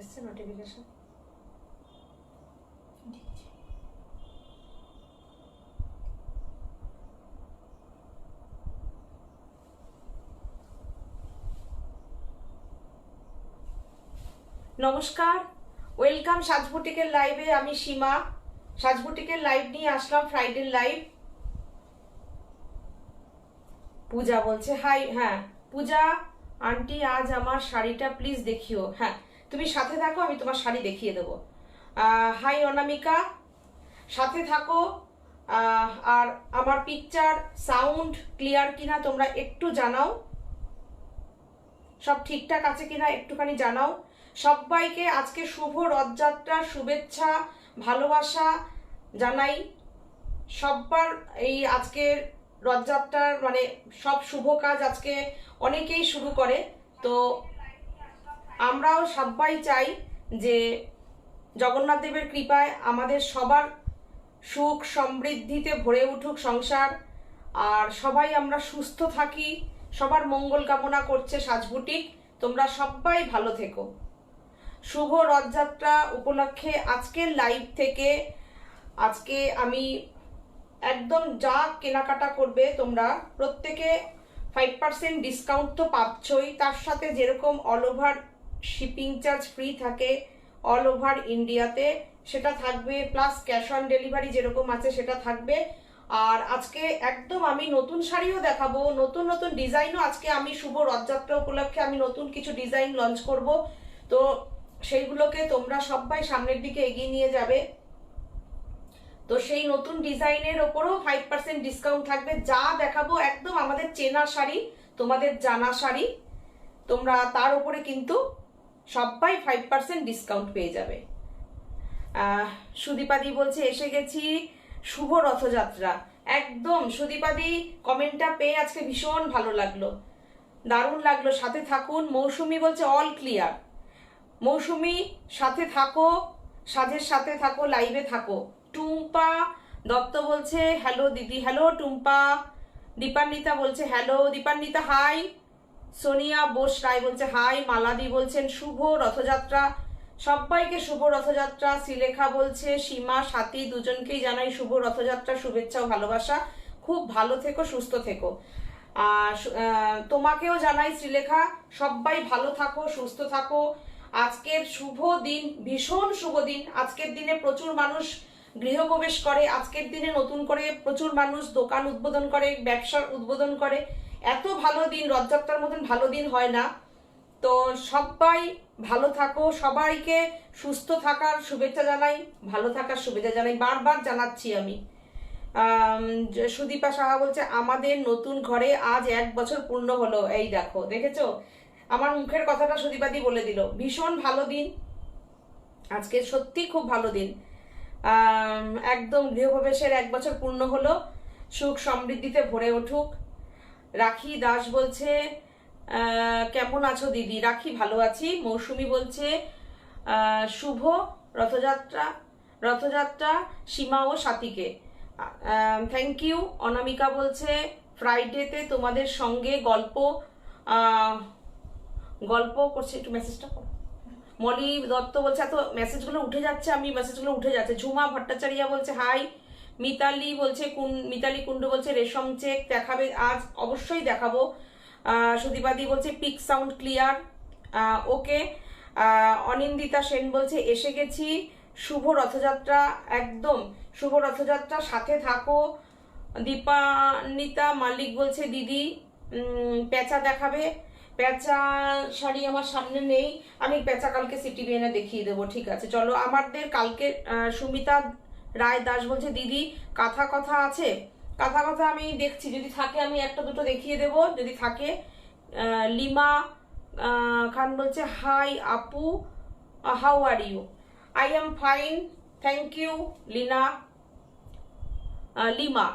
এসছে নোটিফিকেশন। নমস্কার, ওয়েলকাম সাজবুটিকের লাইভে। আমি সীমা, সাজবুটিকের লাইভ নিয়ে আসলাম, ফ্রাইডে লাইভ। পূজা বলছে হাই। হ্যাঁ পূজা আন্টি, আজ আমার শাড়িটা প্লিজ দেখিও। হ্যাঁ তুমি সাথে থাকো, আমি তোমার শাড়ি দেখিয়ে দেবো। হাই অনামিকা, সাথে থাকো। আর আমার পিকচার সাউন্ড ক্লিয়ার কিনা তোমরা একটু জানাও, সব ঠিকঠাক আছে কিনা একটুখানি জানাও। সবাইকে আজকে শুভ রথযাত্রার শুভেচ্ছা ভালোবাসা জানাই। সবার এই আজকের রথযাত্রার মানে সব শুভ কাজ আজকে অনেকেই শুরু করে, তো আমরাও সবাই চাই যে জগন্নাথ দেবের কৃপায় আমাদের সবার সুখ সমৃদ্ধিতে ভরে উঠুক সংসার, আর সবাই আমরা সুস্থ থাকি। সবার মঙ্গল কামনা করছে সাজবুটিক। তোমরা সবাই ভালো থেকো। শুভ রথযাত্রা উপলক্ষে আজকের লাইভ থেকে আজকে আমি একদম যা কেনাকাটা করবে তোমরা প্রত্যেকে 5% ডিসকাউন্ট তো পাচ্ছই, তার সাথে যেরকম all over shipping charge free থাকে অল ওভার ইন্ডিয়াতে সেটা থাকবে, প্লাস ক্যাশ অন ডেলিভারি যেরকম আছে সেটা থাকবে। আর আজকে একদম আমি নতুন শাড়িও দেখাবো, নতুন নতুন ডিজাইনও আজকে আমি শুভ রথযাত্রা উপলক্ষে আমি নতুন কিছু ডিজাইন লঞ্চ করব, তো সেইগুলোকে তোমরা সবাই সামনের দিকে এগিয়ে নিয়ে যাবে। তো সেই নতুন ডিজাইনের ওপরও 5% ডিসকাউন্ট থাকবে। যা দেখাবো একদম আমাদের চেনা শাড়ি, তোমাদের জানা শাড়ি, তোমরা তার উপরে কিন্তু সবাই 5% ডিসকাউন্ট পেয়ে যাবে। সুদীপাদি বলছে এসে গেছি, শুভ রথযাত্রা। একদম সুদীপাদি কমেন্টটা পেয়ে আজকে ভীষণ ভালো লাগলো, দারুণ লাগলো। সাথে থাকুন। মৌসুমি বলছে অল ক্লিয়ার। মৌসুমি সাথে থাকো, সাজের সাথে থাকো, লাইভে থাকো। টুম্পা দত্ত বলছে হ্যালো দিদি। হ্যালো টুম্পা। দীপান্বিতা বলছে হ্যালো। দীপান্বিতা হাই। সোনিয়া বোস রায় বলছে হাই। মালাদি বলছেন শুভ রথযাত্রা। সবাইকে শুভ রথযাত্রা। শ্রীলেখা বলছে সীমা সাথী দুজনকেই জানাই শুভ রথযাত্রা শুভেচ্ছা ও ভালোবাসা। খুব ভালো থেকো, সুস্থ থেকো। তোমাকেও জানাই শ্রীলেখা, সবাই ভালো থাকো, সুস্থ থাকো। আজকের শুভ দিন, ভীষণ শুভ দিন। আজকের দিনে প্রচুর মানুষ গৃহপ্রবেশ করে, আজকের দিনে নতুন করে প্রচুর মানুষ দোকান উদ্বোধন করে, ব্যবসার উদ্বোধন করে। এত ভালো দিন, রথযাত্রার মতন ভালো দিন হয় না। তো সবাই ভালো থাকো, সবাইকে সুস্থ থাকার শুভেচ্ছা জানাই, ভালো থাকার শুভেচ্ছা জানাই, বারবার জানাচ্ছি আমি। সুদীপা সাহা বলছে আমাদের নতুন ঘরে আজ 1 বছর পূর্ণ হলো। এই দেখো, দেখেছো আমার মুখের কথাটা সুদীপাদি বলে দিল। ভীষণ ভালো দিন আজকে, সত্যি খুব ভালো দিন। একদম গৃহপ্রবেশের 1 বছর পূর্ণ হলো, সুখ সমৃদ্ধিতে ভরে উঠুক। রাখি দাস বলছে কেমন আছো দিদি? রাখি ভালো আছি। মৌসুমি বলছে শুভ রথযাত্রা, রথযাত্রা সীমা ও সাথীকে। Thank you. অনামিকা বলছে ফ্রাইডেতে তোমাদের সঙ্গে গল্প করছে, একটু মেসেজটা করো। মলি দত্ত বলছে এত মেসেজগুলো উঠে যাচ্ছে, আমি মেসেজগুলো উঠে যাচ্ছে। ঝুমা ভট্টাচার্য বলছে হাই। মিতালি বলছে মিতালি কুন্ডু বলছে রেশম চেক দেখাবে আজ? অবশ্যই দেখাবো। সুদীপাদি বলছে পিক সাউন্ড ক্লিয়ার, ওকে। অনিন্দিতা সেন বলছে এসে গেছি, শুভ রথযাত্রা। একদম শুভ রথযাত্রা, সাথে থাকো। দীপান্বিতা মালিক বলছে দিদি পেঁচা দেখাবে? পেঁচা শাড়ি আমার সামনে নেই, আমি পেঁচা কালকে সিটি বিএনে দেখিয়ে দেবো। ঠিক আছে চলো। আমাদের কালকে সুমিতা রায় দাস বলছে দিদি কাঁথা কথা আছে? কাঁথা কথা আমি দেখছি, যদি থাকে আমি একটা দুটো দেখিয়ে দেব, যদি থাকে। লিমা খান বলছে হাই আপু, how are you? I am fine, thank you Lina. Lima.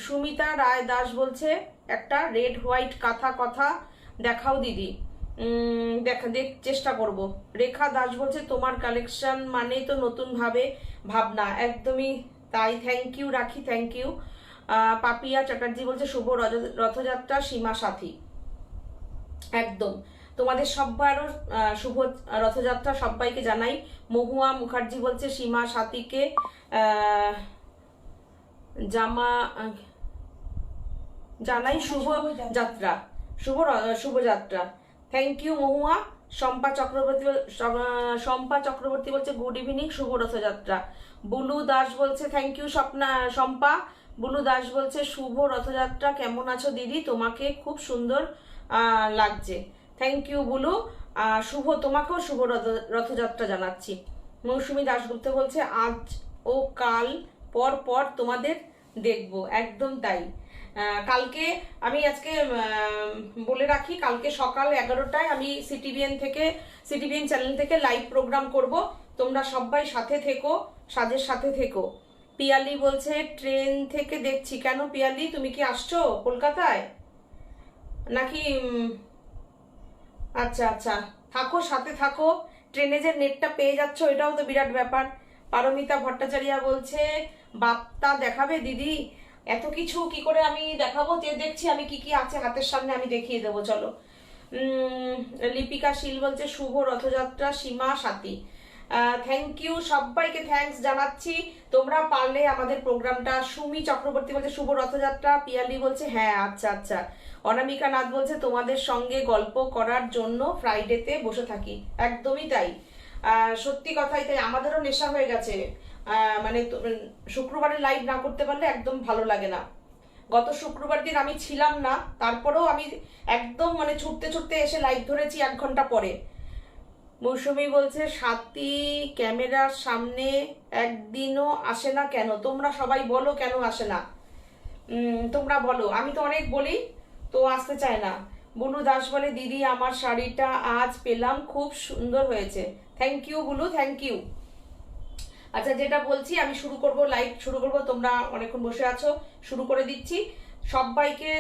Sumita Roy Das বলছে একটা রেড হোয়াইট কাঁথা কথা দেখাও দিদি। দেখ চেষ্টা করব। রেখা দাস বলছে তোমার কালেকশন মানে তো নতুন ভাবে ভাবনা। একদমই তাই, থ্যাংক ইউ রাখি, থ্যাংক ইউ। পাপিয়া চ্যাটার্জি বলছে শুভ রথযাত্রা সীমা সাথী। একদম। তো তোমাদের সবারও শুভ রথযাত্রা সবাইকে জানাই। মহুয়া মুখার্জি বলছে সীমা সাথীকে জানাই শুভ যাত্রা, শুভ যাত্রা। Thank you Mahua. শম্পা চক্রবর্তী বলছে গুড ইভিনিং, শুভ রথযাত্রা। বুলু দাস বলছে থ্যাংক ইউ শম্পা। বুলু দাস বলছে শুভ রথযাত্রা, কেমন আছো দিদি, তোমাকে খুব সুন্দর লাগছে। Thank you Bulu. তোমাকেও শুভ রথযাত্রা জানাচ্ছি। মৌসুমী দাশগুপ্ত বলছে আজ ও কাল পর পর তোমাদের দেখবো, একদম তাই। কালকে আমি আজকে বলে রাখি, কালকে সকাল 11টায় আমি সিটিভিএন চ্যানেল থেকে লাইভ প্রোগ্রাম করব। তোমরা সবাই সাথে থেকো, সাজের সাথে থেকো। পিয়ালি বলছে ট্রেন থেকে দেখছি। কেন পিয়ালি, তুমি কি আসছো কলকাতায় নাকি? আচ্ছা আচ্ছা, থাকো, সাথে থাকো। ট্রেনে যে নেটটা পেয়ে যাচ্ছ এটাও তো বিরাট ব্যাপার। পারমিতা ভট্টাচার্য বলছে বাপ্তা দেখাবে দিদি। এত কিছু কি করে আমি দেখাবো, যে দেখছি আমি কি কি আছে হাতের সামনে আমি দেখিয়ে দেবো, চলো। লিপিকা শীল বলছে শুভ রথযাত্রা সীমা সাথী। থ্যাংক ইউ, সবাইকে থ্যাঙ্কস জানাচ্ছি। তোমরা পারলে আমাদের প্রোগ্রামটা। সুমি চক্রবর্তী বলছে শুভ রথযাত্রা। পিয়ালি বলছে হ্যাঁ আচ্ছা আচ্ছা। অনামিকা নাথ বলছে তোমাদের সঙ্গে গল্প করার জন্য ফ্রাইডেতে বসে থাকি। একদমই তাই, সত্যি কথাই তাই। আমাদেরও নেশা হয়ে গেছে, মানে শুক্রবারে লাইভ না করতে পারলে একদম ভালো লাগে না। গত শুক্রবার দিন আমি ছিলাম না, তারপরেও আমি একদম মানে ছুটতে ছুটতে এসে লাইভ ধরেছি 1 ঘন্টা পরে। মৌসুমী বলছে সাথী ক্যামেরার সামনে একদিনও আসে না কেন? তোমরা সবাই বলো কেন আসে না, তোমরা বলো। আমি তো অনেক বলি, তো আসতে চায় না। বুলু দাস বলে দিদি আমার শাড়িটা আজ পেলাম, খুব সুন্দর হয়েছে। Thank you Bulu, thank you. আচ্ছা, যেটা বলছি আমি শুরু করব, লাইভ শুরু করব। তোমরা অনেকক্ষণ বসে আছো, শুরু করে দিচ্ছি। সবাইকে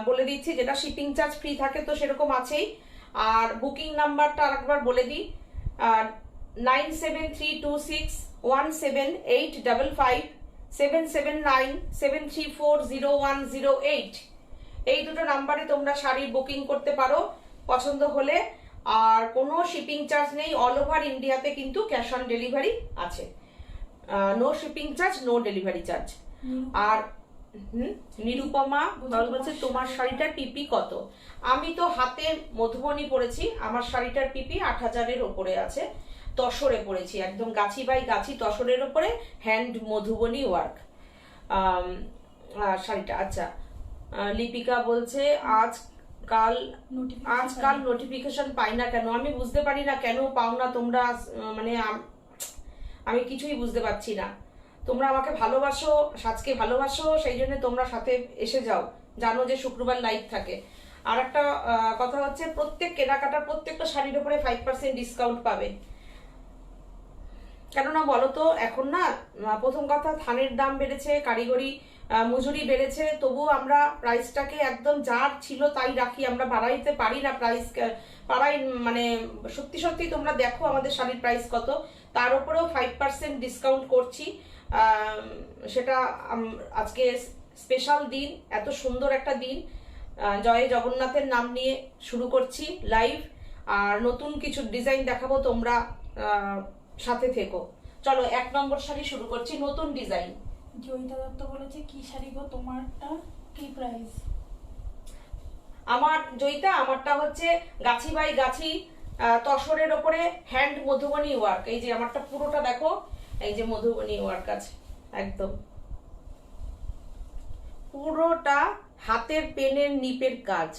বলে দিচ্ছি, যেটা শিপিং চার্জ ফ্রি থাকে তো সেরকম আছেই। আর বুকিং নাম্বারটা আরেকবার বলে দিই, 9732617855 77973400108। এই দুটো নাম্বারে তোমরা শাড়ির বুকিং করতে পারো পছন্দ হলে। আর কোনো শিপিং চার্জ নেই, অল ওভার ইন্ডিয়াতে কিন্তু ক্যাশ অন ডেলিভারি আছে। No shipping charge, no delivery charge. আর নিরুপমা বলছে তোমার শাড়িটার পিপি কত? আমি তো হাতে মধুবনী পরেছি, আমার শাড়িটার পিপি 8000-এর ওপরে আছে। তসরে পরেছি, একদম গাছি বাই গাছি তসরের ওপরে হ্যান্ড মধুবনী ওয়ার্ক শাড়িটা। আচ্ছা, লিপিকা বলছে আজকাল নোটিফিকেশন পাই না কেন? আমি বুঝতে পারি না কেন পাও না তোমরা, মানে আমি কিছুই বুঝতে পারছি না। তোমরা আমাকে ভালোবাসো, সাজকে ভালোবাসো, সেই জন্য তোমরা সাথে এসে যাও। জানো যে শুক্রবার লাইভ থাকে। আর একটা কথা হচ্ছে, প্রত্যেক কেনাকাটার প্রত্যেকটা শাড়ির উপরে 5% ডিসকাউন্ট পাবে। কেননা বলো তো, এখন না, প্রথম কথা ধানের দাম বেড়েছে, কারিগরি মজুরি বেড়েছে, তবুও আমরা প্রাইসটাকে একদম যার ছিল তাই রাখি, আমরা বাড়াইতে পারি না প্রাইস। পাড়াই মানে সত্যি সত্যি তোমরা দেখো আমাদের শাড়ির প্রাইস কত, তার উপরেও 5% ডিসকাউন্ট করছি। সেটা আজকে স্পেশাল দিন, এত সুন্দর একটা দিন। জয় জগন্নাথের নাম নিয়ে শুরু করছি লাইভ। আর নতুন কিছু ডিজাইন দেখাবো, তোমরা সাথে থেকো। চলো 1 নম্বর শাড়ি শুরু করছি, নতুন ডিজাইন। জয়িতা দত্ত বলেছে কি শাড়ি গো তোমারটা, কি প্রাইস? আমার জয়িতা, আমারটা হচ্ছে গাছি বাই গাছি তসরের ওপরে হ্যান্ড মধুবনী ওয়ার্ক। এই যে আমারটা পুরোটা দেখো, এই যে মধুবনী ওয়ার্ক আছে, একদম পুরোটা হাতের পেনের নিপের কাজ।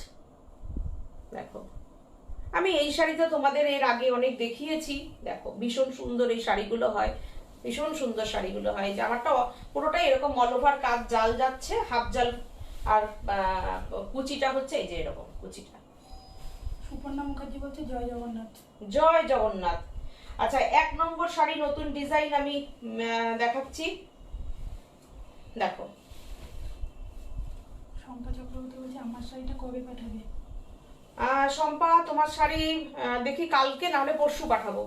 দেখো, আমি এই শাড়িটা তোমাদের এর আগে অনেক দেখিয়েছি। দেখো ভীষণ সুন্দর এই শাড়িগুলো হয়, ভীষণ সুন্দর শাড়িগুলো হয়। যে আমারটা পুরোটাই এরকম অল ওভার কাজ, জাল যাচ্ছে, হাফ জাল। আর কুচিটা হচ্ছে এই যে এরকম কুচিটা। সুপর্ণা মুখার্জি বলছে জয় জগন্নাথ। জয় জগন্নাথ। আচ্ছা, 1 নম্বর শাড়ি নতুন ডিজাইন আমি দেখাচ্ছি, দেখো। শম্পা চক্রবর্তী বলছে আমার শাড়িটা কবে পাঠাবে? শম্পা, তোমার শাড়ি দেখি কালকে না হলে পরশু পাঠাবো।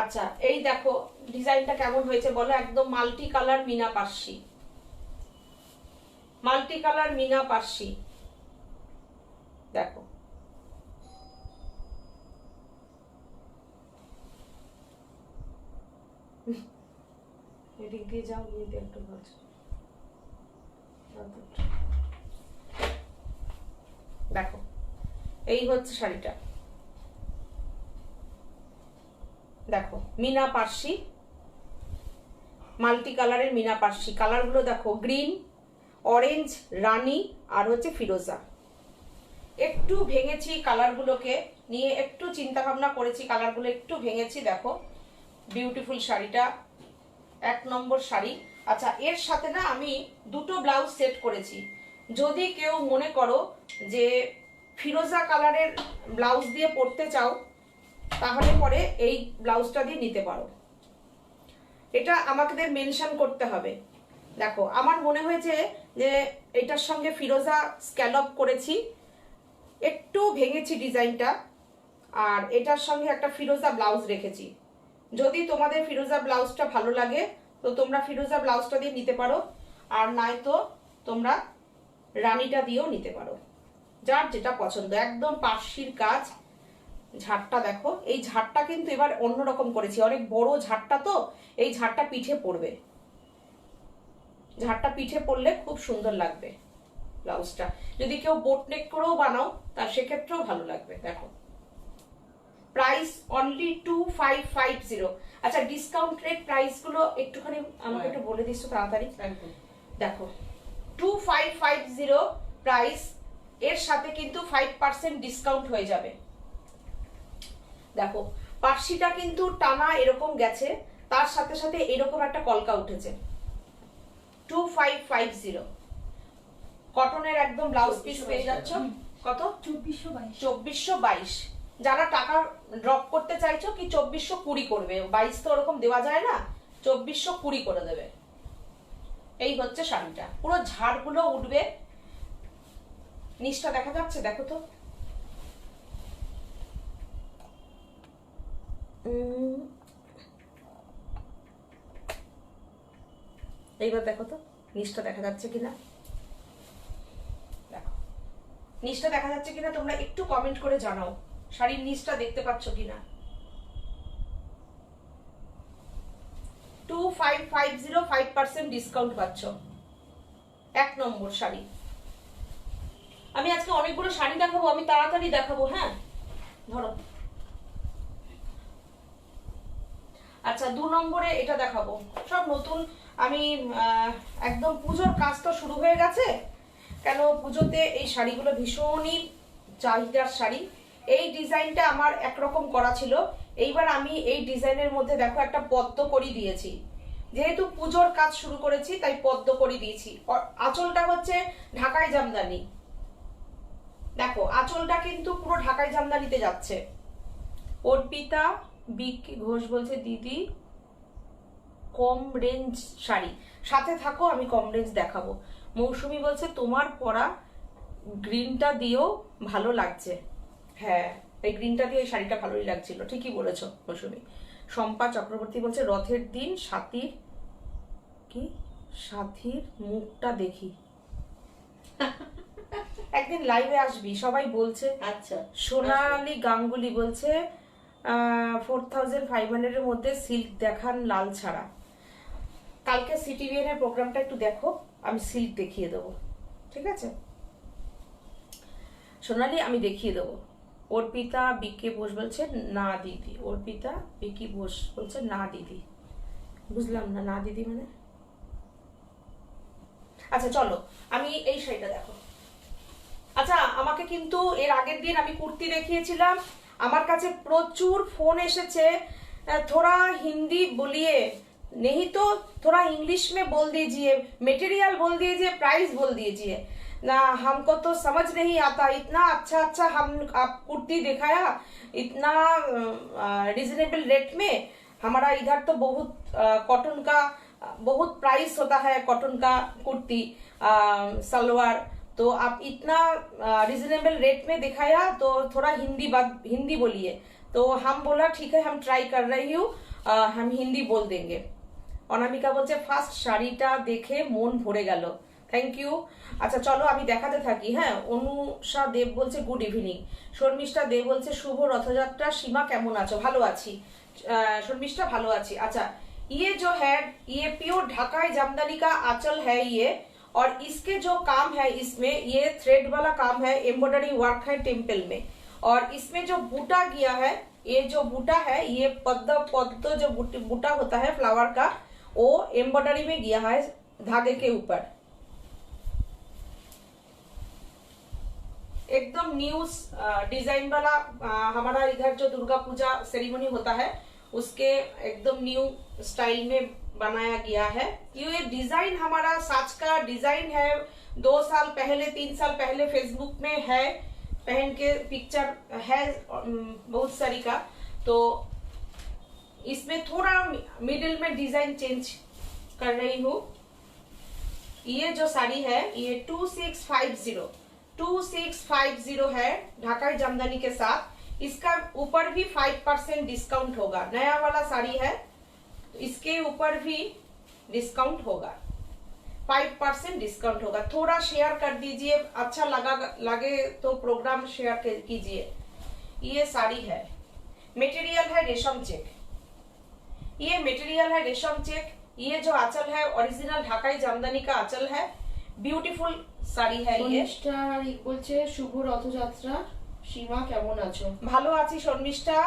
আচ্ছা, এই দেখো ডিজাইনটা কেমন হয়েছে বলো। একদম মাল্টি কালার মিনা পার্সি, মাল্টি কালার মিনা পার্সি। দেখো এদিক দিয়ে যাও, গিয়ে একটু ভাজ। দেখো এই হচ্ছে শাড়িটা, দেখো মিনা পার্সি, মাল্টি কালারের মিনা পার্সি। কালারগুলো দেখো, গ্রিন, অরেঞ্জ, রানী আর হচ্ছে ফিরোজা। একটু ভেঙেছি কালারগুলোকে নিয়ে, একটু চিন্তা ভাবনা করেছি, কালারগুলো একটু ভেঙেছি। দেখো বিউটিফুল শাড়িটা, 1 নম্বর শাড়ি। আচ্ছা, এর সাথে না আমি দুটো ব্লাউজ সেট করেছি। যদি কেউ মনে করো যে ফিরোজা কালারের ব্লাউজ দিয়ে পরতে চাও, তাহলে পরে এই ব্লাউজটা দিয়ে নিতে পারো। এটা আমাদের মেনশন করতে হবে। দেখো আমার মনে হয়েছে যে এটার সঙ্গে ফিরোজা স্ক্যালপ করেছি, একটু ভেঙেছি ডিজাইনটা, আর এটার সঙ্গে একটা ফিরোজা ব্লাউজ রেখেছি। যদি তোমাদের ফিরোজা ব্লাউজটা ভালো লাগে তো তোমরা ফিরোজা ব্লাউজটা দিয়ে নিতে পারো, আর নয়তো তোমরা রানীটা দিয়েও নিতে পারো, যার যেটা পছন্দ। একদম পার্সির কাজ। ঝাড়টা দেখো, এই ঝাড়টা কিন্তু এবার অন্যরকম করেছি, অনেক বড় ঝাড়টা, তো এই ঝাড়টা পিঠে পড়বে, ঝাড়টা পিঠে পড়লে খুব সুন্দর লাগবে ব্লাউজটা। যদি কেউ বোট নেক করেও বানাও তা সেক্ষেত্রেও ভালো লাগবে। দেখো প্রাইস অনলি 2550। আচ্ছা, ডিসকাউন্ট রেট প্রাইস গুলো একটুখানি আমাকে একটু বলে দিচ্ছ তাড়াতাড়ি। দেখো 2550 প্রাইস, এর সাথে কিন্তু 5% ডিসকাউন্ট হয়ে যাবে। দেখো পার্সিটা কিন্তু টানা এরকম গেছে, তার সাথে সাথে এরকম একটা কলকা উঠেছে। 2550 কটনের একদম ব্লাউজ পিস পেয়ে যাচ্ছ। কত? 2422। যারা টাকা ড্রপ করতে চাইছো, কি 2420 করবে, 22 তো ওরকম দেওয়া যায় না, 2420 করে দেবে। এই হচ্ছে শাড়িটা, পুরো ঝাড়গুলো উঠবে। নিচটা দেখা যাচ্ছে? দেখো তো, এইবার দেখো তো নিচটা দেখা যাচ্ছে কিনা। দেখো নিচটা দেখা যাচ্ছে কিনা, তোমরা একটু কমেন্ট করে জানাও শাড়ির নিচটা দেখতে পাচ্ছ কিনা। 2550, 5% ডিসকাউন্ট পাচ্ছ। 1 নম্বর শাড়ি। আমি আজকে অনেকগুলো শাড়ি দেখাবো, আমি তাড়াতাড়ি দেখাবো। হ্যাঁ ধরো। আচ্ছা 2 নম্বরে এটা দেখাবো, সব নতুন। আমি একদম পুজোর কাজ তো শুরু হয়ে গেছে, কেন পুজোতে এই শাড়িগুলো ভীষণই চাহিদার শাড়ি। এই ডিজাইনটা আমার একরকম করা ছিল, এইবার আমি এই ডিজাইনের মধ্যে দেখো একটা পদ্ম করি দিয়েছি। যেহেতু পুজোর কাজ শুরু করেছি তাই পদ্ম করি দিয়েছি। আঁচলটা হচ্ছে ঢাকাই জামদানি। দেখো আঁচলটা কিন্তু পুরো ঢাকাই জামদানিতে যাচ্ছে। অর্পিতা বিকি ঘোষ বলছে দিদি কম রেঞ্জ শাড়ি, সাথে থাকো আমি কম রেঞ্জ দেখাবো। মৌসুমী বলছে তোমার পরা গ্রিনটা দিয়েও ভালো লাগছে। হ্যাঁ, এই গ্রিনটা দিয়ে এই শাড়িটা ভালোই লাগছিল, ঠিকই বলেছো মৌসুমী। শম্পা চক্রবর্তী বলছে রথের দিন সাথীর মুখটা দেখি। একদিন লাইভে আসবি, সবাই বলছে। আচ্ছা। সোনালী গাঙ্গুলি বলছে 4500 এর মধ্যে সিল্ক দেখান, লাল ছাড়া। কালকে সিটিভিএন এর প্রোগ্রামটা একটু দেখো, আমি সিল্ক দেখিয়ে দেবো, ঠিক আছে সোনালী, আমি দেখিয়ে দেবো। অর্পিতা বিকে বোস বলছে না দিদি, অর্পিতা বিকি বোস বলছে না দিদি, বুঝলাম না, না দিদি মানে। আচ্ছা চলো, আমি এই শাড়িটা দেখো। আচ্ছা আমাকে কিন্তু এর আগের দিন আমি কুর্তি দেখিয়েছিলাম, আমার কাছে প্রচুর ফোন এসেছে, थोड़ा हिंदी बोलिए, नहीं तो थोड़ा इंग्लिश में बोल दीजिए, मटेरियल बोल दीजिए, प्राइस बोल दीजिए ना, हमको तो समझ नहीं आता। इतना अच्छा अच्छा हम आप कुर्ती दिखाया, इतना रिजनेबल रेट में। हमारा इधर तो बहुत कॉटन का बहुत प्राइस होता है, कॉटन का कुर्ती सलवार, तो आप इतना रिजनेबल रेट में दिखाया, तो थोड़ा हिंदी बोलिए। तो हम बोला ठीक है, हम ट्राई कर रही हूँ, हम हिंदी बोल देंगे। অনামিকা বলছে ফার্স্ট শাড়িটা দেখে মন ভরে গেল, থ্যাংক ইউ। আচ্ছা চলো আমি দেখাতে থাকি। হ্যাঁ, অনুষা দেব বলছে গুড ইভিনিং। শর্মিষ্ঠা দেব বলছে শুভ রথযাত্রা, সীমা কেমন আছো? ভালো আছি শর্মিষ্ঠা, ভালো আছি। আচ্ছা ये जो है ये प्योर ढाकाई जामदानी का आंचल है ये, और इसके जो काम है इसमें ये थ्रेड वाला काम है, एम्ब्रॉयडरी वर्क है टेम्पल में, और इसमें जो बूटा गया है, ये जो बूटा है ये पद्म पद्म जो बूटा होता है फ्लावर का, वो एम्ब्रॉयडरी में गया है धागे के ऊपर। एकदम न्यू डिजाइन वाला हमारा इधर जो दुर्गा पूजा सेरेमनी होता है उसके एकदम न्यू स्टाइल में बनाया गया है। ये डिजाइन हमारा साज का डिजाइन है, 2 साल पहले 3 साल पहले फेसबुक में है, पहन के पिक्चर है बहुत सारी का। तो इसमें थोड़ा मिडिल में डिजाइन चेंज कर रही हूँ। ये जो साड़ी है ये 2650 है ढाकाई जामदानी के साथ। इसका ऊपर भी 5% डिस्काउंट होगा, नया वाला साड़ी है, इसके ऊपर भी डिस्काउंट होगा, 5% डिस्काउंट होगा। थोड़ा शेयर कर दीजिए, अच्छा लगे तो प्रोग्राम शेयर कीजिए। ये साड़ी है, मटेरियल है रेशम चेक, ये मटेरियल है रेशम चेक। ये जो आंचल है ओरिजिनल ढाकाई जामदानी का आंचल है, ब्यूटीफुल শাড়ি है ये। বলছে শুভ রথযাত্রা, সীমা কেমন আছো? ভালো আছি শর্মিষ্ঠা।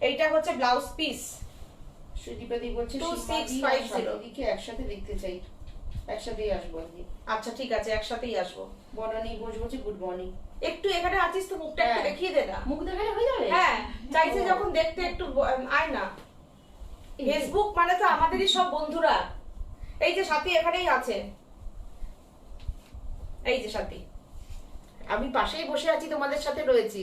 এইটা হচ্ছে ব্লাউজ পিস। সুদীপাদি বলছে 2650 দিকে একসাথে দেখতে চাই, একসাথেই আসবো আজকে। আচ্ছা ঠিক আছে, একসাথেই আসবো। বনানী ঘোষ বলছে গুড মর্নিং। একটু এখানে আছিস তো মুখটা একটু দেখিয়ে দে না। মুখ দেখালে হয়ে যাবে? হ্যাঁ, চাইছে যখন দেখতে একটু আয় না। ফেসবুক মানে তো আমাদেরই সব বন্ধুরা। এই যে সাথী এখানেই আছে, এই যে সাথী, আমি পাশেই বসে আছি, তোমাদের সাথে রয়েছি,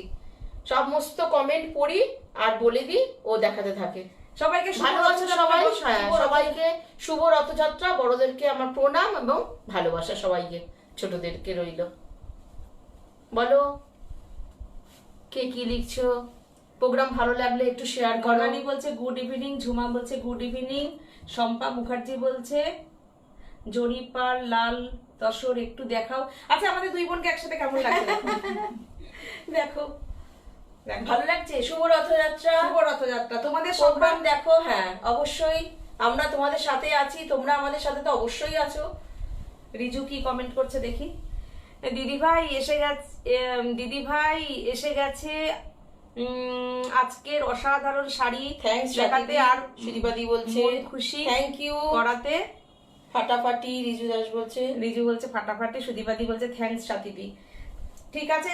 সমস্ত কমেন্ট পড়ি আর বলে দিই, ও দেখাতে থাকে। সবাইকে ভালোবাসা সবাই, সবাইকে শুভ রথযাত্রা, বড়দেরকে আমার প্রণাম এবং ভালোবাসা, সবাইকে ছোটদেরকে রইল। বলো কে কি লিখছো, প্রোগ্রাম ভালো লাগলে একটু শেয়ার করো। গণানি বলছে গুড ইভিনিং, ঝুমা বলছে গুড ইভিনিং, শম্পা মুখার্জি বলছে জরিপার লাল তসর একটু দেখাও। আচ্ছা আমাদের দুই বোনকে একসাথে কেমন লাগছে দেখো। ভালো লাগছে? শুভ রথযাত্রা, শুভ রথযাত্রা তোমাদের প্রোগ্রাম দেখো। হ্যাঁ অবশ্যই, আমরা তোমাদের সাথে আছি, তোমরা আমাদের সাথে তো অবশ্যই আছো। রিজু কি কমেন্ট করছে দেখি। দিদি ভাই এসে গেছে, দিদি ভাই এসে গেছে আজকের অসাধারণ শাড়ি থ্যাঙ্কস দেখাতে, আর সুদীপাদি বলছে খুশি থ্যাংক ইউ করাতে। ফাটাফাটি রিজু দাস বলছে, রিজু বলছে ফাটাফাটি, সুদীপাদি বলছে থ্যাঙ্কস সাথীদি। ঠিক আছে,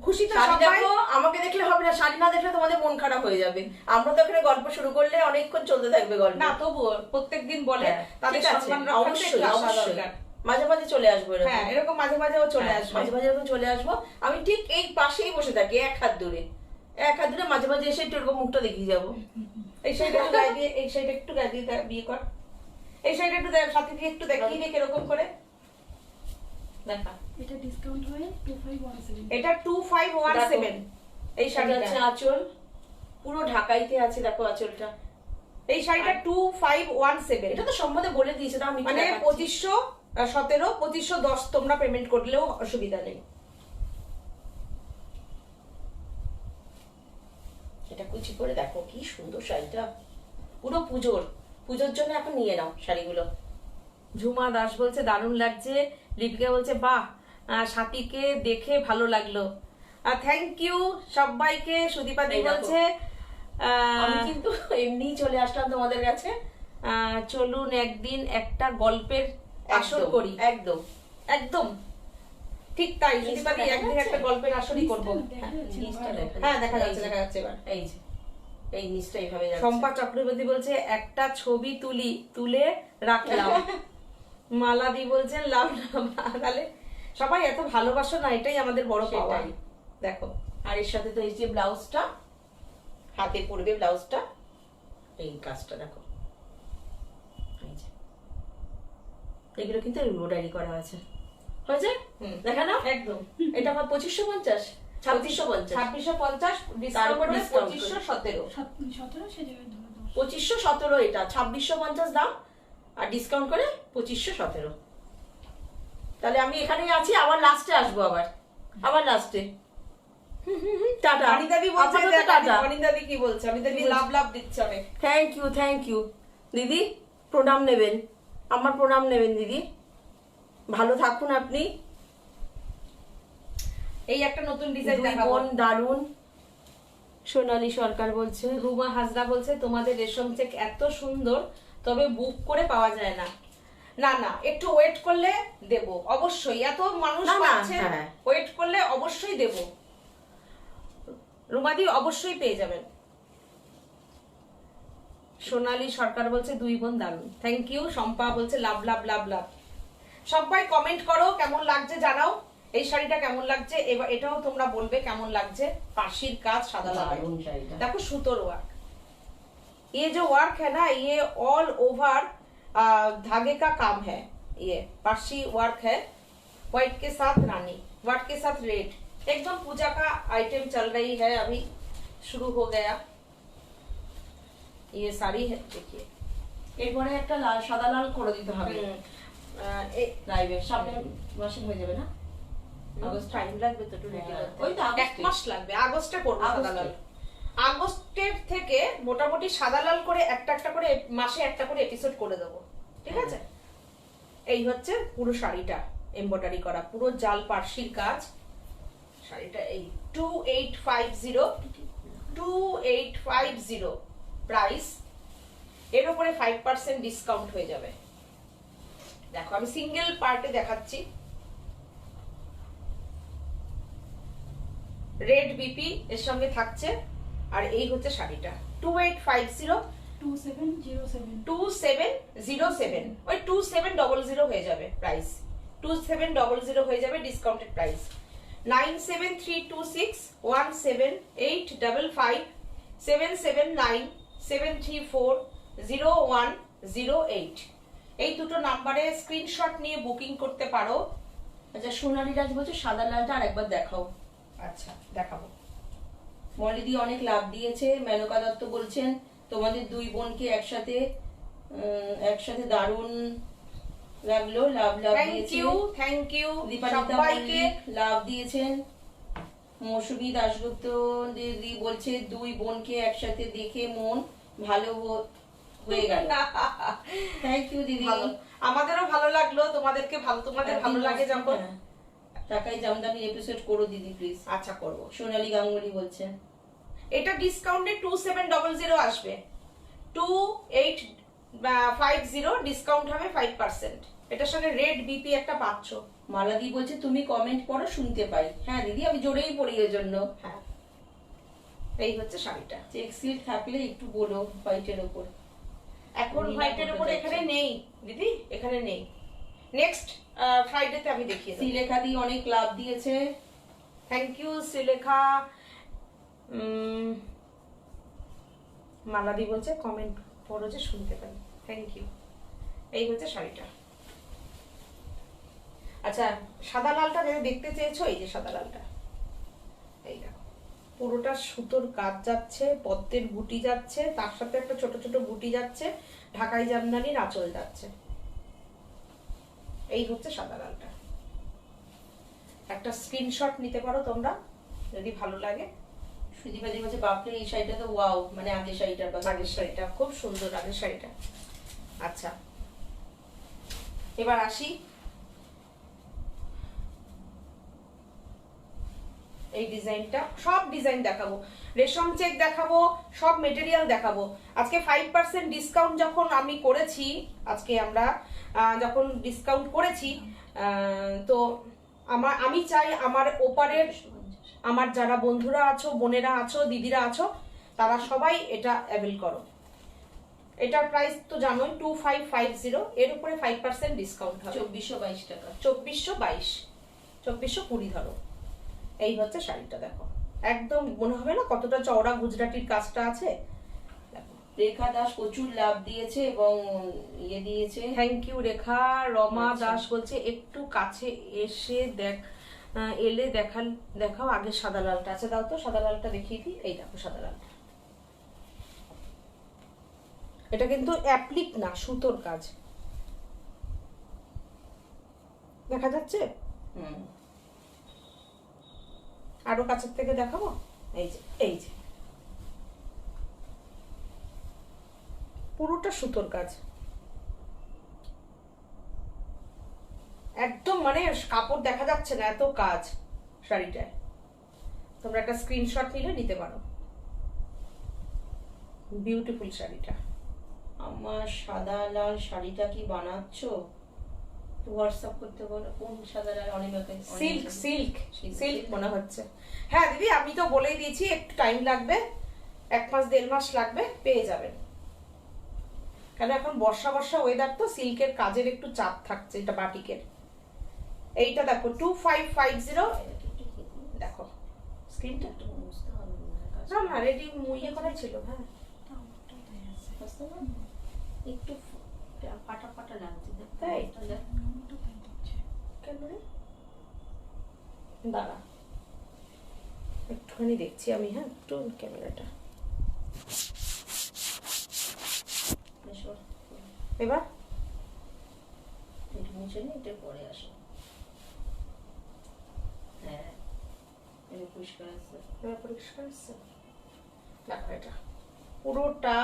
খুশি তো শাড়ি সবাই। দেখো, আমাকে দেখলে হবে না, শাড়ি না দেখলে তোমাদের মন খারাপ হয়ে যাবে। আমরা তো এখানে গল্প শুরু করলে অনেকক্ষণ চলতে থাকবে গল্প। না তবুও প্রত্যেকদিন বলে তাদের ঠিক আছে, সম্মান রক্ষার্থে অবশ্যই একটু আসা অবশ্যই দরকার। মাঝে মাঝে চলে আসবো এরকম। হ্যাঁ এরকম মাঝে মাঝেও চলে আসবে। মাঝে মাঝে এরকম চলে আসবো। আমি ঠিক এই পাশেই বসে থাকি, এক হাত দূরে, এক হাত দূরে। মাঝে মাঝে এসে একটু এরকম মুখটা দেখিয়ে যাবো। এই সাইডে একটু গায়ে দিয়ে, এই সাইডে একটু গায়ে দিয়ে বিয়ে কর। এই সাইডে একটু সাথে দিয়ে একটু দেখিয়ে দিয়ে কিরকম করে দেখা। এটা ডিসকাউন্ট হয়ে 2517। এটা 2517 এই শাড়িটা হচ্ছে আঁচল, পুরো ঢাকাইতে আছে, দেখো আঁচলটা। এই শাড়িটা 2517। এটা তো সম্বন্ধে বলে দিয়েছে, দাও আমি মানে 2517 2510 তোমরা পেমেন্ট করলেও অসুবিধা নেই। এটা কুচি করে দেখো কি সুন্দর শাড়িটা, পুরো পুজোর জন্য এখন নিয়ে নাও শাড়িগুলো। ঝুমা দাস বলছে দারুণ লাগছে, লিপিকা বলছে বাহ সাথীকে দেখে ভালো লাগলো। থ্যাংক ইউ সবাইকে। সুদীপাদি এই দেখো। বলছে আমি কিন্তু এমনিই চলে আসলাম তোমাদের কাছে। চলুন একদিন একটা গল্পের আসর একদম, করি। একদম একদম ঠিক তাই সুদীপাদি, একদিন একটা গল্পের আসরই করবো। হ্যাঁ দেখা যাচ্ছে, দেখা যাচ্ছে এবার। এই যে এই নিচটা এইভাবে যাচ্ছে। শম্পা চক্রবর্তী বলছে একটা ছবি তুলে রাখলাম। মালাদি বলছেন লাভ তাহলে সবাই এত ভালোবাসো না, এটাই আমাদের বড় পাওয়া। সেটাই। দেখো আর এর সাথে তো এই যে ব্লাউজটা, হাতে পরবে ব্লাউজটা, এই কাজটা দেখো। এই যে এগুলো কিন্তু এমব্রয়ডারি করা আছে, হয়েছে দেখা না একদম। এটা আমার 2550 2650 2650 ডিসকাউন্ট করে 2517। 17 সে জায়গায় ধরে দাও। 2517 এটা 2650 দাম, আর ডিসকাউন্ট করে 2517। তাহলে আমি এখানেই আছি, আবার লাস্টে আসবো, আবার লাস্টে। টাটা। অনিদাদি বলছে, আপাতত টাটা। অনিদাদি কি বলছে? অনিদাদি লাভ দিচ্ছে অনেক। থ্যাংক ইউ দিদি প্রণাম নেবেন, আমার প্রণাম নেবেন দিদি, ভালো থাকুন আপনি। এই একটা নতুন ডিজাইন দুই দেখাবো। বোন দারুণ। সোনালী সরকার বলছে, রুমা হাজরা বলছে তোমাদের রেশম চেক এত সুন্দর, তবে বুক করে পাওয়া যায় না। না না, একটু ওয়েট করলে দেব অবশ্যই, এত মানুষ না, না, পাচ্ছে, হ্যাঁ। ওয়েট করলে অবশ্যই দেব। রুমাদি অবশ্যই পেয়ে যাবেন। সোনালী সরকার বলছে দুই বোন দারুণ, থ্যাংক ইউ। শম্পা বলছে লাভ লাভ লাভ লাভ। সবাই কমেন্ট করো কেমন লাগছে, জানাও এই শাড়িটা কেমন লাগছে। এবার এটাও তোমরা বলবে কেমন লাগছে। পাশির কাজ সাদা লাল, দারুণ শাড়িটা। देखो सुतोर वर्क, ये जो वर्क है ना ये ऑल ओवर धागे का काम है। ये पार्शी वर्क है, व्हाइट के साथ रानी, व्हाइट के साथ रेड, एकदम पूजा का आइटम चल रही है, अभी शुरू हो गया। ये साड़ी है, देखिए। এরপরে একটা লাল সাদা লাল করে দিতে হবে লাইভে, সামনে মাসে হয়ে যাবে না? আগস্ট টাইম লাগবে তো একটু রেডি হ্যাঁ, করতে, ওই তো আগস্টে। এক মাস লাগবে। আগস্টে করবো সাদা আগস্টে। লাল। আগস্টের থেকে মোটামুটি সাদা লাল করে একটা একটা করে মাসে একটা করে এপিসোড করে দেবো, ঠিক আছে। এই হচ্ছে পুরো শাড়িটা এমব্রয়ডারি করা, পুরো জাল পার্সির কাজ। শাড়িটা এই 2850 প্রাইস। এর উপরে 5% ডিসকাউন্ট হয়ে যাবে। দেখো আমি সিঙ্গেল পার্টে দেখাচ্ছি। রেড বিপি এর সঙ্গে থাকছে, আর এই হচ্ছে শাড়িটা 2850 2707 2707, ওই 2700 হয়ে যাবে প্রাইস, 2700 হয়ে যাবে ডিসকাউন্টেড প্রাইস। 973267757797340108 এই দুটো নাম্বারে স্ক্রিনশট নিয়ে বুকিং করতে পারো। আচ্ছা, সোনালী রাজ বলছে সাদা লালটা আরেকবার দেখাও। আচ্ছা দেখাবো। মলিদি অনেক লাভ দিয়েছে। মেনকা দত্ত বলছেন তোমাদের দুই বোনকে একসাথে একসাথে দারুণ লাগলো, লাভ লাভ থ্যাংক দিয়েছে। ইউ, থ্যাংক ইউ দীপানিতা সবাইকে। মল্লিক লাভ দিয়েছেন। মৌসুমী দাশগুপ্ত দিদি বলছে দুই বোনকে একসাথে দেখে মন ভালো হয়ে গেল। থ্যাংক ইউ দিদি। ভালো, আমাদেরও ভালো লাগলো, তোমাদেরকে ভালো, তোমাদের ভালো লাগে যখন। হ্যাঁ। টাকায় জামদানি এপিসোড করো দিদি প্লিজ। আচ্ছা করবো। সোনালী গাঙ্গুলি বলছে এটা ডিসকাউন্টে 2700 আসবে, 2850 ডিসকাউন্ট হবে 5%। এটার সঙ্গে রেড বিপি একটা পাচ্ছ। মালাদি বলছে তুমি কমেন্ট পড়ো শুনতে পাই। হ্যাঁ দিদি, আমি জোরেই পড়ি এর জন্য। হ্যাঁ, এই হচ্ছে শাড়িটা। চেক সিল্ক থাকলে একটু বলো হোয়াইটের উপর। এখন হোয়াইটের উপরে এখানে নেই দিদি, এখানে নেই। নেক্সট ফ্রাইডেতে আমি দেখিয়ে দেবো। শ্রীলেখা দি অনেক লাভ দিয়েছে। Thank you Sreelekha. মালাদি বলছে কমেন্ট পড়ো যে শুনতে পাই, থ্যাংক ইউ। এই হচ্ছে শাড়িটা। আচ্ছা, সাদা লালটা যেটা দেখতে চেয়েছো, এই যে সাদা লালটা, এই দেখো পুরোটা সুতোর কাজ যাচ্ছে, পদ্মের বুটি যাচ্ছে, তার সাথে একটা ছোট ছোট বুটি যাচ্ছে, ঢাকাই জামদানির আঁচল যাচ্ছে। এই হচ্ছে সাদা লালটা। একটা স্ক্রিনশট নিতে পারো তোমরা যদি ভালো লাগে। সুদীপাদি বলছে বাপরে এই শাড়িটা তো ওয়াও, মানে আগের শাড়িটার কথা। আগের শাড়িটা খুব সুন্দর, আগের শাড়িটা। আচ্ছা, এবার আসি এই ডিজাইনটা। সব ডিজাইন দেখাবো, রেশম চেক দেখাবো, সব মেটেরিয়াল দেখাবো। আজকে 5% ডিসকাউন্ট যখন আমি করেছি, আজকে আমরা যখন ডিসকাউন্ট করেছি, তো আমি চাই আমার ওপারের আমার যারা বন্ধুরা আছো, বোনেরা আছো, দিদিরা আছো, তারা সবাই এটা অ্যাভেল করো। এটার প্রাইস তো জানোই 2550, এর উপরে 5% ডিসকাউন্ট হবে 2422 টাকা। 2420 ধরো। এই হচ্ছে শাড়িটা, দেখো একদম মনে হবে না কতটা চওড়া গুজরাটির কাজটা আছে। দেখো, রেখা দাস প্রচুর লাভ দিয়েছে এবং ইয়ে দিয়েছে। থ্যাংক ইউ রেখা। রমা আচ্ছা। দাস বলছে একটু কাছে এসে এলে দেখাও আগে সাদা লালটা। আচ্ছা দাও তো সাদা লালটা দেখিয়ে দিই। এই দেখো সাদা লালটা, এটা কিন্তু অ্যাপ্লিক না, সুতোর কাজ। দেখা যাচ্ছে? আরো কাছের থেকে দেখাবো। এই যে পুরোটা সুতোর কাজ, একদম মানে কাপড় দেখা যাচ্ছে না, এত কাজ শাড়িটায়। তোমরা একটা স্ক্রিনশট নিলে নিতে পারো। বিউটিফুল শাড়িটা। আমার সাদা লাল শাড়িটা কি বানাচ্ছো? হোয়াটসঅ্যাপ করতে বলো। কোন সাদা লাল? অনিমাকে। সিল্ক সিল্ক সিল্ক মনে হচ্ছে। হ্যাঁ দিদি, আমি তো বলেই দিয়েছি একটু টাইম লাগবে, 1 মাস 1.5 মাস লাগবে, পেয়ে যাবেন। কারণ এখন বর্ষা বর্ষা ওয়েদার তো সিল্কের কাজের একটু চাপ থাকছে। এটা বাটিকের, এইটা দেখো 2550। দেখো স্ক্রিনটা না না রেডি মুইয়ে করা ছিল। হ্যাঁ একটু ফাটা ফাটা লাগছে। তাই কেন রে? দাঁড়া একটুখানি দেখছি আমি। হ্যাঁ একটু ক্যামেরাটা এবার এটা পরে আসো। হ্যাঁ এটা পরিষ্কার আছে। এবার পরিষ্কার আছে। দেখো এটা পুরোটা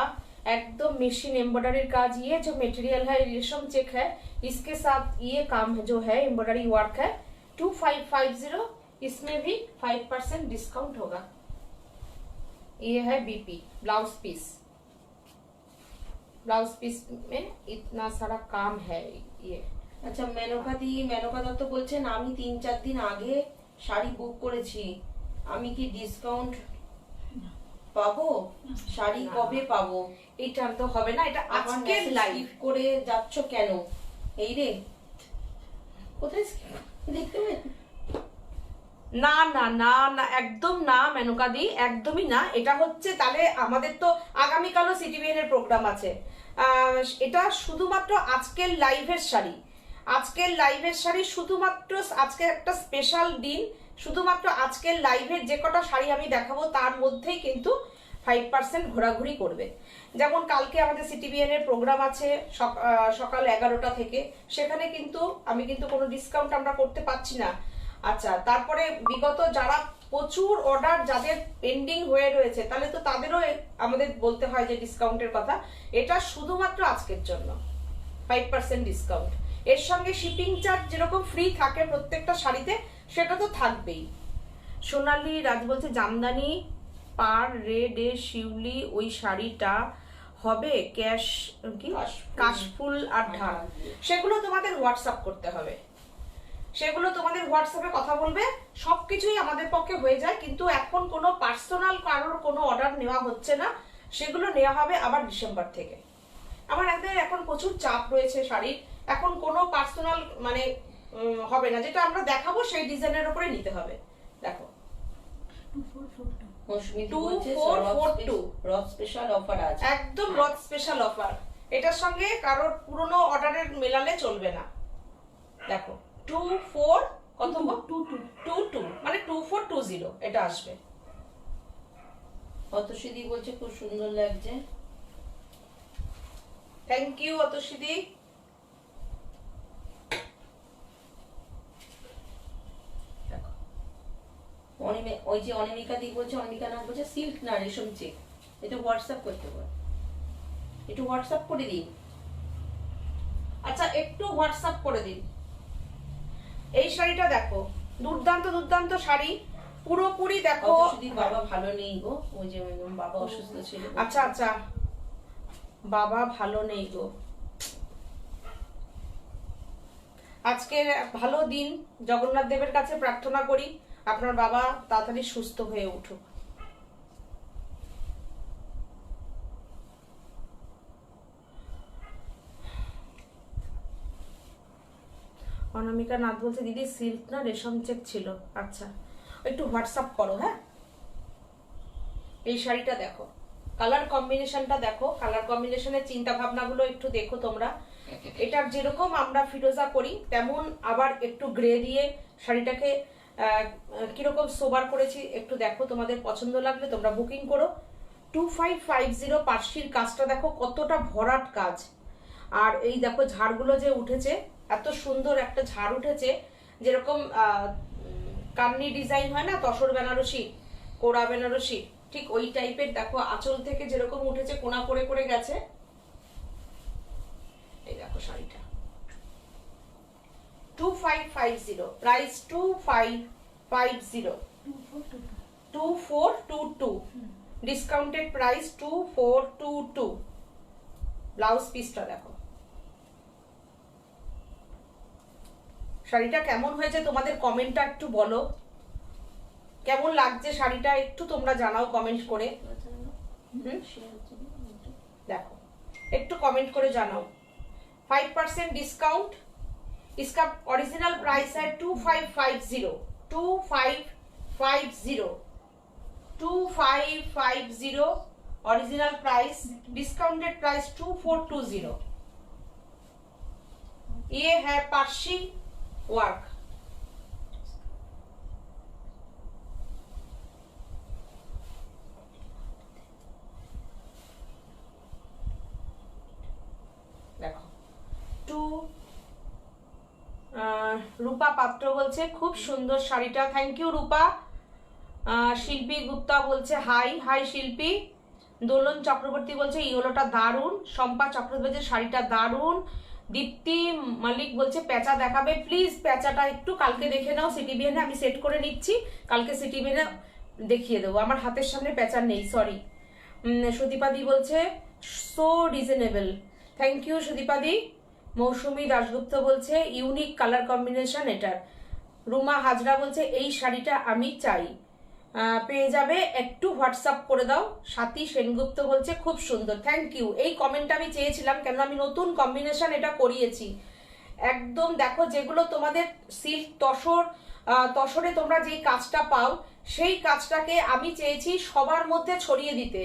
एकदम मशीन एम्ब्रॉयडरी काज। ये जो मटेरियल है रेशम चेक है, इसके साथ ये काम जो है एम्ब्रॉयडरी वर्क है। 2550, इसमें भी 5% डिस्काउंट होगा। ये है BP blouse piece. Blouse piece में इतना सारा काम है ये। আচ্ছা মেনকা দত্ত বলছেন আমি 3-4 দিন আগে শাড়ি বুক করেছি, আমি কি ডিসকাউন্ট পাবো? শাড়ি কবে পাবো? এটা তো হবে না, এটা আজকে লাইভ করে যাচ্ছ কেন? এই রে কোথায় দেখতে পেলে? না না না না একদম না মেনকা দি, একদমই না। এটা হচ্ছে তাহলে আমাদের তো আগামীকালও সিটিভিএন এর প্রোগ্রাম আছে। এটা শুধুমাত্র আজকের লাইভের শাড়ি, আজকের লাইভের শাড়ি শুধুমাত্র আজকে একটা স্পেশাল দিন। শুধুমাত্র আজকের লাইভের যে কটা শাড়ি আমি দেখাবো তার মধ্যেই কিন্তু 5% ঘোরাঘুরি করবে। যেমন কালকে আমাদের সিটিভিএন এর প্রোগ্রাম আছে সকাল 11টা থেকে, সেখানে কিন্তু আমি কিন্তু কোনো ডিসকাউন্ট আমরা করতে পারছি না। আচ্ছা তারপরে বিগত যারা প্রচুর অর্ডার যাদের পেন্ডিং হয়ে রয়েছে, তাহলে তো তাদেরও আমাদের বলতে হয় যে ডিসকাউন্টের কথা। এটা শুধুমাত্র আজকের জন্য 5% ডিসকাউন্ট। এর সঙ্গে শিপিং চার্জ যেরকম ফ্রি থাকে প্রত্যেকটা শাড়িতে, সেটা তো থাকবেই। সোনালি রাজ বলছে জামদানি পার রেড এ শিউলি ওই শাড়িটা হবে ক্যাশ কি কাশফুল আর ঢাল। সেগুলো তোমাদের হোয়াটসঅ্যাপ করতে হবে, সেগুলো তোমাদের হোয়াটসঅ্যাপে কথা বলবে। সবকিছুই আমাদের পক্ষে হয়ে যায়, কিন্তু এখন কোনো পার্সোনাল কারোর কোনো অর্ডার নেওয়া হচ্ছে না। সেগুলো নেওয়া হবে আবার ডিসেম্বর থেকে। আমার এখন প্রচুর চাপ রয়েছে শাড়ির, এখন কোনো পার্সোনাল মানে হবে না। যেটা আমরা দেখাবো সেই ডিজাইনের উপরে নিতে হবে। দেখো 2442 রথ স্পেশাল অফার আছে, একদম রথ স্পেশাল অফার। এটার সঙ্গে কারোর পুরনো অর্ডারের মেলালে চলবে না। দেখো 24 কত 22 মানে 2420 এটা আসবে। অতসিদি বলছে খুব সুন্দর লাগছে। থ্যাংক ইউ অতসিদি। ওই যে অনিমিকা দি বলছে, অনিমিকা নাম বলছে সিল্ক না রেশম চেক। এটা হোয়াটসঅ্যাপ করতে পারো, একটু হোয়াটসঅ্যাপ করে দিন। আচ্ছা একটু হোয়াটসঅ্যাপ করে দিন। এই শাড়িটা দেখো, দুর্দান্ত দুর্দান্ত শাড়ি, পুরোপুরি দেখো। যদি বাবা ভালো নেই গো, ওই যে বাবা অসুস্থ ছিল। আচ্ছা আচ্ছা বাবা ভালো নেই গো। আজকের ভালো দিন, জগন্নাথ দেবের কাছে প্রার্থনা করি আপনার বাবা তাড়াতাড়ি সুস্থ হয়ে উঠুক। অনামিকা নাথ বলছে দিদি সিল্ক না রেশম চেক ছিল। আচ্ছা একটু হোয়াটসঅ্যাপ করো। হ্যাঁ এই শাড়িটা দেখো, কালার কম্বিনেশনটা দেখো, কালার কম্বিনেশনের চিন্তা ভাবনাগুলো একটু দেখো তোমরা। এটার যেরকম আমরা ফিরোজা করি তেমন আবার একটু গ্রে দিয়ে শাড়িটাকে কিরকম সোবার করেছি একটু দেখো। তোমাদের পছন্দ লাগলে তোমরা বুকিং করো। 2550 পার্সির কাজটা দেখো কতটা ভরাট কাজ। আর এই দেখো ঝাড়গুলো যে উঠেছে, এত সুন্দর একটা ঝাড় উঠেছে, যেরকম কামনি ডিজাইন হয় না তসর বেনারসি, কোড়া বেনারসি, ঠিক ওই টাইপের। দেখো আঁচল থেকে যেরকম উঠেছে কোনা করে করে গেছে, দেখো শাড়িটা 2550, প্রাইস 2550, 2422, ডিসকাউন্টেড প্রাইস 2422। ব্লাউজ পিসটা দেখো। শাড়িটা কেমন হয়েছে তোমাদের কমেন্টটা একটু বলো, কেমন লাগছে শাড়িটা একটু তোমরা জানাও কমেন্ট করে। দেখো একটু কমেंट করে জানাও। 5% डिस्काउंट, इसका ओरिजिनल प्राइस है 2550, 2550 ओरिजिनल प्राइस, डिस्काउंटेड प्राइस 2420। ये है पार्शी वर्क। দেখো রূপা পাত্র বলছে খুব সুন্দর শাড়িটা, থ্যাংক ইউ রূপা। শিল্পী গুপ্তা বলছে হাই হাই শিল্পী। দোলন চক্রবর্তী বলছে ইয়েলোটা দারুন। শম্পা চক্রবর্তী বলছে শাড়িটা দারুন। দীপ্তি মালিক বলছে প্যাঁচা দেখাবে প্লিজ, প্যাঁচাটা একটু কালকে দেখে নাও সিটিভিএনে, আমি সেট করে নিচ্ছি, কালকে সিটিভিএনে দেখিয়ে দেবো। আমার হাতের সামনে প্যাঁচা নেই, সরি। সুদীপাদি বলছে সো রিজনেবল, থ্যাংক ইউ সুদীপাদি। মৌসুমী দাশগুপ্ত বলছে ইউনিক কালার কম্বিনেশন এটার। রুমা হাজরা বলছে এই শাড়িটা আমি চাই, পেয়ে যাবে, একটু হোয়াটসঅ্যাপ করে দাও। সাথী সেনগুপ্ত বলছে খুব সুন্দর, থ্যাংক ইউ। এই কমেন্টটা আমি চেয়েছিলাম, কেন আমি নতুন কম্বিনেশন এটা করিয়েছি একদম। দেখো যেগুলো তোমাদের সিল্ক তসরে তোমরা যেই কাজটা পাও, সেই কাজটাকে আমি চেয়েছি সবার মধ্যে ছড়িয়ে দিতে,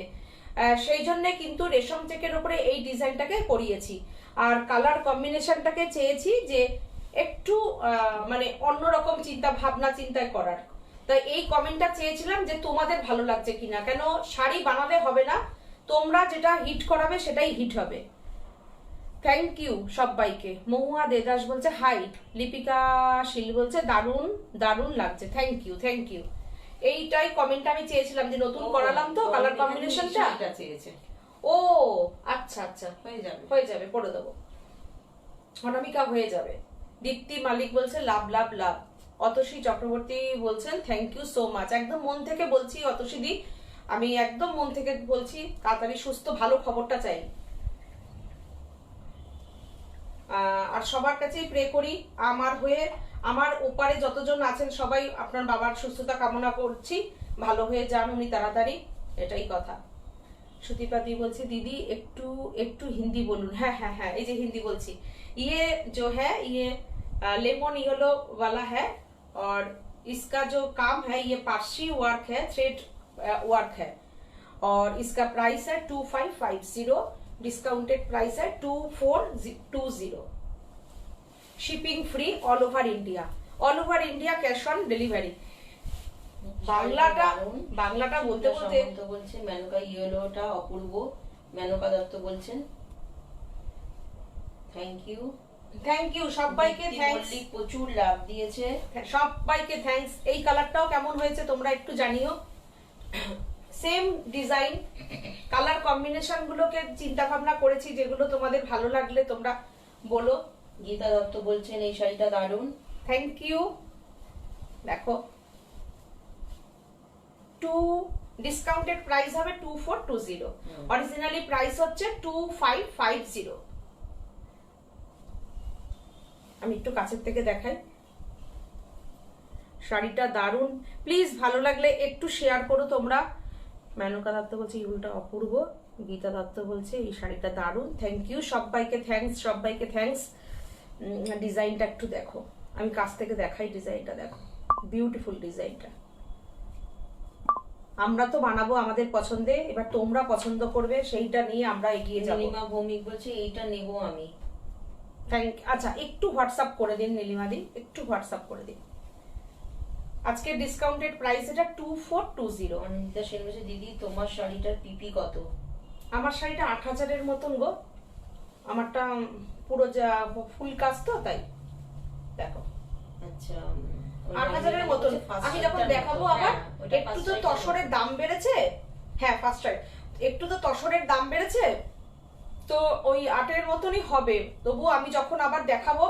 সেই জন্য কিন্তু রেশম চেকের উপরে এই ডিজাইনটাকে করিয়েছি। আর কালার কম্বিনেশনটাকে চেয়েছি যে একটু মানে অন্যরকম চিন্তা ভাবনা চিন্তায় করার। তাই এই কমেন্টটা চেয়েছিলাম যে তোমাদের ভালো লাগছে কিনা, কেন শাড়ি বানালে হবে না, তোমরা যেটা হিট করাবে সেটাই হিট হবে। থ্যাংক ইউ সবাইকে। মহুয়া দেদাস বলছে হাই। লিপিকা শীল বলছে দারুন দারুন লাগছে, থ্যাংক ইউ থ্যাংক ইউ। এইটাই কমেন্টটা আমি চেয়েছিলাম যে নতুন করালাম তো কালার কম্বিনেশনটা চেয়েছে। ও আচ্ছা আচ্ছা, হয়ে যাবে করে দেবো, অনামিকা হয়ে যাবে। দীপ্তি মালিক বলছে লাভ লাভ লাভ। অতসী চক্রবর্তী বলছেন থ্যাংক ইউ সো মাচ, একদম মন থেকে বলছি অতসী দি, আমি একদম মন থেকে বলছি, তাড়াতাড়ি সুস্থ ভালো খবরটা চাই। আর সবার কাছেই প্রে করি আমার হয়ে, আমার ওপারে যতজন আছেন সবাই আপনার বাবার সুস্থতা কামনা করছি, ভালো হয়ে যান উনি তাড়াতাড়ি, এটাই কথা। সুদীপাদি বলছে দিদি একটু একটু হিন্দি বলুন। হ্যাঁ হ্যাঁ হ্যাঁ, এই যে হিন্দি বলছি। ये जो है ये लेमन येलो वाला है और इसका जो काम है ये पार्शी वर्क है, थ्रेड वर्क है और इसका प्राइस है 2550, डिस्काउंटेड प्राइस है 2420। Shipping free all over India, cash on delivery. বাংলাটা বলতে বলছে মেনকা ইয়েলোটা অপূর্ব, মেনকা দত্ত বলছেন থ্যাংক ইউ সবাইকে, থ্যাঙ্কস, প্রচুর লাভ দিয়েছে সবাইকে, থ্যাঙ্কস। এই কালারটাও কেমন হয়েছে তোমরা একটু জানিও। সেম ডিজাইন, কালার কম্বিনেশন গুলোকে চিন্তা ভাবনা করেছি, যেগুলো তোমাদের ভালো লাগলে তোমরা বলো। গীতা দত্ত বলছেন এই শাড়িটা দারুণ, থ্যাংক ইউ। দেখো ডিসকাউন্টেড প্রাইস হবে 2420, অরিজিনালি প্রাইস হচ্ছে 2550। আমি একটু কাছের থেকে দেখাই, শাড়িটা দারুন, প্লিজ ভালো লাগলে একটু শেয়ার করো তোমরা। মেনকা দত্ত বলছে ইউলটা অপূর্ব, গীতা দত্ত বলছে এই শাড়িটা দারুন, থ্যাংক ইউ সবাইকে, থ্যাঙ্কস সবাইকে, থ্যাঙ্কস। ডিজাইনটা একটু দেখো, আমি কাছ থেকে দেখাই ডিজাইনটা, দেখো বিউটিফুল ডিজাইনটা। আমরা তো বানাবো আমাদের পছন্দে, এবার তোমরা পছন্দ করবে সেইটা নিয়ে আমরা এগিয়ে যাবো। নীলিমা ভৌমিক বলছে এইটা নেব আমি, আচ্ছা একটু হোয়াটসঅ্যাপ করে দিন নীলিমা দি, একটু হোয়াটসঅ্যাপ করে দিন। আজকে ডিসকাউন্টেড প্রাইস এটা 2420। অনিতা সেন বলছে দিদি তোমার শাড়িটার পিপি কত? আমার শাড়িটা 8000 এর মতন গো, আমারটা পুরো যা ফুল কাজ তো, তাই দেখো। আচ্ছা 8000 এর মতন। আমি যখন দেখাবো আবার, একটু তো তসরের দাম বেড়েছে, হ্যাঁ ফার্স্ট রাইট, একটু তো তসরের দাম বেড়েছে, তো ওই 8-এর মতনই হবে, তবু আমি যখন আবার দেখাবো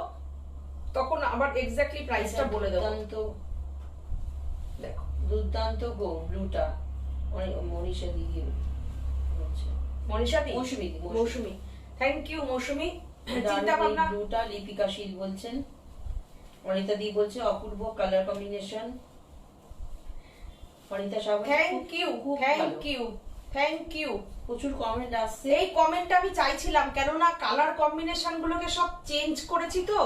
তখন আবার এক্স্যাক্টলি প্রাইসটা বলে দেবো। দুর্দান্ত দেখো দুর্দান্ত গো ব্লুটা মনীষা দিদি বলছে। মনীষা দি, মৌসুমী দি, মৌসুমী, থ্যাংক ইউ মৌসুমী। চিন্তা চিন্তা ভাবনা ব্লুটা লিপিকা শীল বলছেন। অনিতা দি বলছে অপূর্ব কালার কম্বিনেশন। অনিতা সাহা বলছে, থ্যাংক ইউ, খুব থ্যাংক ভালো। You, thank you. প্রচুর কমেন্ট আসছে। এই কমেন্টটা আমি চাইছিলাম, কেননা কালার কম্বিনেশন গুলোকে সব চেঞ্জ করেছি, তো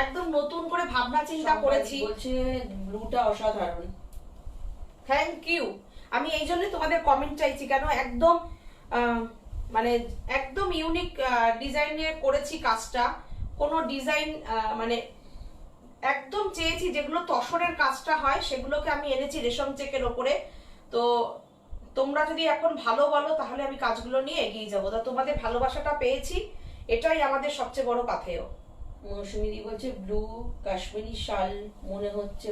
একদম নতুন করে ভাবনা চিন্তা সবাই করেছি। বলছে ব্লুটা অসাধারণ। Thank you. আমি এই জন্য তোমাদের কমেন্ট চাইছি, কেন একদম মানে একদম ইউনিক ডিজাইনে করেছি কাজটা। কোনো ডিজাইন মানে একদম চেয়েছি যেগুলো তসরের কাজটা হয় সেগুলোকে আমি এনেছি রেশম চেকের ওপরে। তো তোমরা যদি এখন ভালো বলো তাহলে আমি কাজগুলো নিয়ে এগিয়ে যাবো। তা তোমাদের ভালোবাসাটা পেয়েছি, এটাই আমাদের সবচেয়ে বড় পাথেয়। মৌসুমী দি বলছে ব্লু কাশ্মীরি শাল মনে হচ্ছে।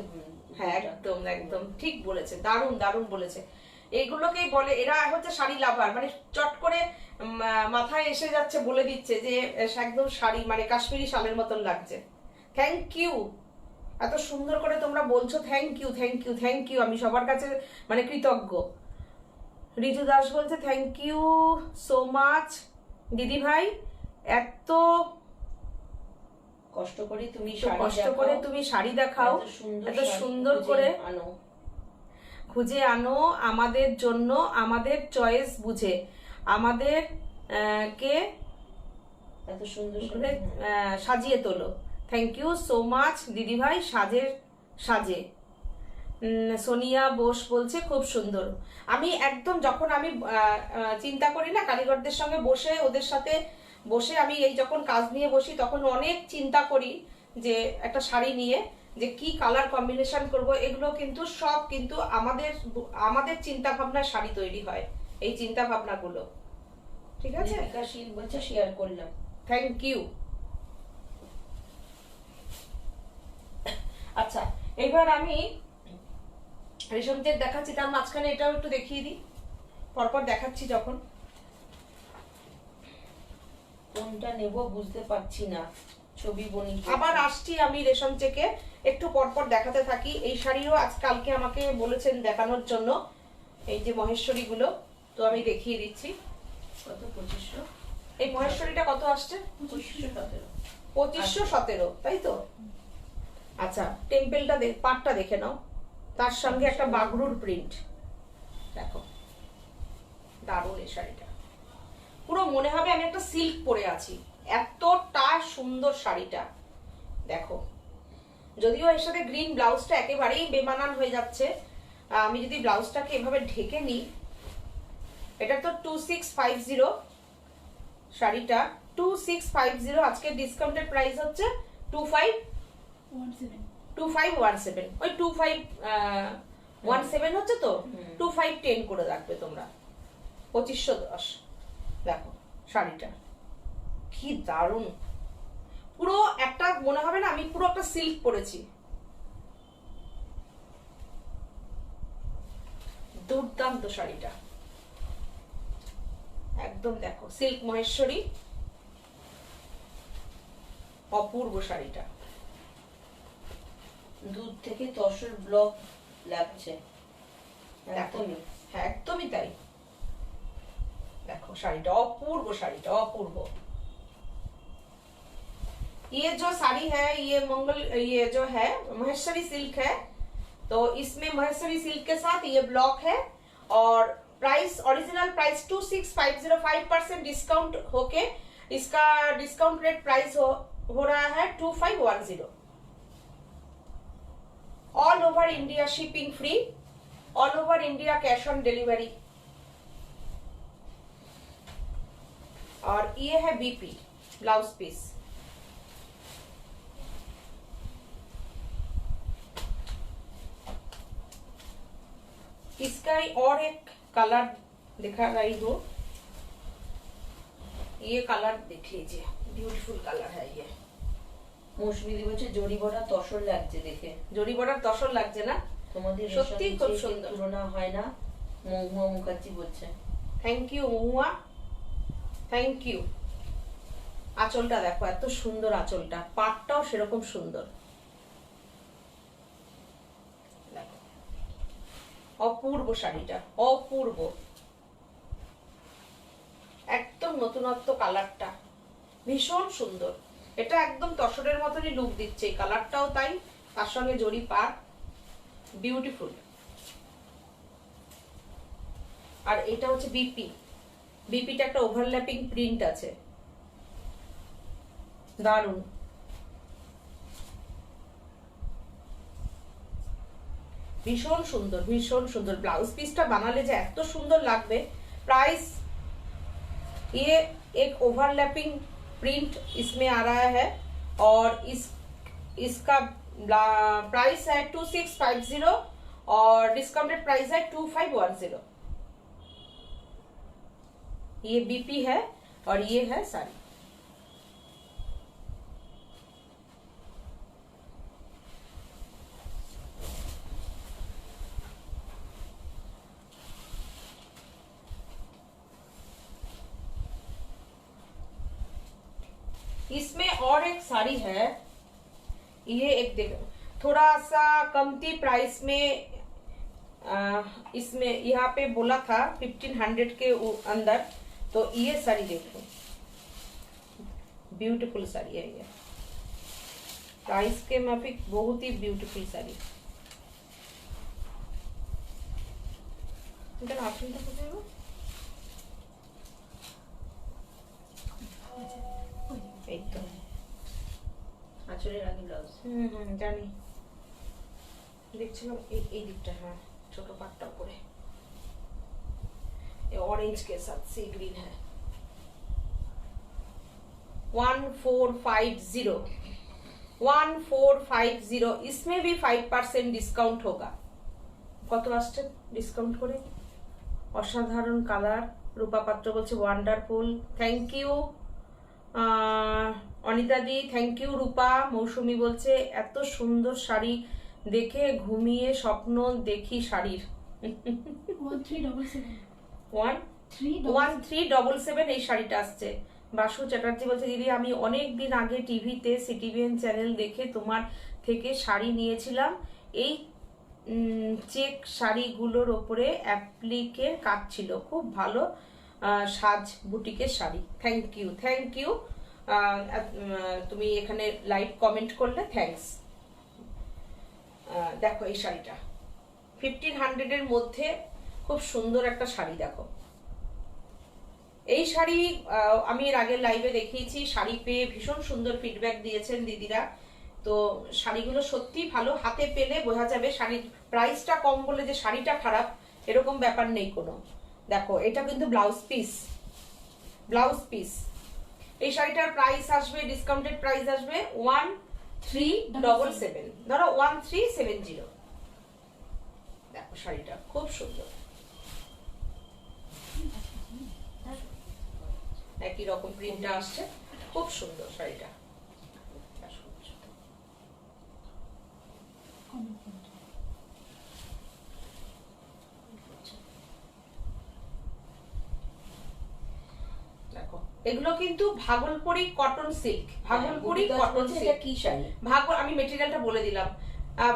হ্যাঁ একদম একদম ঠিক বলেছে, দারুণ দারুণ বলেছে। এইগুলোকেই বলে, এরা হচ্ছে শাড়ি লাভার, মানে চট করে মাথায় এসে যাচ্ছে, বলে দিচ্ছে যে একদম শাড়ি মানে কাশ্মীরি শালের মতন লাগছে। থ্যাংক ইউ, এত সুন্দর করে তোমরা বলছো, thank you thank you thank you. আমি সবার কাছে মানে কৃতজ্ঞ। রিজু দাস বলছে থ্যাংক ইউ সো মাচ দিদি ভাই, এত কষ্ট করে তুমি কষ্ট করে তুমি শাড়ি দেখাও, এত সুন্দর করে আনো, খুঁজে আনো আমাদের জন্য, আমাদের চয়েস বুঝে আমাদের কে এত সুন্দর করে সাজিয়ে তোলো। থ্যাংক ইউ সো মাচ দিদি ভাই, সাজে। সোনিয়া বোস বলছে খুব সুন্দর। আমি একদম যখন আমি চিন্তা করি না কারিগরদের সঙ্গে বসে, ওদের সাথে বসে আমি এই যখন কাজ নিয়ে বসি তখন অনেক চিন্তা করি যে একটা শাড়ি নিয়ে যে কি কালার কম্বিনেশন করব। এগুলো কিন্তু সব কিন্তু আমাদের চিন্তা ভাবনায় শাড়ি তৈরি হয়, এই চিন্তা ভাবনাগুলো। ঠিক আছে, লিপিকা শীল বলছে শেয়ার করলাম। Thank you. আচ্ছা এবার আমি রেশম চেক দেখাচ্ছি, তার মাঝখানে এটাও একটু দেখিয়ে দিই, পরপর দেখাচ্ছি যখন। কোনটা নেব বুঝতে পারছি না, ছবি বনি। আবার আসছি আমি রেশম চেকে, একটু পরপর দেখাতে থাকি। এই শাড়িও কালকে আমাকে বলেছেন দেখানোর জন্য, এই যে মহেশ্বরী গুলো, তো আমি দেখিয়ে দিচ্ছি। কত 2500? এই মহেশ্বরীটা কত আসছে? 2517। 2517, তাই তো? আচ্ছা টেম্পেলটা পাটটা দেখে নাও, তার সঙ্গে একটা বাগরুর প্রিন্ট, দেখো দারুণ এই শাড়িটা। পুরো মনে হবে আমি একটা সিল্ক পরে আছি, এতটা সুন্দর শাড়িটা। দেখো যদিও এর সাথে গ্রিন ব্লাউজটা একেবারেই বেমানান হয়ে যাচ্ছে, আমি যদি ব্লাউজটাকে এভাবে ঢেকে নিই, এটা তো 2650 শাড়িটা, 2650। আজকে ডিসকাউন্টেড প্রাইস হচ্ছে 2517, ওই 2517 হচ্ছে তো, 2510 করে রাখবে তোমরা, 2510। দেখো শাড়িটা কি দারুণ, পুরো একটা মনে হবে না আমি পুরো একটা সিল্ক পরেছি। দুর্দান্ত শাড়িটা একদম, দেখো সিল্ক মহেশ্বরী, অপূর্ব শাড়িটা। দূর থেকে তসর ব্লক লাগছে একদমই, হ্যাঁ একদমই তাই। देखो শাড়িটা অপূর্ব, শাড়িটা অপূর্ব। ये जो साड़ी है ये जो है महेश्वरी सिल्क है, तो इसमें महेश्वरी सिल्क के साथ ये ब्लॉक है और प्राइस ओरिजिनल प्राइस 2650, 5% डिस्काउंट होके इसका डिस्काउंट रेट प्राइस हो रहा है 2510। All over India shipping free, all over India cash on delivery. और ये है बीपी ब्लाउज पीस, इसका और एक कलर दिखा रही हूँ, ये कलर देख लीजिए, ब्यूटीफुल कलर है ये। মৌসুমী দি বলছে জরি বড়া তসর লাগছে দেখে। জরি বড়ার তসর লাগছে না? তোমাদের সত্যি খুব সুন্দর, তুলনা হয় না, মহুয়া মুখার্জি বলছে। Thank you Mahua, thank you. আঁচলটা দেখো, এত সুন্দর আঁচলটা, পাটটাও সেরকম সুন্দর। দেখো, অপূর্ব শাড়িটা, অপূর্ব, একদম নতুনত্ব কালারটা, ভীষণ সুন্দর। এটা একদম তসরের মতনই লুক দিচ্ছে, এই কালারটাও তাই, তার সঙ্গে জরি পাট, বিউটিফুল। আর এটা হচ্ছে বিপি, বিপিটা একটা ওভারল্যাপিং প্রিন্ট আছে, দারুন। ভীষণ সুন্দর, ভীষণ সুন্দর। ব্লাউজ পিসটা বানালে যে এত সুন্দর লাগবে। प्राइस ये एक ओवरलैपिंग प्रिंट इसमें आ रहा है और इसका प्राइस है 2650 और डिस्काउंटेड प्राइस है 2510। ये बीपी है और ये है साड़ी। इसमें और एक साड़ी है, ये एक देखो, थोड़ा सा कमती प्राइस में, इसमें यहाँ पे बोला था 1500 के अंदर। तो ये साड़ी देखो, ब्यूटीफुल साड़ी है ये, प्राइस के माफिक बहुत ही ब्यूटीफुल साड़ी। এই তো আঁচলের আগে ব্লাউজ। জানি, দেখছিলাম এই দিকটা। হ্যাঁ, ছোট পাটটা করে ऑरेंज के साथ सी ग्रीन है। 1450, 1450। इसमें भी 5% डिस्काउंट होगा। কত আসছে ডিসকাউন্ট করে? অসাধারণ কালার। রূপা পাত্র বলছে ওয়ান্ডারফুল, থ্যাংক ইউ। অনিতা দি থ্যাংক ইউ। রূপা মৌসুমী বলছে এত সুন্দর শাড়ি দেখে ঘুমিয়ে স্বপ্ন দেখি শাড়ির। 1377 এই শাড়িটা আসছে। বাসু চ্যাটার্জি বলছে দিদি আমি অনেক দিন আগে টিভিতে সিটিভিএন চ্যানেল দেখে তোমার থেকে শাড়ি নিয়েছিলাম। এই চেক শাড়িগুলোর ওপরে অ্যাপ্লিকের কাজ ছিল, খুব ভালো সাজ বুটিকের শাড়ি। Thank you, thank you. তুমি এখানে লাইভ কমেন্ট করলে থ্যাঙ্কস। দেখো এই শাড়িটা 1500 এর মধ্যে খুব সুন্দর একটা শাড়ি। দেখো এই শাড়ি আমি এর আগে লাইভে দেখিয়েছি, শাড়ি পেয়ে ভীষণ সুন্দর ফিডব্যাক দিয়েছেন দিদিরা। তো শাড়িগুলো সত্যি ভালো, হাতে পেলে বোঝা যাবে। শাড়ির প্রাইসটা কম বলে যে শাড়িটা খারাপ এরকম ব্যাপার নেই কোনো। দেখো এটা কিন্তু ব্লাউজ পিস, ব্লাউজ পিস। এই শাড়িটার প্রাইস আসবে, ডিসকাউন্টেড প্রাইস আসবে 1377, ধরো 1370। দেখো শাড়িটা খুব সুন্দর, একই রকম প্রিন্টটা আসছে, খুব সুন্দর শাড়িটা। দেখো এগুলো কিন্তু Bhagalpuri cotton silk, Bhagalpuri cotton silk. কি শাড়ি? আমি মেটেরিয়ালটা বলে দিলাম।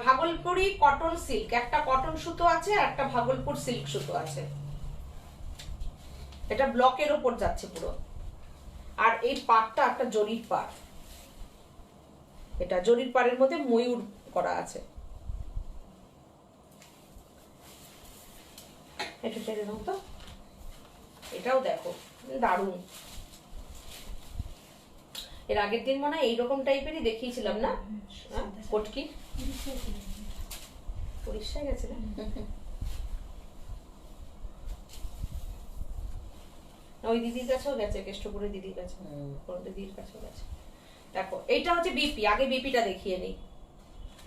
ভাগলপুরি কটন সিল্ক, একটা কটন সুতো আছে আর একটা ভাগলপুর সিল্ক সুতো আছে। এটা ব্লকের ওপর যাচ্ছে পুরো। আর এই পাড়টা একটা জরির পাড়, এটা জরির পাড়ের মধ্যে ময়ূর করা আছে। এটা টেনে দাও তো, এটাও দেখো দারুণ। এর আগের দিন মনে হয় এইরকম টাইপেরই দেখিয়েছিলাম না, কটকি উড়িষ্যায় গেছে না? ওই দিদির কাছেও গেছে, কেষ্টপুরের দিদির কাছে, দিদির কাছেও গেছে। দেখো এইটা হচ্ছে বিপি, আগে বিপিটা দেখিয়ে নিই।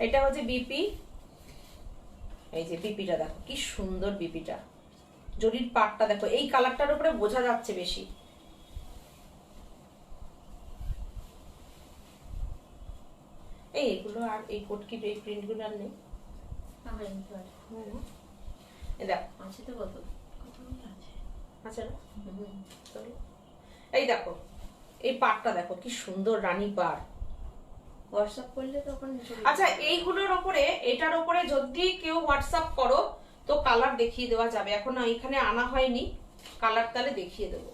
এটা হচ্ছে বিপি, এই যে বিপিটা দেখো কি সুন্দর বিপিটা, জরির পাটটা দেখো, এই কালারটার উপরে বোঝা যাচ্ছে বেশি। এইগুলো আর এই কোটকি এই প্রিন্ট গুলো আর নেই। দেখো আছে তো কত আচ্ছা, এই দেখো এই পাড়টা দেখো কি সুন্দর রানী পাড়। হোয়াটসঅ্যাপ করলে তখন আচ্ছা এইগুলোর ওপরে, এটার ওপরে যদি কেউ হোয়াটসঅ্যাপ করো তো কালার দেখিয়ে দেওয়া যাবে। এখন এখানে আনা হয়নি, কালার তাহলে দেখিয়ে দেবো,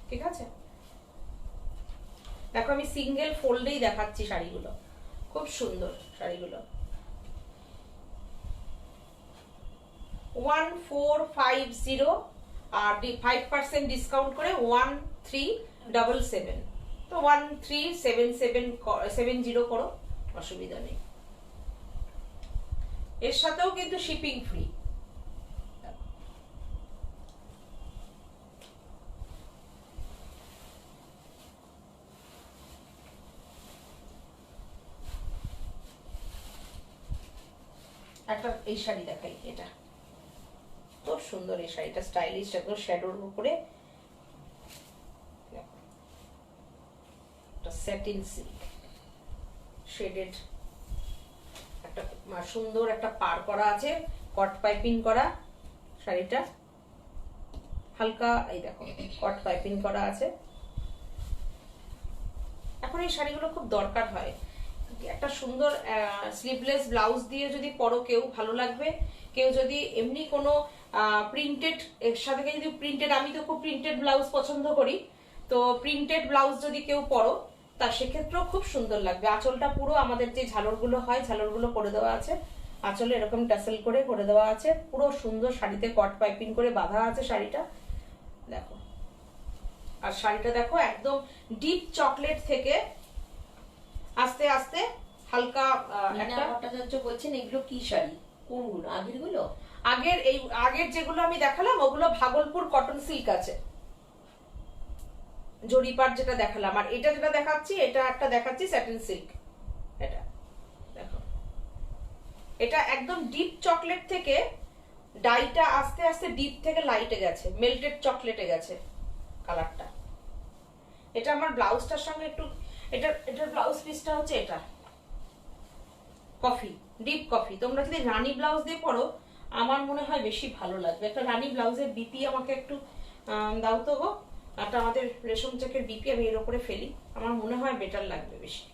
ঠিক আছে? দেখো আমি সিঙ্গেল ফোল্ডেই দেখাচ্ছি শাড়িগুলো, খুব সুন্দর শাড়িগুলো। 1450 আর 5% ডিসকাউন্ট করে 1377, তো 137770 করো, অসুবিধা নেই। এর সাথেও কিন্তু শিপিং ফ্রি। একটা এই শাড়ি দেখাই, এটা তো সুন্দর। এই শাড়িটা স্টাইলিশ, একদম শ্যাডোর উপরে স্যাটিন সিল্ক শেডেড, একটা সুন্দর একটা পার করা আছে, কট পাইপিং করা শাড়িটা, হালকা এই দেখো কট পাইপিং করা আছে। এখন এই শাড়িগুলো খুব দরকার হয়, একটা সুন্দর স্লিভলেস ব্লাউজ দিয়ে যদি পরো কেউ ভালো লাগবে। কেউ যদি এমনি কোনো প্রিন্টেড এর সাথে যদি প্রিন্টেড, আমি তো খুব প্রিন্টেড ব্লাউজ পছন্দ করি, তো প্রিন্টেড ব্লাউজ যদি কেউ পরো তা সেক্ষেত্রেও খুব সুন্দর লাগবে। আঁচলটা পুরো আমাদের যে ঝালরগুলো হয় ঝালরগুলো করে দেওয়া আছে, আঁচলে এরকম টাসেল করে দেওয়া আছে, পুরো সুন্দর। শাড়িতে কট পাইপিং করে বাঁধা আছে শাড়িটা, দেখো। আর শাড়িটা দেখো একদম ডিপ চকলেট থেকে আস্তে আস্তে হালকা একটা ভট্টাচার্য বলছেন এগুলো কি শাড়ি, কোনগুলো আগের গুলো? আগের যেগুলো আমি দেখালাম ওগুলো ভাগলপুর কটন সিল্ক আছে, জরিপাট যেটা দেখালাম। আর এটা যেটা দেখাচ্ছি, এটা একটা দেখাচ্ছি স্যাটিন সিল্ক। এটা দেখো, এটা একদম ডিপ চকলেট থেকে ডাইটা আস্তে আস্তে ডিপ থেকে লাইটে গেছে, মেল্টেড চকলেটে গেছে কালারটা। এটা আমার ব্লাউজটার সঙ্গে একটু, এটার ব্লাউজ পিসটা হচ্ছে এটা কফি, ডিপ কফি। তোমরা যদি রানী ব্লাউজ দিয়ে পরো আমার মনে হয় বেশি ভালো লাগবে। একটা রানী ব্লাউজের বিপি আমাকে একটু দাও তো গো, একটা আমাদের রেশম চেকের বিপি আমি এর উপরে ফেলি, আমার মনে হয় বেটার লাগবে বেশি।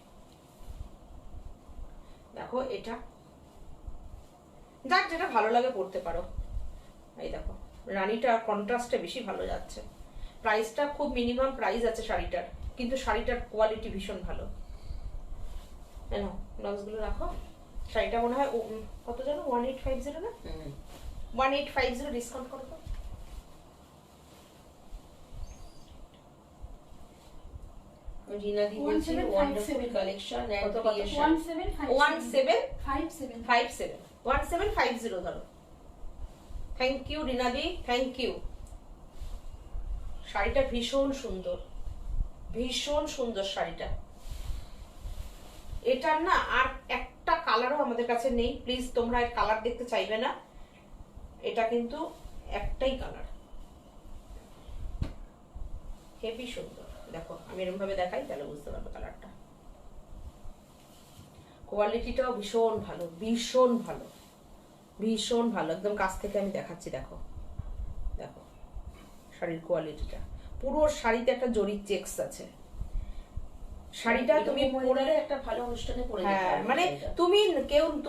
দেখো এটা, যাক যেটা ভালো লাগে পড়তে পারো। এই দেখো রানীটা কন্ট্রাস্টে বেশি ভালো যাচ্ছে। প্রাইসটা খুব মিনিমাম প্রাইস আছে শাড়িটার, কিন্তু শাড়িটার কোয়ালিটি ভীষণ ভালো। নাও ব্লাউজগুলো রাখো। শাড়িটা মনে হয় কত জানো, 1850 না? 1850 ডিসকাউন্ট করো তো। রিনাদি বলছে ওয়ান্ডারফুল কালেকশন এন্ড ক্রিয়েশন। 1750 ধরো। থ্যাংক ইউ রিনাদি, থ্যাংক ইউ। শাড়িটা ভীষণ সুন্দর, ভীষণ সুন্দর শাড়িটা। এটার না আর একটা কালারও আমাদের কাছে নেই, প্লিজ তোমরা এর কালার দেখতে চাইবে না, এটা কিন্তু একটাই কালার, হেভি সুন্দর। দেখো আমি এরকম ভাবে দেখাই তাহলে বুঝতে পারবে কালারটা। কোয়ালিটিটাও ভীষণ ভালো, ভীষণ ভালো, ভীষণ ভালো। একদম কাছ থেকে আমি দেখাচ্ছি, দেখো দেখো শাড়ির কোয়ালিটিটা। পুরো শাড়িতে একটা জরির চেকস আছে। শাড়িটা তুমি পরলে একটা ভালো অনুষ্ঠানে পরে হ্যাঁ, মানে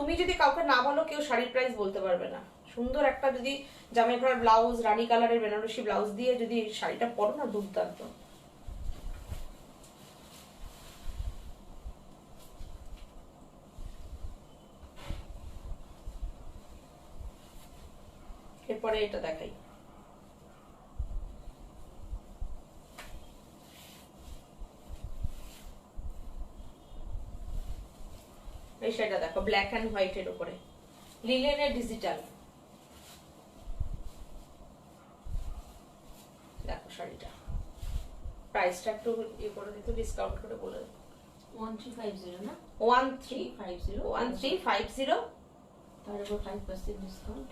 তুমি যদি কাউকে না বলো কেউ শাড়ির প্রাইস বলতে পারবে না। সুন্দর একটা যদি জামাই করার ব্লাউজ, রানী কালারের বেনারসি ব্লাউজ দিয়ে যদি শাড়িটা পরো না, দুর্দান্ত। এরপরে এটা দেখাই, এই শাড়িটা দেখো ব্ল্যাক এন্ড হোয়াইট এর উপরে লিলেনের ডিজিটাল। দেখো শাড়িটা প্রাইসটা একটু ইয়ে করে দিতে, ডিসকাউন্ট করে বলে 1350 না? 1350 তার উপর 5% ডিসকাউন্ট।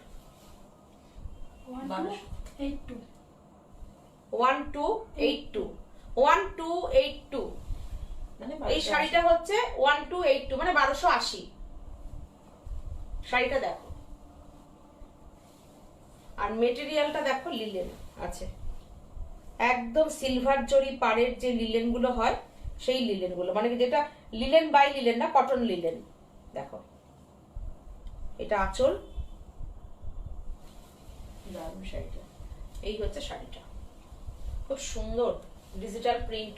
1282 মানে এই শাড়িটা হচ্ছে 1282 মানে 1280। শাড়িটা দেখো, আর মেটেরিয়ালটা দেখো লিলেন আছে, একদম সিলভার জরি পাড়ের যে লিলেন গুলো হয় সেই লিলেন গুলো, মানে যেটা লিলেন বাই লিলেন না, কটন লিলেন। দেখো এটা আঁচল, দারুণ শাড়িটা। এই হচ্ছে শাড়িটা, খুব সুন্দর ডিজিটাল প্রিন্ট,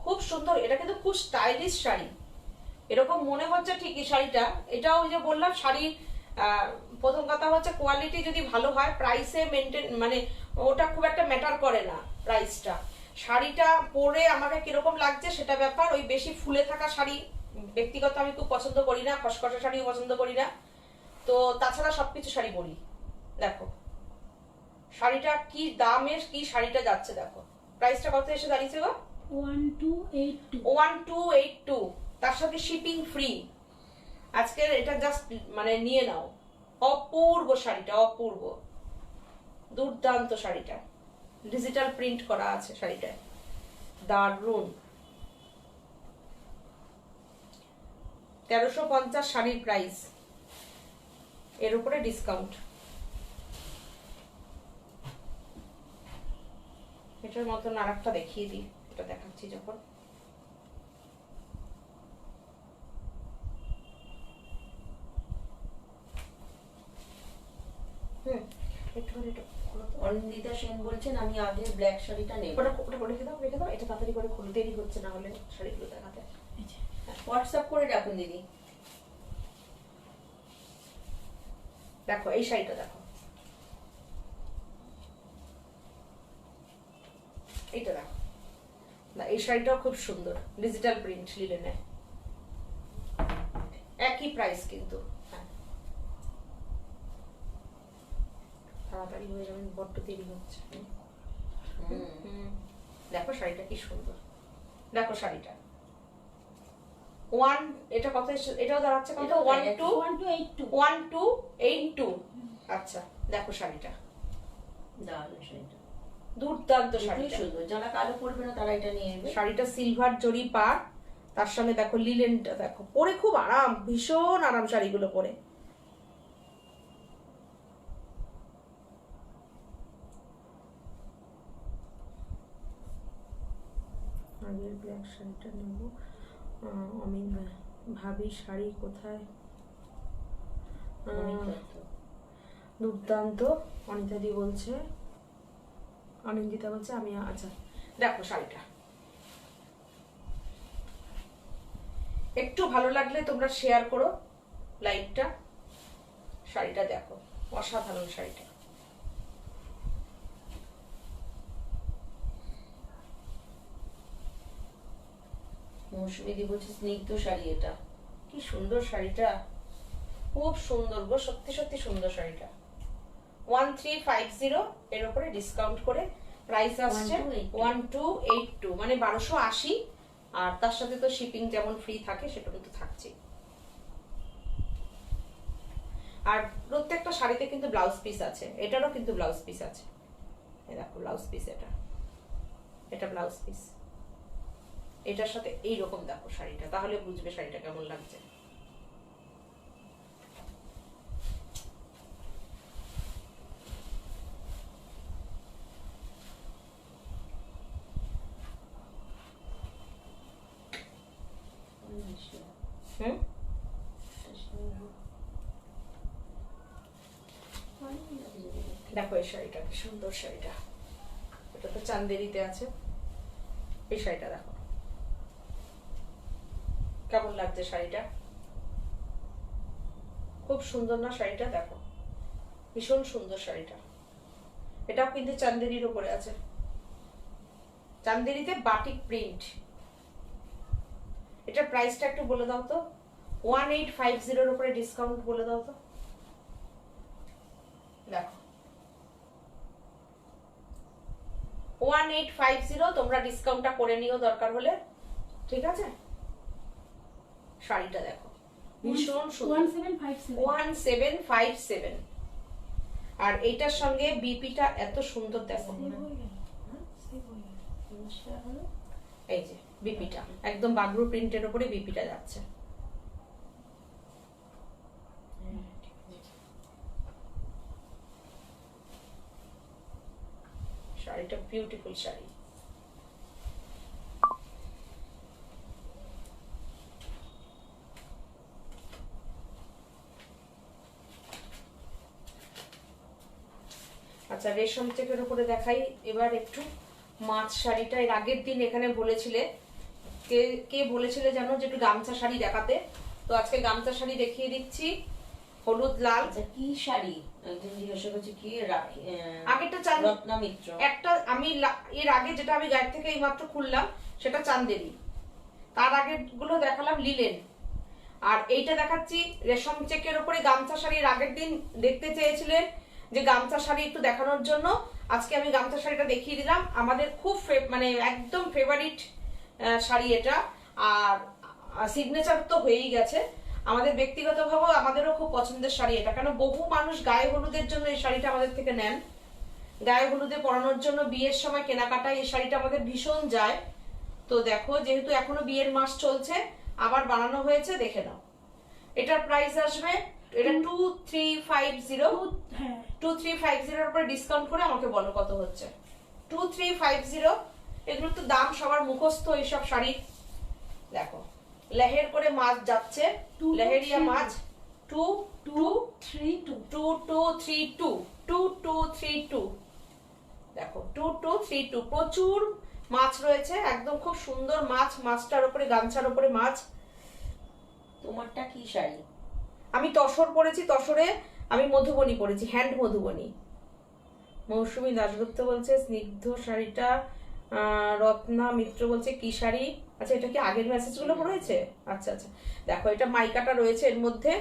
খুব সুন্দর। এটা কিন্তু খুব স্টাইলিশ শাড়ি, এরকম মনে হচ্ছে ঠিকই শাড়িটা। এটাও ওই যে বললাম শাড়ি, প্রথম কথা হচ্ছে কোয়ালিটি যদি ভালো হয় প্রাইসে মেনটেন, মানে ওটা খুব একটা ম্যাটার করে না প্রাইসটা। শাড়িটা পরে আমাকে কিরকম লাগছে সেটা ব্যাপার। ওই বেশি ফুলে থাকা শাড়ি ব্যক্তিগত আমি খুব পছন্দ করি না, খসখসে শাড়িও পছন্দ করি না, তো তাছাড়া সবকিছু শাড়ি পরি। দেখো শাড়িটা কি দামের, কি শাড়িটা যাচ্ছে দেখো, প্রাইসটা কত এসে দাঁড়িয়েছে গো? 1282 1282, তার সাথে শিপিং ফ্রি। আজকের এটা জাস্ট মানে নিয়ে নাও। অপূর্ব শাড়িটা, অপূর্ব, দুর্দান্ত শাড়িটা, ডিজিটাল প্রিন্ট করা আছে শাড়িটায়, দারুণ। 1350 শাড়ির প্রাইস, এর উপরে ডিসকাউন্ট। এটার মতন আর একটা দেখিয়ে দিই, এটা দেখাচ্ছি যখন। একটুখানি এটা খোলো তো। অনিন্দিতা সেন বলছেন আমি আগে ব্ল্যাক শাড়িটা নেব। ওটা ওটা রেখে দাও, রেখে দাও, এটা তাড়াতাড়ি করে খুলে, দেরি হচ্ছে না হলে শাড়িগুলো দেখাতে। এই যে, হোয়াটসঅ্যাপ করে রাখুন দিদি। দেখো এই শাড়িটা দেখো, এইটা দেখো না, এই শাড়িটাও খুব সুন্দর, ডিজিটাল প্রিন্ট লিলেনে, একই প্রাইস কিন্তু। হ্যাঁ তাড়াতাড়ি হয়ে যাবেন, বড্ড দেরি হচ্ছে। দেখো শাড়িটা কি সুন্দর, দেখো শাড়িটা ওয়ান, এটা কত এটাও দাঁড়াচ্ছে কত? 1282 1282। আচ্ছা দেখো শাড়িটা, দারুণ শাড়িটা, দুর্দান্ত দুটোই শাড়িটা। সুন্দর। যারা কালো পরবে না তারা এটা নিয়ে নেবে। শাড়িটা সিলভার জরি পাড়, তার সঙ্গে দেখো লিলেনটা, দেখো পরে খুব আরাম, ভীষণ আরাম শাড়িগুলো পরে। আগের ব্ল্যাক শাড়িটা নেব। আমি ভাবি শাড়ি কোথায়? দুর্দান্ত, অনিতাদি বলছে, অনিন্দিতা বলছে আমি। আচ্ছা দেখো শাড়িটা, একটু ভালো লাগলে তোমরা শেয়ার করো লাইভটা। শাড়িটা দেখো, অসাধারণ শাড়িটা। মৌসুমী বলছে স্নিগ্ধ শাড়ি এটা। কি সুন্দর শাড়িটা, খুব সুন্দর গো, সত্যি সত্যি সুন্দর শাড়িটা। 1350, এর উপরে ডিসকাউন্ট করে প্রাইস আসছে 1282, মানে 1280। আর তার সাথে তো শিপিং যেমন ফ্রি থাকে সেটা কিন্তু থাকছে। আর প্রত্যেকটা শাড়িতে কিন্তু ব্লাউজ পিস আছে, এটারও কিন্তু ব্লাউজ পিস আছে। এই দেখো ব্লাউজ পিস, এটা ব্লাউজ পিস, এটার সাথে এইরকম দেখো শাড়িটা, তাহলে বুঝবে শাড়িটা কেমন লাগছে। হুম দেখো এই শাড়িটা, কি সুন্দর শাড়িটা, এটা তো চান্দেরিতে আছে। এই শাড়িটা দেখো কেমন লাগছে শাড়িটা, খুব সুন্দর না শাড়িটা? দেখো ভীষণ সুন্দর শাড়িটা। এটাও কিন্তু চান্দেরির উপরে আছে, চান্দেরিতে বাটিক প্রিন্ট। এটার প্রাইসটা একটু বলে দাও তো, 1850 এর উপরে ডিসকাউন্ট বলে দাও তো। দেখো 1850, তোমরা ডিসকাউন্টটা করে নিও দরকার হলে, ঠিক আছে? শাড়িটা দেখো ভীষণ সুন্দর, 1757। আর এইটার সঙ্গে বিপিটা এত সুন্দর, দেখো এই যে বিপিটা একদম বাগরু প্রিন্টের উপরে বিপিটা যাচ্ছে। শাড়িটা বিউটিফুল শাড়ি। আচ্ছা, রেশম চেকের উপরে দেখাই এবার একটু মাছ শাড়িটা। এর আগের দিন এখানে বলেছিলে, কে কে বলেছিলে জানো যে একটু গামছা শাড়ি দেখাতে, তো আজকে গামছা শাড়ি দেখিয়ে দিচ্ছি, হলুদ লাল। আচ্ছা, কি শাড়ি একজন জিজ্ঞাসা করছে, কি রাখি? আগেরটা চাঁদ রত্না মিত্র। একটা আমি এর আগে যেটা আমি গায়ের থেকে এইমাত্র খুললাম সেটা চান্দেরি, তার আগের গুলো দেখালাম লিলেন, আর এইটা দেখাচ্ছি রেশম চেকের উপরে গামছা শাড়ির। আগের দিন দেখতে চেয়েছিলেন যে গামছা শাড়ি একটু দেখানোর জন্য, আজকে আমি গামছা শাড়িটা দেখিয়ে দিলাম। আমাদের খুব মানে একদম ফেভারিট শাড়ি এটা, আর সিগনেচার তো হয়েই গেছে। আমাদের ব্যক্তিগতভাবেও আমাদেরও খুব পছন্দের শাড়ি এটা, কেন বহু মানুষ গায়ে হলুদের জন্য এই শাড়িটা আমাদের থেকে নেন, গায়ে হলুদে পরানোর জন্য বিয়ের সময় কেনাকাটায় এই শাড়িটা আমাদের ভীষণ যায়। তো দেখো, যেহেতু এখনো বিয়ের মাস চলছে, আবার বানানো হয়েছে, দেখে নাও। এটার প্রাইস আসবে, এটা 2350। হ্যাঁ 2350 এর উপরে ডিসকাউন্ট করে আমাকে বলো কত হচ্ছে। 2350। এগুলো তো দাম সবার মুখস্থ এইসব শাড়ি। দেখো লেহের করে মাছ যাচ্ছে, লেহেরিয়া মাছ। 2232 দেখো 2232 প্রচুর মাছ রয়েছে, একদম খুব সুন্দর মাছ, মাছটার উপরে গামছার উপরে মাছ। তোমারটা কি শাড়ি? আমি তসর পরেছি, তসরে আমি মধুবনী পরেছি, হ্যান্ড মধুবনী। মৌসুমী দাশগুপ্ত বলছে স্নিগ্ধ শাড়িটা, রত্না মিত্র বলছে কি শাড়ি। আচ্ছা, এটা কি আগের মেসেজ গুলো রয়েছে? আচ্ছা আচ্ছা, দেখো এটা মাইকাটা রয়েছে এর মধ্যে।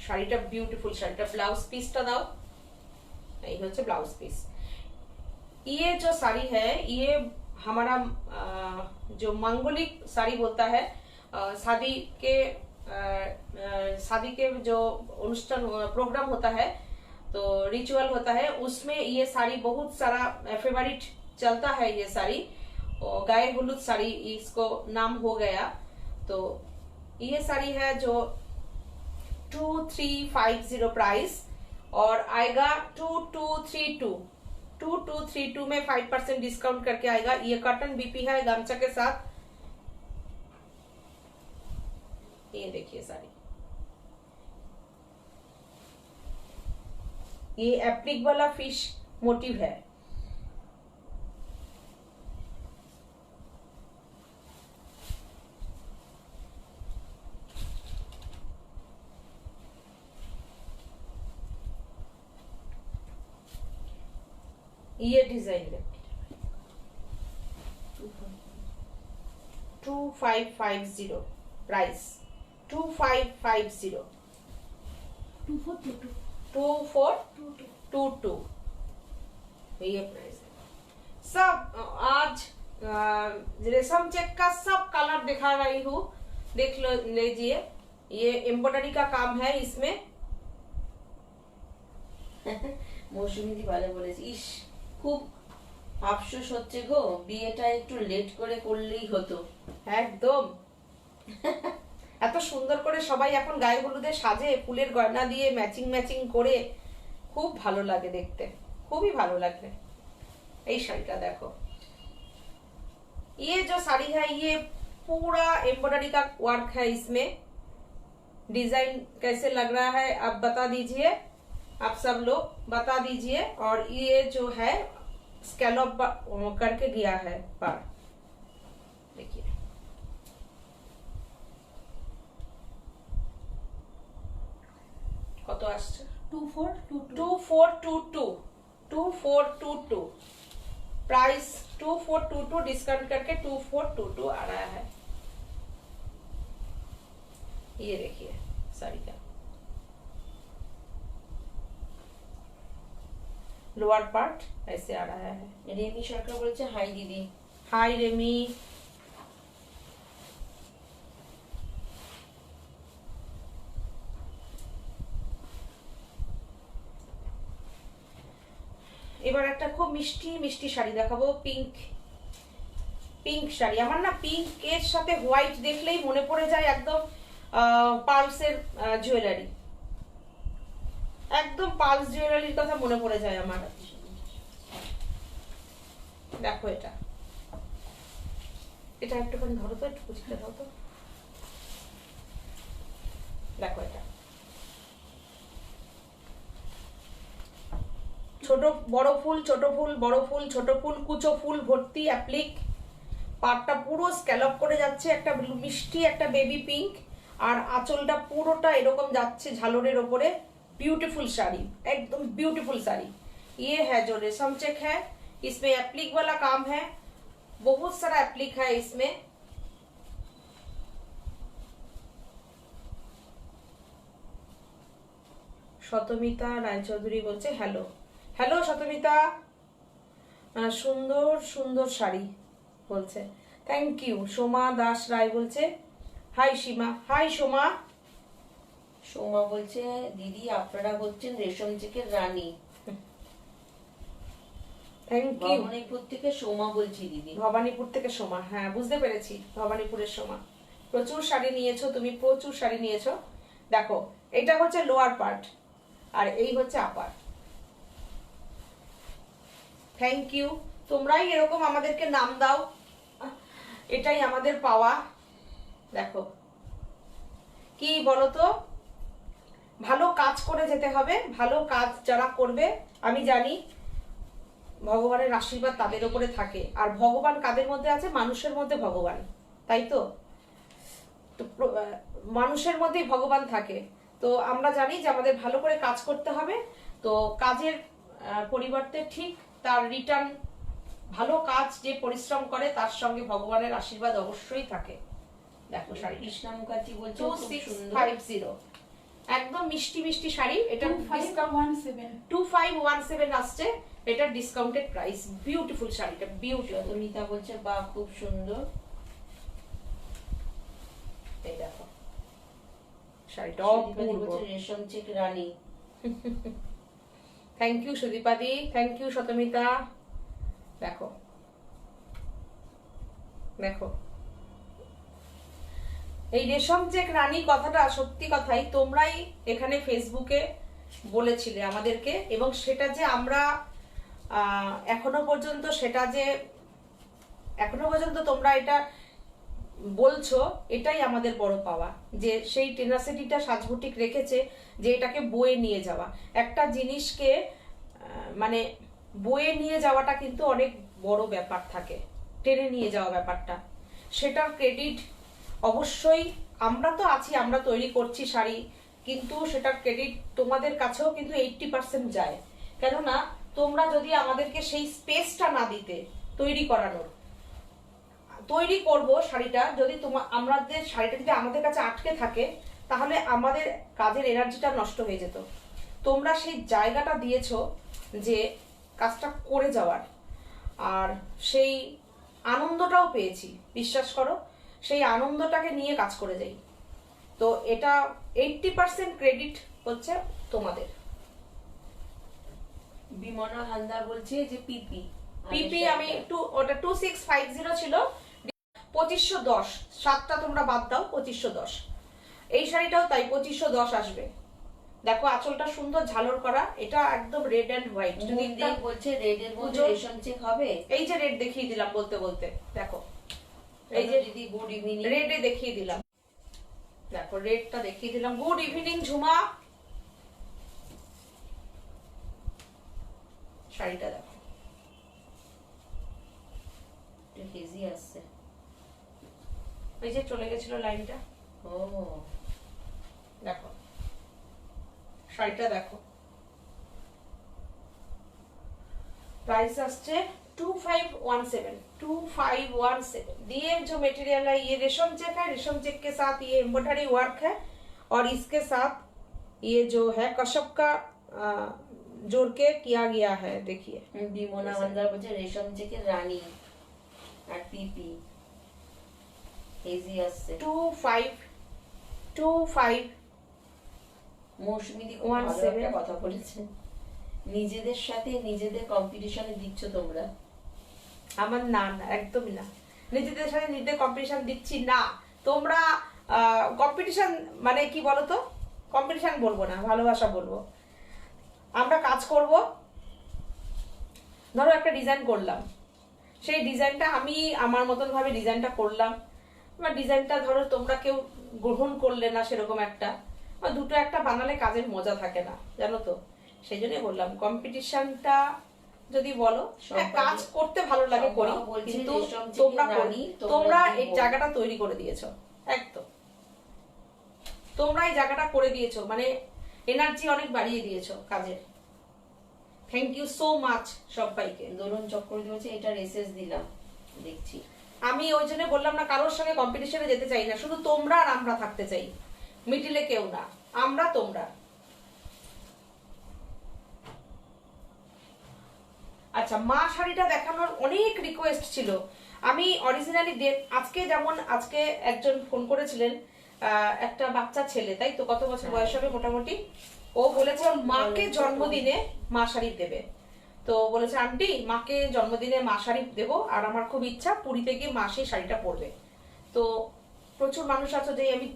শাড়িটা বিউটিফুল, শাড়িটা ব্লাউজ পিসটা দাও, এই হচ্ছে ব্লাউজ পিস। ये जो साड़ी है ये हमारा जो मांगलिक साड़ी बोलता है, शादी के जो अनुष्ठान प्रोग्राम होता है, तो रिचुअल होता है, उसमें ये साड़ी बहुत सारा फेवरेट चलता है। ये साड़ी गाय हलूद साड़ी इसको नाम हो गया। तो ये साड़ी है जो 2350 प्राइस, और आएगा 2232 में 5% डिस्काउंट करके आएगा। ये कॉटन बीपी है गामछा के साथ। ये देखिए साड़ी, ये एप्लिक वाला फिश मोटिव है। ये डिजाइन है 2550 प्राइस, 2550 2422 ये प्राइस है। सब आज रेशम चेक का सब कलर दिखा रही हूँ, देख लो लीजिए। ये एम्ब्रॉयडरी का काम है इसमें। মৌসুমী দি ভালো বলেছে। ইস, খুব আফসোস হচ্ছে গো, বিয়েটা একটু লেট করে করলেই হতো। একদম এত সুন্দর করে সবাই এখন গায়ে হলুদে সাজে, ফুলের গয়না দিয়ে ম্যাচিং ম্যাচিং করে, খুব ভালো লাগে দেখতে, খুবই ভালো লাগে। এই শাড়িটা দেখো, ये जो साड़ी है ये पूरा एम्ब्रॉयडरी का वर्क है, इसमें डिजाइन कैसे लग रहा है आप बता दीजिए, आप सब लोग बता दीजिए। और ये जो है स्कैलप करके गया है पार, देखिए কত আসছে, 2422 प्राइस 2422, डिस्काउंट करके 2422 आ रहा है। ये देखिए साड़ी का लोअर पार्ट ऐसे आ रहा है। রেমি সরকার বলেছে হাই দিদি। हाय रेमी। এবার একটা খুব মিষ্টি মিষ্টি শাড়ি দেখাবো, পিঙ্ক শাড়ি। আমার না পিঙ্ক এর সাথে হোয়াইট দেখলেই মনে পড়ে যায় একদম পার্লসের জুয়েলারি, একদম পার্লস জুয়েলারির কথা মনে পড়ে যায় আমার। দেখো এটা এটা একটুখানি ধরো তো, একটু কুচিটা দাও তো। দেখো এটা ছোট বড় ফুল, ছোট ফুল, বড় ফুল, ছোট ফুল, কুচো ফুল ভর্তি অ্যাপ্লিক। পাটটা পুরো স্ক্যালপ করে যাচ্ছে, একটা মিষ্টি একটা বেবি পিঙ্ক, আর আঁচলটা পুরোটা এরকম যাচ্ছে ঝালরের ওপরে। ब्यूटीफुल साड़ी, एकदम ब्यूटीफुल साड़ी। ये है जो रेशम चेक है, इसमें एप्लिक वाला काम है, बहुत सारा एप्लिक है इसमें। শতমিতা রায়চৌধুরী বলছে হ্যালো। হ্যালো শতমিতা, সুন্দর সুন্দর শাড়ি বলছে, থ্যাংক ইউ। সোমা দাস রায় বলছে হাই সীমা, হাই সোমা। সোমা বলছে দিদি আপনারা হচ্ছেন রেশম চেকের রানী। Thank you. ভবানীপুর থেকে সোমা বলছি দিদি। ভবানীপুর থেকে সোমা, হ্যাঁ বুঝতে পেরেছি, ভবানীপুরের সোমা। প্রচুর শাড়ি নিয়েছো তুমি, প্রচুর শাড়ি নিয়েছো। দেখো এটা হচ্ছে লোয়ার পার্ট আর এই হচ্ছে আপার। থ্যাংক ইউ, তোমরাই এরকম আমাদেরকে নাম দাও, এটাই আমাদের পাওয়া। দেখো কি বলতো, ভালো কাজ করে যেতে হবে। ভালো কাজ যারা করবে, আমি জানি ভগবানের আশীর্বাদ তাদের উপরে থাকে। আর ভগবান কাদের মধ্যে আছে? মানুষের মধ্যে ভগবান, তাই তো? মানুষের মধ্যেই ভগবান থাকে। তো আমরা জানি যে আমাদের ভালো করে কাজ করতে হবে। তো কাজের পরিবর্তে ঠিক তার রিটার্ন, ভালো কাজ যে পরিশ্রম করে তার সঙ্গে ভগবানের আশীর্বাদ অবশ্যই থাকে। দেখো শাড়ি কৃষ্ণা মুখার্জি বলছে খুব সুন্দর। 2650, একদম মিষ্টি মিষ্টি শাড়ি। এটা 2517 2517 আসছে, এটা ডিসকাউন্টেড প্রাইস। বিউটিফুল শাড়িটা, বিউটিফুল। সুমিতা বলছে বা খুব সুন্দর। এই দেখো শাড়িটা সুদীপাদি অপূর্ব। বলছে রেশম চেক রানী। থ্যাংক ইউ সুদীপাদি, থ্যাংক ইউ শতমিতা। দেখো দেখো এই রেশম চেক রানী কথাটা সত্যি কথাই তোমরাই এখানে ফেসবুকে বলেছিলে আমাদেরকে, এবং সেটা যে আমরা এখনো পর্যন্ত তোমরা এটা বলছো, এটাই আমাদের বড় পাওয়া। যে সেই টেনাসিটিটা সাজবুটিক রেখেছে যে এটাকে বয়ে নিয়ে যাওয়া, একটা জিনিসকে মানে বয়ে নিয়ে যাওয়াটা কিন্তু অনেক বড় ব্যাপার থাকে, টেনে নিয়ে যাওয়া ব্যাপারটা। সেটার ক্রেডিট অবশ্যই আমরা তো আছি, আমরা তৈরি করছি শাড়ি, কিন্তু সেটার ক্রেডিট তোমাদের কাছেও কিন্তু 80% যায়। কেননা তোমরা যদি আমাদেরকে সেই স্পেসটা না দিতে তৈরি করানোর, তৈরি করব শাড়িটা, যদি আমাদের শাড়িটা যদি আমাদের কাছে আটকে থাকে তাহলে আমাদের কাজের এনার্জিটা নষ্ট হয়ে যেত। তোমরা সেই জায়গাটা দিয়েছো যে কাজটা করে যাওয়ার, আর সেই আনন্দটাও পেয়েছি। বিশ্বাস করো, সেই আনন্দটাকে নিয়ে কাজ করে যাই। তো এটা 80% ক্রেডিট হচ্ছে তোমাদের। বিমনা হালদার বলছে যে পিপি পিপি আমি ওটা 2650 ছিল, 2510, 7টা তোমরা বাদ দাও, 2510। এই শাড়িটাও তাই 2510 আসবে। দেখো আঁচলটা সুন্দর ঝালর করা, এটা একদম রেড এন্ড হোয়াইট। যদি বলছে রেড এর মধ্যে রেশম চেক হবে। এই যে রেড দেখিয়ে দিলাম বলতে বলতে, দেখো এই যে দিদি গুড ইভিনিং। রেডে দেখিয়ে দিলাম, দেখো রেডটা দেখিয়ে দিলাম। Good evening Jhuma. শাড়িটা দেখো হেজি আসছে। এই যে চলে গেছিল লাইনটা, ও দেখো শাড়িটা দেখো। प्राइस আসছে 2517। ये जो मटेरियल है ये रेशम चेक है, रेशम चेक के साथ ये एम्ब्रॉयडरी वर्क है, और इसके साथ ये जो है कशप का जोड़ के किया गया है। देखिए বিমনা হালদার বলছে রেশম চেকের রানী আর পিপি হেজি আসছে। 2525 মৌসুমীদি খুব ভালো একটা কথা বলেছে, নিজেদের সাথে নিজেদের কম্পিটিশনে দিচ্ছ তোমরা। আমার না না একদমই না, নিজেদের সাথে নিজেদের কম্পিটিশন দিচ্ছি না। তোমরা কম্পিটিশন মানে কি বলতো, কম্পিটিশন বলবো না, ভালোবাসা বলবো। আমরা কাজ করব, ধরো একটা ডিজাইন করলাম, সেই ডিজাইনটা আমি আমার মতন ভাবে ডিজাইনটা করলাম। এবার ডিজাইনটা ধরো তোমরা কেউ গ্রহণ করলে না সেরকম একটা, বা দুটো একটা বানালে কাজের মজা থাকে না, জানো তো। সেই জন্যই বললাম কম্পিটিশনটা যদি বলো, হ্যাঁ, কাজ করতে ভালো লাগে করি, কিন্তু তোমরা এই জায়গাটা তৈরি করে দিয়েছো, একদম তোমরা এই জায়গাটা করে দিয়েছো, মানে এনার্জি অনেক বাড়িয়ে দিয়েছো কাজের। থ্যাংক ইউ সো মাচ সবাইকে। দোলন চক্রবর্তী বলছে এটা রেসেস দিলাম, দেখছি। আমি ওই জন্য বললাম না কারোর সঙ্গে কম্পিটিশনে যেতে চাই না, শুধু তোমরা আর আমরা থাকতে চাই, মিডিলে কেউ না, আমরা তোমরা। আচ্ছা, মা শাড়িটা দেখানোর অনেক রিকোয়েস্ট ছিল। আমি অরিজিনালি আজকে যেমন আজকে একজন ফোন করেছিলেন, একটা বাচ্চা ছেলে, তাই তো, কত বছর বয়স হবে মোটামুটি, ও বলেছে ওর মাকে জন্মদিনে মা শাড়ি দেবে। তো বলেছে আন্টি মাকে জন্মদিনে মা শাড়ি দেবো, আর আমার খুব ইচ্ছা পুরীতে গিয়ে মা সেই শাড়িটা পরবে। তো প্রচুর মানুষ আছে যে আমি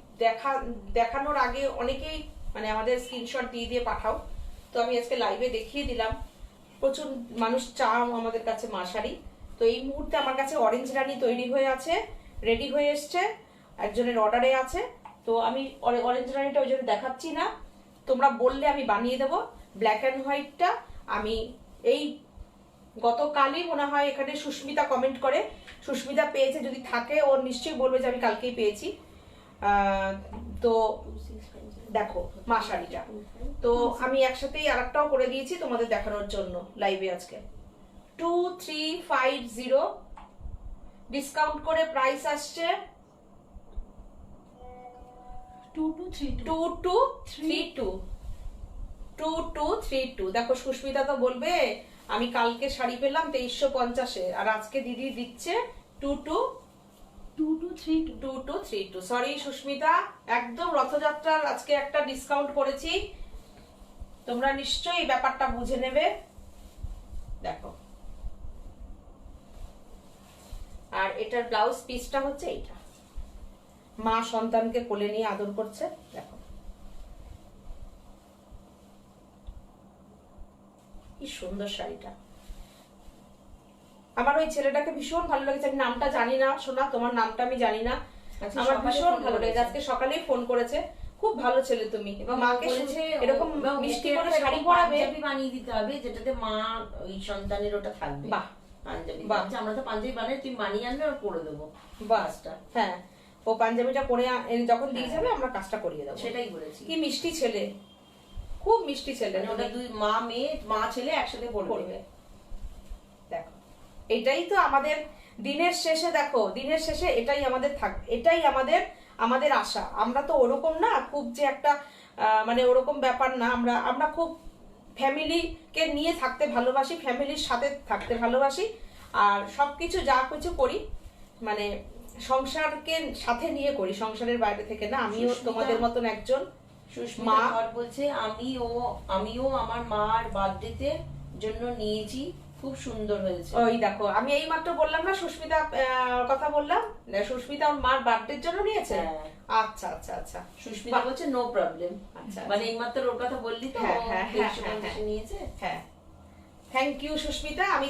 দেখানোর আগে অনেকেই মানে আমাদের স্ক্রিনশট দিয়ে দিয়ে পাঠাও, তো আমি আজকে লাইভে দেখিয়ে দিলাম। প্রচুর মানুষ চাও আমাদের কাছে মা শাড়ি। তো এই মুহূর্তে আমার কাছে অরেঞ্জ রানী তৈরি হয়ে আছে, রেডি হয়ে এসছে, একজনের অর্ডারে আছে। তো আমি অরেঞ্জ রানীটা ওই জন্য দেখাচ্ছি না, তোমরা বললে আমি বানিয়ে দেবো। ব্ল্যাক অ্যান্ড হোয়াইটটা আমি এই গতকালই মনে হয় এখানে সুস্মিতা কমেন্ট করে, সুস্মিতা পেয়েছে, যদি থাকে ওর নিশ্চয়ই বলবে যে আমি কালকেই পেয়েছি। তো দেখো মা শাড়িটা, তো আমি একসাথেই আরেকটাও করে দিয়েছি তোমাদের দেখানোর জন্য লাইভে আজকে। 2350 ডিসকাউন্ট করে প্রাইস আসছে 2232। দেখো সুস্মিতা তো বলবে আমি কালকে শাড়ি পেলাম 2350-এ, আর আজকে দিদি দিচ্ছে 2232। সরি সুস্মিতা, একদম রথযাত্রার আজকে একটা ডিসকাউন্ট করেছি, তোমরা নিশ্চয়ই ব্যাপারটা বুঝে নেবে। দেখো, আর এটার ব্লাউজ পিসটা হচ্ছে এইটা, মা সন্তানকে কোলে নিয়ে আদর করছে, দেখো কি সুন্দর শাড়িটা। আমার ওই ছেলেটাকে ভীষণ ভালো লেগেছে, আমি নামটা জানি না সোনা, তোমার নামটা আমি জানি না, আমার ভীষণ ভালো লেগেছে। আজকে সকালেই ফোন করেছে, খুব ভালো ছেলে তুমি, এবং মাকে এরকম মিষ্টি করে শাড়ি পরাবে, পাঞ্জাবি বানিয়ে দিতে হবে যেটাতে মা ওই সন্তানের ওটা থাকবে। বাহ, পাঞ্জাবি, আমরা তো পাঞ্জাবি বানাই, তুমি বানিয়ে আনবে আর করে দেবো বাসটা। হ্যাঁ, ও পাঞ্জাবিটা পরে যখন দিয়ে যাবে আমরা কাজটা করিয়ে দেবো, সেটাই বলেছি। কি মিষ্টি ছেলে, খুব মিষ্টি ছেলে, ওটা দুই মা মেয়ে, মা ছেলে একসাথে পড়বে। দেখো এটাই তো আমাদের দিনের শেষে, দেখো দিনের শেষে এটাই আমাদের থাকবে, এটাই আমাদের আশা। আমরা তো ওরকম না খুব যে একটা মানে ওরকম ব্যাপার না, আমরা খুব ফ্যামিলিকে নিয়ে থাকতে ভালোবাসি, ফ্যামিলির সাথে থাকতে ভালোবাসি, আর সবকিছু যা কিছু করি মানে সংসারকে সাথে নিয়ে করি, সংসারের বাইরে থেকে না। আমিও তোমাদের মতন একজন মা বলছে আমিও আমার মার বার্থডেতে জন্য নিয়েছি, খুব সুন্দর হয়েছে। ওই দেখো আমি এই মাত্র বললাম না সুস্মিতা কথা বললাম, সুস্মিতা ওর মার বার্থডের জন্য নিয়েছে। আচ্ছা আচ্ছা আচ্ছা, সুস্মিতা বলছে নো প্রবলেম। আচ্ছা, মানে এই মাত্র ওর কথা বললি তো, নিয়েছে। হ্যাঁ, থ্যাংক ইউ সুস্মিতা। আমি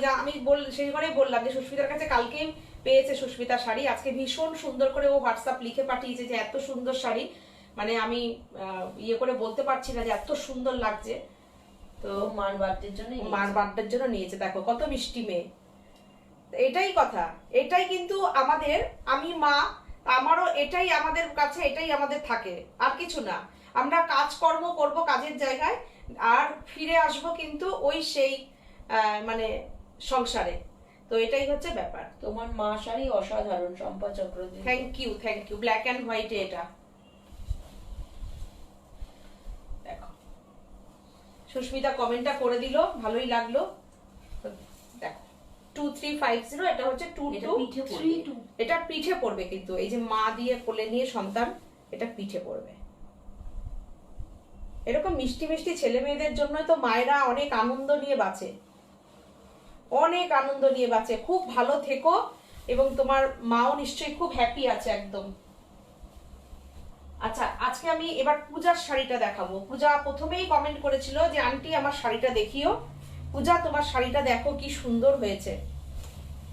সেই করেই বললাম যে সুস্মিতার কাছে কালকেই পেয়েছে সুস্মিতা শাড়ি, আজকে ভীষণ সুন্দর করে ও হোয়াটসঅ্যাপ লিখে পাঠিয়েছে যে এত সুন্দর শাড়ি, মানে আমি ইয়ে করে বলতে পারছি না যে এত সুন্দর লাগছে। তো মার বার্থডের জন্য নিয়েছে, দেখো কত মিষ্টি মেয়ে। এটাই কথা, এটাই কিন্তু আমাদের, আমি মা, আমারও এটাই আমাদের কাছে, এটাই আমাদের থাকে, আর কিছু না। আমরা কাজকর্ম করব কাজের জায়গায়, আর ফিরে আসব কিন্তু ওই সেই মানে সংসারে। তো এটাই হচ্ছে ব্যাপার। তোমার মা শাড়ি অসাধারণ, Shampa Chakraborty. Thank you black and হোয়াইটে এটা দেখো, সুস্মিতা কমেন্টটা করে দিল, ভালোই লাগলো। দেখো 2350, এটা হচ্ছে 2232, এটা পিঠে পড়বে কিন্তু, এই যে মা দিয়ে কোলে নিয়ে সন্তান, এটা পিঠে পড়বে। এরকম মিষ্টি মিষ্টি ছেলে মেয়েদের জন্য তো মায়েরা অনেক আনন্দ নিয়ে বাঁচে, অনেক আনন্দ নিয়ে বাঁচে। খুব ভালো থেকো, এবং তোমার মাও নিশ্চয়ই খুব হ্যাপি আছে একদম। আচ্ছা, আজকে আমি এবার পূজার শাড়িটা দেখাবো। পূজা প্রথমেই কমেন্ট করেছিল যে আন্টি আমার শাড়িটা দেখিও। পূজা তোমার শাড়িটা দেখো কি সুন্দর হয়েছে,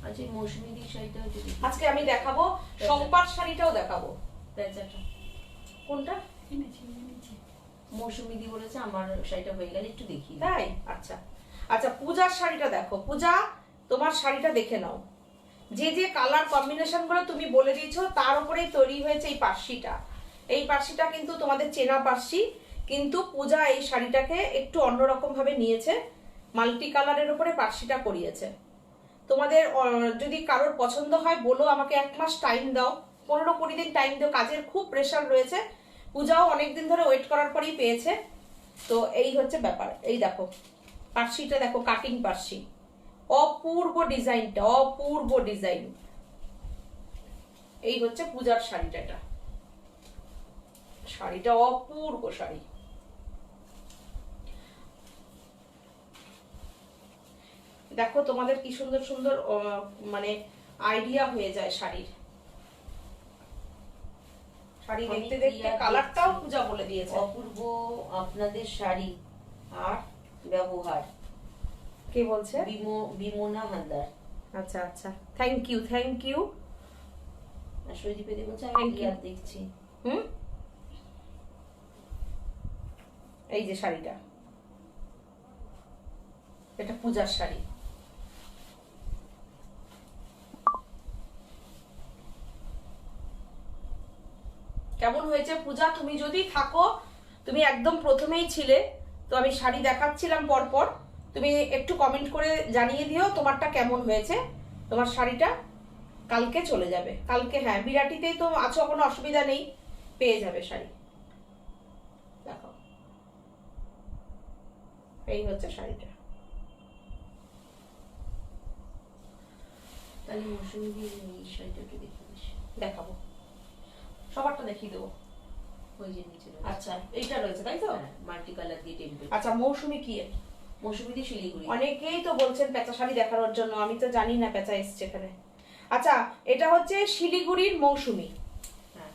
আচ্ছা এই মৌসুমী দি শাড়িটা হচ্ছে আজকে আমি দেখাবো সম্পার শাড়িটাও দেখাবো। প্যাচাটা কোনটা? এনেছি এনেছি। মৌসুমী দি বলেছে আমার শাড়িটা হয়ে গেলে একটু দেখি। তাই? আচ্ছা আচ্ছা, পূজার শাড়িটা দেখো। পূজা, তোমার শাড়িটা দেখে নাও। যে যে কালার কম্বিনেশন গুলো তুমি বলে দিয়েছো তার উপরেই তৈরি হয়েছে এই পার্সিটা। এই পার্সিটা কিন্তু তোমাদের চেনা পার্সি, কিন্তু পূজা এই শাড়িটাকে একটু অন্যরকম ভাবে নিয়েছে, মাল্টি কালারের উপরে পার্সিটা করিয়েছে। তোমাদের যদি কারোর পছন্দ হয় বলো, আমাকে 1 মাস টাইম দাও, 15-20 দিন টাইম দাও, কাজের খুব প্রেশার রয়েছে। পূজাও অনেকদিন ধরে ওয়েট করার পরেই পেয়েছে। তো এই হচ্ছে ব্যাপার। এই দেখো পার্সিটা দেখো, কাটিং পার্সি, অপূর্ব ডিজাইনটা, অপূর্ব ডিজাইন। এই হচ্ছে পূজার শাড়িটা, এটা শাড়িটা অপূর্ব শাড়ি। দেখো তোমাদের কি সুন্দর সুন্দর মানে আইডিয়া হয়ে যায় শাড়ির। শাড়ি দেখতে দেখতে কালারটাও পূজা বলে দিয়েছে। অপূর্ব আপনাদের শাড়ি আর ব্যবহার। কে বলছে? বিমনা হালদার। আচ্ছা আচ্ছা, থ্যাংক ইউ থ্যাংক ইউ। আর সৈদীপ দি বলছে Thank আমি you. আর দেখছি। এই যে শাড়িটা, এটা পূজার শাড়ি। কেমন হয়েছে পূজা? তুমি যদি থাকো, তুমি একদম প্রথমেই ছিলে, তো আমি শাড়ি দেখাচ্ছিলাম পরপর, তুমি একটু কমেন্ট করে জানিয়ে দিও তোমারটা কেমন হয়েছে। তোমার শাড়িটা কালকে চলে যাবে। কালকে, হ্যাঁ, বিরাটিতেই তো আছো, কোনো অসুবিধা নেই, পেয়ে যাবে শাড়ি। দেখো এই হচ্ছে শাড়িটা। তাহলে মৌসুমী দি এই শাড়িটা একটু দেখে দিস। দেখাবো, সবারটা দেখিয়ে দেবো। ওই যে নিচে আচ্ছা, এইটা রয়েছে তাই তো? মাল্টি কালার দিয়ে টেম্পল। আচ্ছা, মৌসুমী কি? মৌসুমী দি শিলিগুড়ি। অনেকেই তো বলছেন পেঁচা শাড়ি দেখানোর জন্য, আমি তো জানি না পেঁচা এসছে এখানে। আচ্ছা, এটা হচ্ছে শিলিগুড়ির মৌসুমী, হ্যাঁ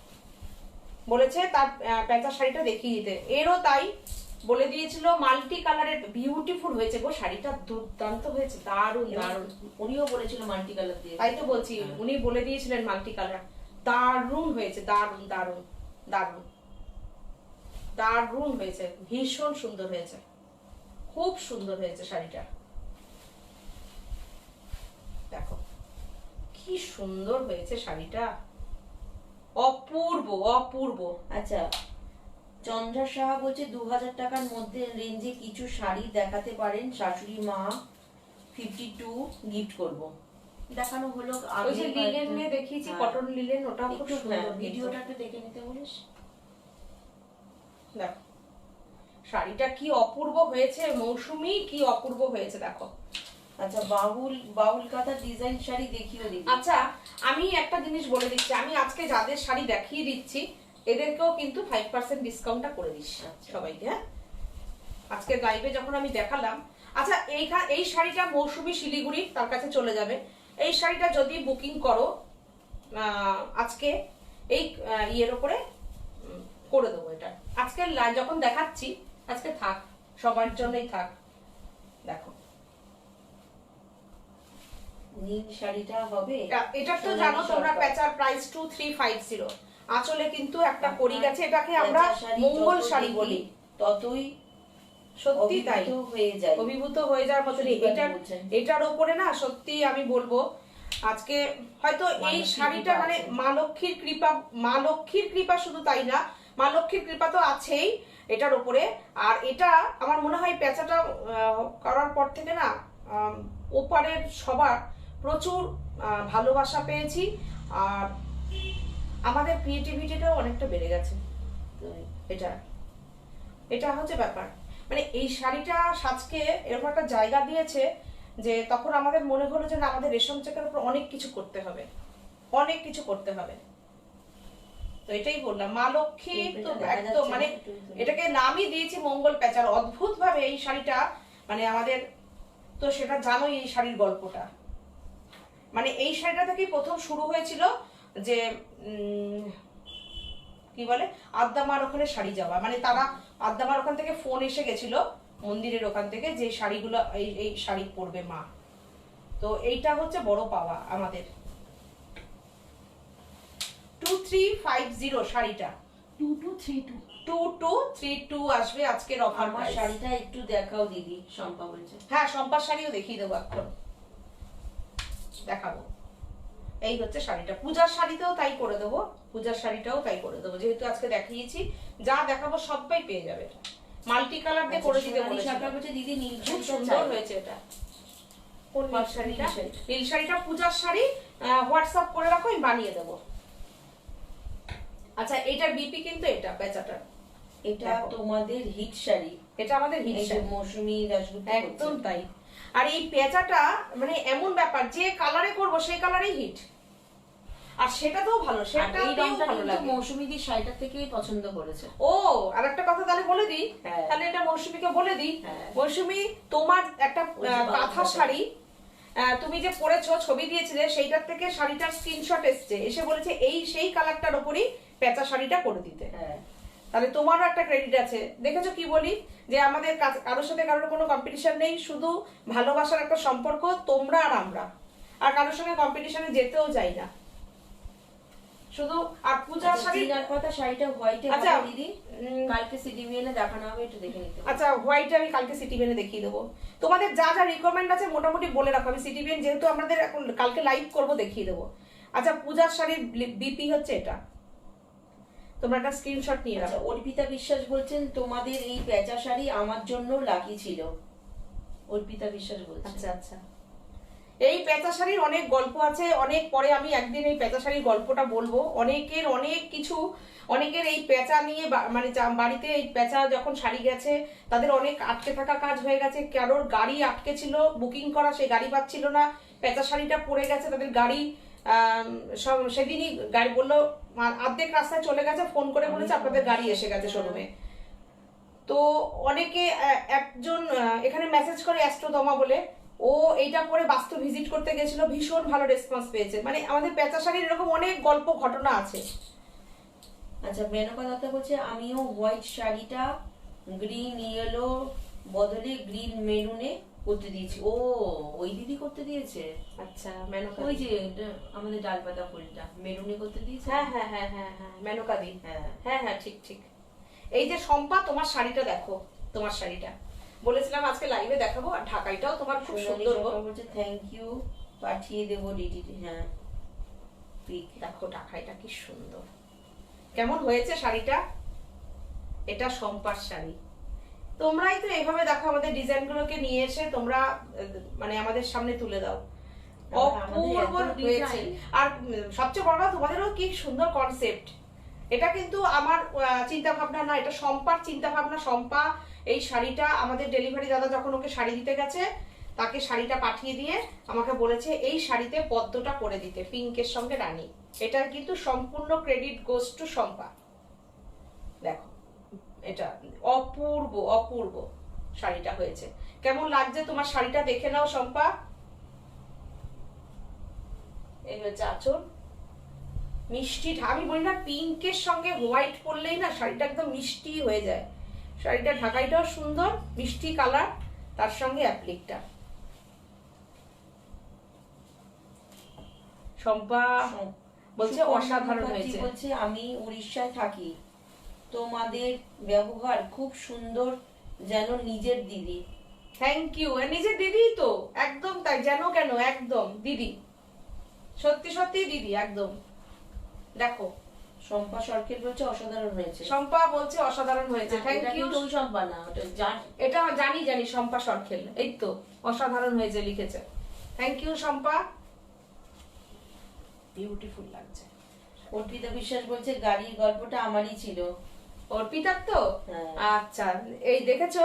বলেছে তার পেঁচা শাড়িটা দেখিয়ে দিতে। এরও তাই বলে দিয়েছিল, মাল্টি কালারের বিউটিফুল হয়েছে গো শাড়িটা, দুর্দান্ত হয়েছে, দারুণ দারুণ। উনিও বলেছিল মাল্টি কালার দিয়ে। তাই তো বলছি, উনি বলে দিয়েছিলেন মাল্টি কালার, দারুণ হয়েছে, দারুণ দারুণ দারুণ দারুণ হয়েছে, ভীষণ সুন্দর হয়েছে, খুব সুন্দর হয়েছে শাড়িটা। দেখো কি সুন্দর হয়েছে শাড়িটা, অপূর্ব অপূর্ব। আচ্ছা, চন্দ্রা সাহা বলছে 2000 টাকার মধ্যে রেঞ্জে কিছু শাড়ি দেখাতে পারেন, শাশুড়ি মা 52 গিফট করব। দেখানো হলো ওই যে লিলেন নিয়ে দেখিয়েছি, কটন লিলেন, ওটা খুব একটু সুন্দর। ভিডিওটা একটু দেখে নিতে বলিস। দেখো শাড়িটা কি অপূর্ব হয়েছে, মৌসুমী কি অপূর্ব হয়েছে দেখো। আচ্ছা, বাউল কাঁথা ডিজাইন শাড়ি দেখিও দিদি। আচ্ছা, আমি একটা জিনিস বলে দিচ্ছি, আমি আজকে যাদের শাড়ি দেখিয়ে দিচ্ছি এদেরকেও কিন্তু 5% ডিসকাউন্টটা করে দিচ্ছি সবাইকে। হ্যাঁ, আজকে লাইভে যখন আমি দেখালাম। আচ্ছা, এই শাড়িটা মৌসুমী শিলিগুড়ি, তার কাছে চলে যাবে। এই শাড়িটা যদি বুকিং করো আজকে, এই ইয়ের ওপরে করে দেবো। এটা আজকে যখন দেখাচ্ছি, আজকে থাক, সবার জন্যই থাক। দেখো নীল শাড়িটা হবে। এটা তো জানো তোমরা, পেঁচার প্রাইস 2350। আঁচলে কিন্তু একটা কড়ি গেছে, এটাকে আমরা মঙ্গল শাড়ি বলি। ততই সত্যি তাই, হয়ে যায়, অভিভূত হয়ে যাওয়ার মতন। এটার উপরে না সত্যি আমি বলবো, আজকে হয়তো এই শাড়িটা মানে মা লক্ষ্মীর কৃপা, শুধু তাই না, মা লক্ষ্মীর কৃপা তো আছেই এটার উপরে। আর এটা আমার মনে হয় পেঁচাটা করার পর থেকে না, ওপারের সবার প্রচুর ভালোবাসা পেয়েছি, আর আমাদের ক্রিয়েটিভিটিটাও অনেকটা বেড়ে গেছে। এটা হচ্ছে ব্যাপার। মানে এই শাড়িটা সাজকে এরকম একটা জায়গা দিয়েছে যে তখন আমাদের মনে হলো যে না, আমাদের রেশম চেকের উপর অনেক কিছু করতে হবে, অনেক কিছু করতে হবে। তো এটাই বললাম, মা লক্ষ্মী তো একদম, মানে এটাকে নামই দিয়েছি মঙ্গল পেঁচার। অদ্ভুত ভাবে এই শাড়িটা, মানে আমাদের তো সেটা জানোই এই শাড়ির গল্পটা। মানে এই শাড়িটা থেকেই প্রথম শুরু হয়েছিল যে কি বলে, আদ্দামার ওখানে শাড়ি যাওয়া। মানে তারা আদ্দামার ওখান থেকে ফোন এসে গেছিল মন্দিরের ওখান থেকে, যে শাড়িগুলো এই শাড়ি পরবে মা। তো তো এইটা হচ্ছে বড় পাওয়া আমাদের। 2350 শাড়িটা, 2232। 2232 আসবে আজকের অফার। আমার শাড়িটা একটু দেখাও দিদি, শম্পা বলছে। হ্যাঁ, সম্পার শাড়িও দেখিয়ে দেবো, এখন দেখাবো। এই হচ্ছে শাড়িটা, পূজার শাড়িতেও তাই করে দেবো, পূজার শাড়িটাও তাই করে দেবো, যেহেতু আজকে দেখিয়েছি, যা দেখাবো সবাই পেয়ে যাবে। এটা মাল্টি কালার দিয়ে করে দিতে বলেছিলাম। বলছে দিদি নীল খুব শাড়িটা সুন্দর চাই। হয়েছে এটা। কোন নীল শাড়িটা? নীল শাড়ি। নীল শাড়িটা পূজার শাড়ি, হোয়াটসঅ্যাপ করে রাখো, আমি বানিয়ে দেবো। আচ্ছা, এটার বিপি কিন্তু এটা পেঁচাটার, এটা দেখো। তোমাদের হিট শাড়ি, এটা আমাদের হিট এই যে শাড়ি, মৌসুমী দাশগুপ্ত একদম তাই। আর এই পেঁচাটা মানে এমন ব্যাপার, যে কালারে করব সেই কালারেই হিট, আর সেটাতেও ভালো, সেটা এই রংটা ভালো কিন্তু লাগে। মৌসুমী দি শাড়িটা থেকেই পছন্দ করেছে। ও, আর একটা কথা তাহলে বলে দিই, হ্যাঁ। তাহলে এটা মৌসুমীকে বলে দিই। হ্যাঁ। মৌসুমী, তোমার একটা ওই যে কাঁথা বাঁধা শাড়ি তুমি যে পরেছো, ছবি দিয়েছিলে, সেইটার থেকে শাড়িটার স্ক্রিনশট এসছে, এসে বলেছে এই সেই কালারটার উপরই পেঁচা শাড়িটা করে দিতে। হ্যাঁ, তাহলে তোমারও একটা ক্রেডিট আছে। দেখেছো কি বলি, যে আমাদের কারোর সাথে কারোর কোনো কম্পিটিশন নেই, শুধু ভালোবাসার একটা সম্পর্ক, তোমরা আর আমরা, আর কারোর সঙ্গে কম্পিটিশনে যেতেও যাই না, শুধু। আর পূজার শাড়ি, চিনার কথা শাড়িটা হোয়াইটে আচ্ছা, হবে দিদি, কালকে সিডিমিএনে দেখানো হবে, একটু দেখে নিতে হবে। আচ্ছা, হোয়াইটে আমি কালকে সিটিভিএনে দেখিয়ে দেবো। তোমাদের যা যা রিকমেন্ড আছে মোটামুটি বলে রাখো, আমি সিটিভিএন যেহেতু আমাদের এখন কালকে লাইভ করব, দেখিয়ে দেবো। আচ্ছা, পূজার শাড়ির বিপি হচ্ছে এটা, তোমরা একটা স্ক্রিনশট নিয়ে আচ্ছা, রাখো। অর্পিতা বিশ্বাস বলছেন তোমাদের এই পেঁচা শাড়ি আমার জন্য লাকি ছিল। অর্পিতা বিশ্বাস বলছে। আচ্ছা আচ্ছা, এই পেঁচা শাড়ির অনেক গল্প আছে, অনেক পরে আমি একদিন এই পেঁচা শাড়ির গল্পটা বলবো। অনেকের অনেক কিছু, অনেকের এই পেঁচা নিয়ে মানে বাড়িতে এই পেঁচা যখন শাড়ি গেছে, তাদের অনেক আটকে থাকা কাজ হয়ে গেছে। কারোর গাড়ি আটকে ছিল বুকিং করা, সেই গাড়ি পাচ্ছিল না, পেঁচা শাড়িটা পড়ে গেছে, তাদের গাড়ি সেদিনই গাড়ি বললো অর্ধেক রাস্তায় চলে গেছে, ফোন করে বলেছে আপনাদের গাড়ি এসে গেছে শোরুমে। তো অনেকে, একজন এখানে মেসেজ করে অ্যাস্ট্রোদমা বলে, ও এইটা পরে বাস্তু ভিজিট করতে গেছিল, ভীষণ ভালো রেসপন্স পেয়েছে। মানে আমাদের পেঁচা শাড়ির এরকম অনেক গল্প ঘটনা আছে। আচ্ছা, মেনকা দত্ত বলছে আমিও হোয়াইট শাড়িটা গ্রিন ইয়েলো বদলে গ্রিন মেরুনে করতে দিয়েছি। ও, ওই দিদি করতে দিয়েছে। আচ্ছা, মেনকা, ওই যে আমাদের ডাল পাতা ফুলটা মেরুনে করতে দিয়েছে। হ্যাঁ হ্যাঁ হ্যাঁ হ্যাঁ হ্যাঁ, মেনকা দি, হ্যাঁ হ্যাঁ হ্যাঁ, ঠিক ঠিক। এই যে শম্পা, তোমার শাড়িটা দেখো, তোমার শাড়িটা বলেছিলাম আজকে লাইভে দেখাবো, আর ঢাকাইটাও তোমার খুব সোনালী সুন্দর। সরকার বলছে থ্যাংক ইউ, পাঠিয়ে দেবো ডিটি। হ্যাঁ, পিক দেখো ঢাকাইটা কি সুন্দর, কেমন হয়েছে শাড়িটা। এটা শম্পার শাড়ি। তোমরাই তো এইভাবে দেখো আমাদের ডিজাইন গুলোকে নিয়ে এসে তোমরা মানে আমাদের সামনে তুলে দাও, অপূর্ব হয়েছে। আর সবচেয়ে বড় কথা, তোমাদেরও কি সুন্দর কনসেপ্ট। এটা কিন্তু আমার চিন্তা ভাবনা না, এটা শম্পার চিন্তা ভাবনা। শম্পা এই শাড়িটা আমাদের ডেলিভারি দাদা যখন ওকে শাড়ি দিতে গেছে, তাকে শাড়িটা পাঠিয়ে দিয়ে আমাকে বলেছে এই শাড়িতে পদ্মটা করে দিতে, পিঙ্কের সঙ্গে রানী। এটা কিন্তু সম্পূর্ণ ক্রেডিট গোস টু শম্পা। দেখো, এটা অপূর্ব অপূর্ব শাড়িটা হয়েছে। কেমন লাগছে তোমার শাড়িটা দেখে নাও শম্পা। এই হচ্ছে আঁচল, মিষ্টি। আমি বলি না, পিঙ্কের সঙ্গে হোয়াইট পরলেই না শাড়িটা একদম মিষ্টি হয়ে যায়। শাড়িটা ঢাকাইটাও সুন্দর, মিষ্টি কালার, তার সঙ্গে অ্যাপ্লিকটা। শম্পা বলছে অসাধারণ হয়েছে। বলছে আমি উড়িষ্যায় থাকি, তোমাদের ব্যবহার খুব সুন্দর, যেন নিজের দিদি। Thank you. নিজের দিদি তো, একদম তাই, যেন কেন, একদম দিদি, সত্যি সত্যি দিদি, একদম। দেখো, শম্পা সরকার বলছে অসাধারণ হয়েছে। শম্পা বলছে অসাধারণ হয়েছে, থ্যাংক ইউ। ওই শম্পা না, ওটা এটা জানি জানি, শম্পা সরখেল, এই তো অসাধারণ হয়েছে লিখেছে। থ্যাংক ইউ শম্পা, বিউটিফুল লাগছে। অর্পিতা বিশ্বাস বলছে গাড়ির গল্পটা আমারই ছিল। অর্পিতার তো? হ্যাঁ। আচ্ছা, এই দেখেছো,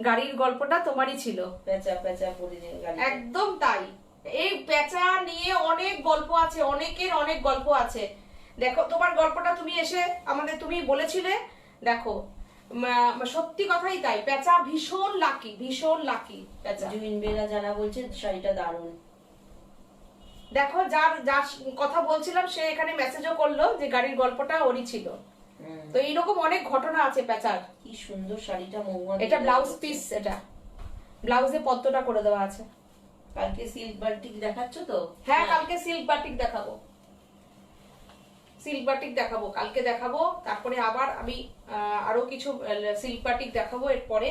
গাড়ির গল্পটা তোমারই ছিল। পেঁচা পেঁচা পরে গাড়ি, একদম তাই। এই পেঁচা নিয়ে অনেক গল্প আছে, অনেকের অনেক গল্প আছে। দেখো, তোমার গল্পটা তুমি এসে আমাদের তুমি বলেছিলে, দেখো সত্যি কথাই তাই, পেঁচা ভীষণ লাকি, ভীষণ লাকি পেঁচা। জুইন বেরা জানা বলছে শাড়িটা দারুণ। দেখো, যার যার কথা বলছিলাম সে এখানে মেসেজও করলো যে গাড়ির গল্পটা ওরই ছিল। তো এইরকম অনেক ঘটনা আছে পেঁচার। কি সুন্দর শাড়িটা, মহুয়া। এটা ব্লাউজ পিস, এটা ব্লাউজে পদ্মটা করে দেওয়া আছে। কালকে সিল্ক বাটিক দেখাচ্ছ তো? হ্যাঁ, কালকে সিল্ক বাটিক দেখাবো, সিল্ক বাটিক দেখাবো, কালকে দেখাবো। তারপরে আবার আমি আরো কিছু সিল্ক বাটিক দেখাবো এরপরে,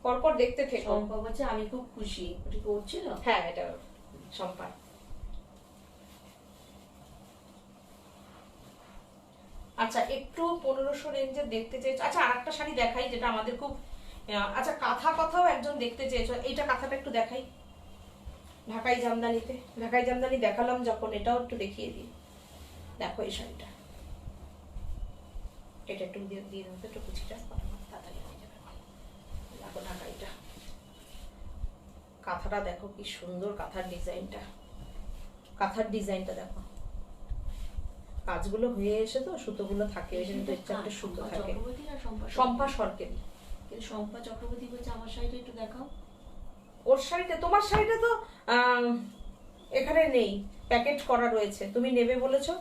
পরপর দেখতে থেকো। শম্পা বলছে আমি খুব খুশি, ওটা করছিল। হ্যাঁ, এটা সম্পার। আচ্ছা, একটু 1500 রেঞ্জে দেখতে চেয়েছো। আচ্ছা, আর একটা শাড়ি দেখাই যেটা আমাদের খুব আচ্ছা, কাঁথা কথাও একজন দেখতে চেয়েছো। এইটা কাঁথাটা একটু দেখাই, ঢাকাই জামদানিতে। ঢাকাই জামদানি দেখালাম যখন, এটাও একটু দেখিয়ে দিই। দেখো এই শাড়িটা, এটা একটু দিয়ে দিয়ে দেবো তো, একটু কুচিটা তাড়াতাড়ি হয়ে যাবে। দেখো ঢাকাইটা, কাঁথাটা দেখো কি সুন্দর, কাঁথার ডিজাইনটা, কাঁথার ডিজাইনটা দেখো। কাজগুলো হয়ে এসে তো সুতোগুলো থাকে, ওই জন্য একটু একটা সুতো থাকে। চক্রবর্তী না শম্পা? শম্পা সরকারি। কিন্তু শম্পা চক্রবর্তী বলছে আমার শাড়িটা একটু দেখাও। ওর শাড়িটা, তোমার শাড়িটা তো এখানে নেই, প্যাকেট করা রয়েছে। তুমি নেবে বলেছো,